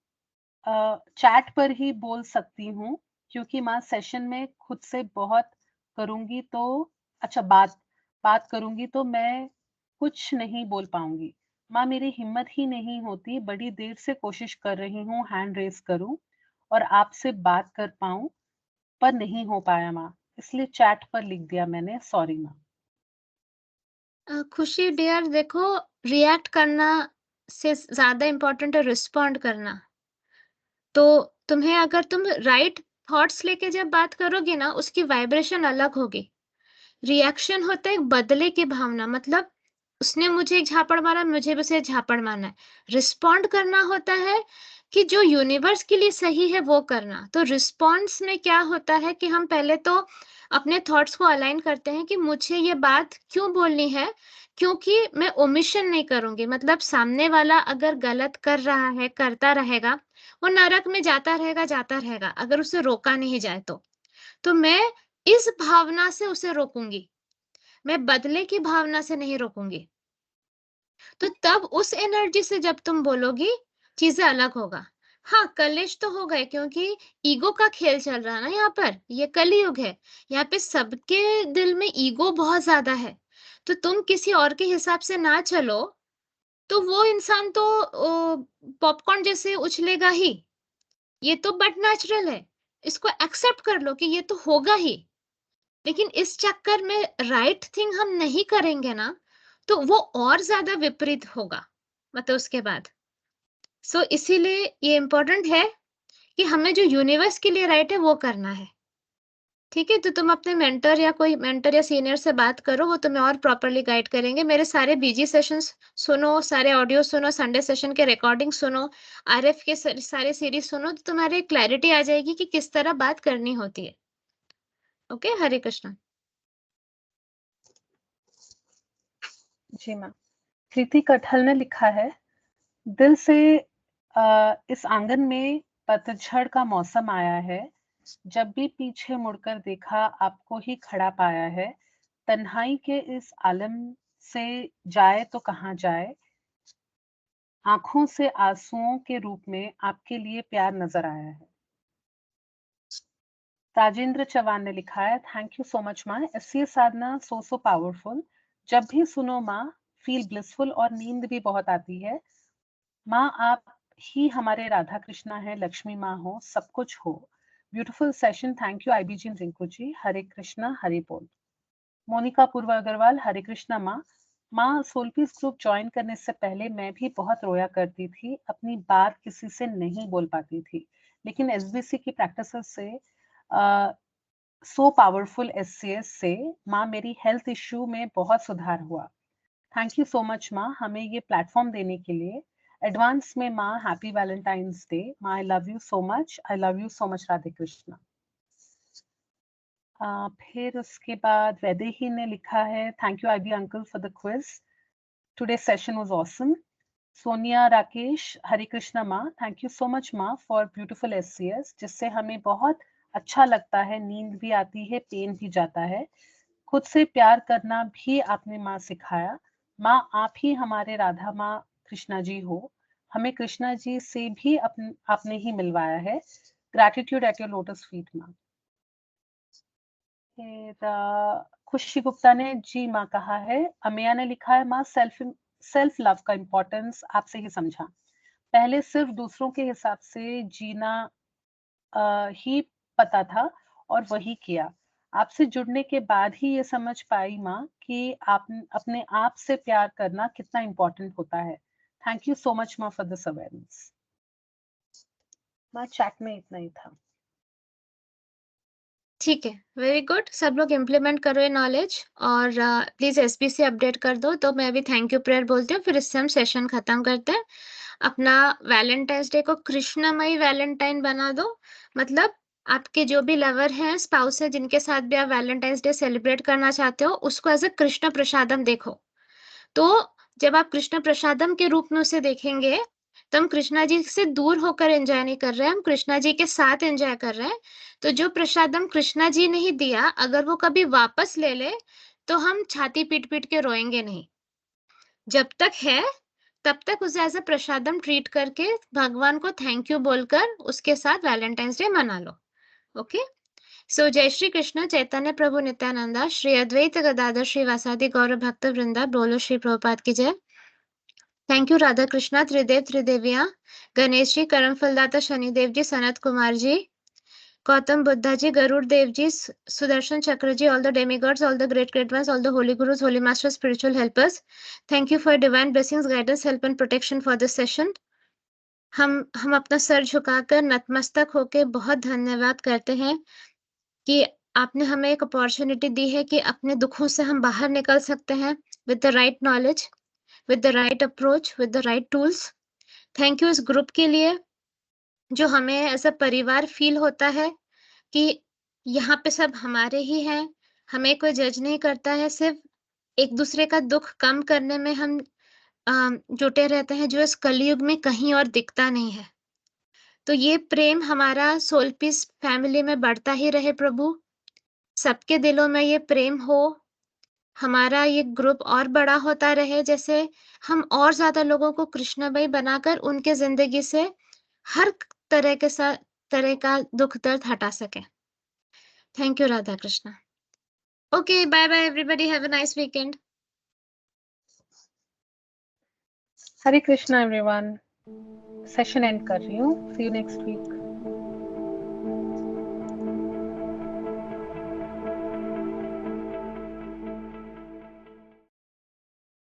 चैट पर ही बोल सकती हूँ, क्योंकि माँ सेशन में खुद से बहुत करूँगी तो अच्छा बात करूँगी तो मैं कुछ नहीं बोल पाऊंगी. माँ, मेरी हिम्मत ही नहीं होती, बड़ी देर से कोशिश कर रही हूँ हैंड रेस करूँ और आपसे बात कर पाऊँ, पर नहीं हो पाया माँ, इसलिए चैट पर लिख दिया मैंने. सॉरी माँ. खुशी डियर, देखो, रिएक्ट करना से ज्यादा इम्पोर्टेंट है रिस्पॉन्ड करना. तो तुम्हें अगर तुम राइट थॉट्स लेके जब बात करोगे ना, उसकी वाइब्रेशन अलग होगी. रिएक्शन होता है एक बदले की भावना, मतलब उसने मुझे एक झापड़ मारा, मुझे भी उसे झापड़ मारना है. रिस्पॉन्ड करना होता है कि जो यूनिवर्स के लिए सही है वो करना. तो रिस्पॉन्स में क्या होता है कि हम पहले तो अपने थॉट्स को अलाइन करते हैं कि मुझे ये बात क्यों बोलनी है, क्योंकि मैं ओमिशन नहीं करूंगी. मतलब सामने वाला अगर गलत कर रहा है, करता रहेगा, वो नरक में जाता रहेगा, अगर उसे रोका नहीं जाए तो मैं इस भावना से उसे रोकूंगी, मैं बदले की भावना से नहीं रोकूंगी. तो तब उस एनर्जी से जब तुम बोलोगी, चीजें अलग होगा. हाँ, कलेश तो हो गए क्योंकि ईगो का खेल चल रहा है ना यहाँ पर. ये कलयुग है, यहाँ पे सबके दिल में ईगो बहुत ज्यादा है. तो तुम किसी और के हिसाब से ना चलो तो वो इंसान तो पॉपकॉर्न जैसे उछलेगा ही. ये तो बट नेचुरल है, इसको एक्सेप्ट कर लो कि ये तो होगा ही. लेकिन इस चक्कर में राइट थिंग हम नहीं करेंगे ना, तो वो और ज्यादा विपरीत होगा, मतलब उसके बाद. सो इसीलिए ये इम्पोर्टेंट है कि हमें जो यूनिवर्स के लिए राइट है वो करना है. ठीक है, तो तुम अपने मेंटर या सीनियर से बात करो, वो तुम्हें और प्रॉपरली गाइड करेंगे. मेरे सारे बीजी सेशंस सुनो, सारे ऑडियो सुनो, संडे सेशन के रिकॉर्डिंग सुनो, आरएफ के सारे सीरीज सुनो, तो तुम्हारे क्लैरिटी आ जाएगी कि किस तरह बात करनी होती है. ओके, हरे कृष्णा. जी मैम. कृति कठल ने लिखा है, दिल से इस आंगन में पतझड़ का मौसम आया है, जब भी पीछे मुड़कर देखा आपको ही खड़ा पाया है. तन्हाई के इस आलम से जाए तो कहाँ जाए, आंखों से आंसुओं के रूप में आपके लिए प्यार नजर आया है. राजेंद्र चौहान ने लिखा है, थैंक यू सो मच माँ, एससीएस साधना सो पावरफुल. जब भी सुनो माँ, फील ब्लिसफुल और नींद भी बहुत आती है. माँ, आप ही हमारे राधा कृष्णा है, लक्ष्मी माँ हो, सब कुछ हो. Beautiful session, thank you IBG Rinku ji. Hare Krishna, Hari बोल. मोनिका पूर्व अग्रवाल, हरे कृष्णा माँ. माँ, सोल पीस ग्रुप ज्वाइन करने से पहले मैं भी बहुत रोया करती थी, अपनी बात किसी से नहीं बोल पाती थी, लेकिन एसबीसी की प्रैक्टिस से सो पावरफुल SCS से माँ मेरी हेल्थ इश्यू में बहुत सुधार हुआ। थैंक यू सो मच माँ हमें ये प्लेटफॉर्म देने के लिए। एडवांस में माँ हैप्पी वैलेंटाइंस डे। माँ I love you so much. I love you so much Radhe Krishna. फिर उसके बाद वैदेही ने लिखा है thank you IB uncle for the quiz. Today session was awesome. Sonia Rakesh Hare Krishna माँ थैंक यू सो मच माँ फॉर ब्यूटीफुल SCS जिससे हमें बहुत अच्छा लगता है, नींद भी आती है, पेन भी जाता है। खुद से प्यार करना भी आपने माँ सिखाया। माँ आप ही हमारे राधा माँ कृष्णा जी हो। हमें कृष्णा जी से भी आपने ही मिलवाया है। Gratitude eight your lotus feet माँ। फिर खुशी गुप्ता ने जी माँ कहा है। अमिया ने लिखा है माँ सेल्फ लव का इम्पोर्टेंस आपसे ही समझा। पहले सिर्फ दूसरों के हिसाब से जीना ही पता था और वही किया। आपसे जुड़ने के बाद ही ये समझ पाई माँ कि आप अपने आप से प्यार करना कितना इम्पोर्टेंट होता है। थैंक यू सो मच माँ फॉर दिस अवेयरनेस। माँ चैट में इतना ही था। ठीक है, वेरी गुड। सब लोग इम्प्लीमेंट करो ये नॉलेज और प्लीज SB से अपडेट कर दो। तो मैं अभी थैंक यू प्रेयर बोलती हूँ, फिर इससे हम सेशन खत्म करते हैं। अपना वैलेंटाइंस डे को कृष्णमयी वैलेंटाइन बना दो। मतलब आपके जो भी लवर हैं, स्पाउस है, जिनके साथ भी आप वैलेंटाइंस डे सेलिब्रेट करना चाहते हो, उसको एज अ कृष्ण प्रसादम देखो। तो जब आप कृष्ण प्रसादम के रूप में उसे देखेंगे तो हम कृष्णा जी से दूर होकर एंजॉय नहीं कर रहे हैं, हम कृष्णा जी के साथ एंजॉय कर रहे हैं। तो जो प्रसादम कृष्णा जी ने ही दिया, अगर वो कभी वापस ले ले तो हम छाती पीट पीट के रोएंगे नहीं। जब तक है तब तक उसे एज अ प्रसादम ट्रीट करके भगवान को थैंक यू बोलकर उसके साथ वैलेंटाइंस डे मना लो। ओके, सो जय श्री कृष्ण चैतन्य प्रभु नित्यानंदा श्री अद्वैत गदाधर श्री वासादि गौर भक्त वृंदा। बोलो श्री प्रभुपाद की जय। थैंक यू राधा कृष्णा त्रिदेव त्रिदेविया, गणेश जी, करम फलदाता शनिदेव जी, सनत कुमार जी, गौतम बुद्धा जी, गरुड़ देव जी, सुदर्शन चक्र जी, all the demigods, all the great ones, all the holy gurus, holy masters, spiritual helpers, thank you for divine blessings, guidance, help and protection for this session. हम अपना सर झुकाकर नतमस्तक होकर बहुत धन्यवाद करते हैं कि आपने हमें एक अपॉर्चुनिटी दी है कि अपने दुखों से हम बाहर निकल सकते हैं with the right knowledge, with the right approach, with the right tools. Thank you इस ग्रुप के लिए जो हमें ऐसा परिवार फील होता है कि यहाँ पे सब हमारे ही हैं, हमें कोई जज नहीं करता है, सिर्फ एक दूसरे का दुख कम करने में हम जुटे रहते हैं, जो इस कलयुग में कहीं और दिखता नहीं है। तो ये प्रेम हमारा सोल पीस फैमिली में बढ़ता ही रहे प्रभु, सबके दिलों में ये प्रेम हो, हमारा ये ग्रुप और बड़ा होता रहे, जैसे हम और ज्यादा लोगों को कृष्णमयी बनाकर उनके जिंदगी से हर तरह का दुख दर्द हटा सके। Thank you Radha Krishna. Okay, bye bye everybody, have a nice weekend. Hare Krishna everyone. Session end कर रही हूँ। See you next week.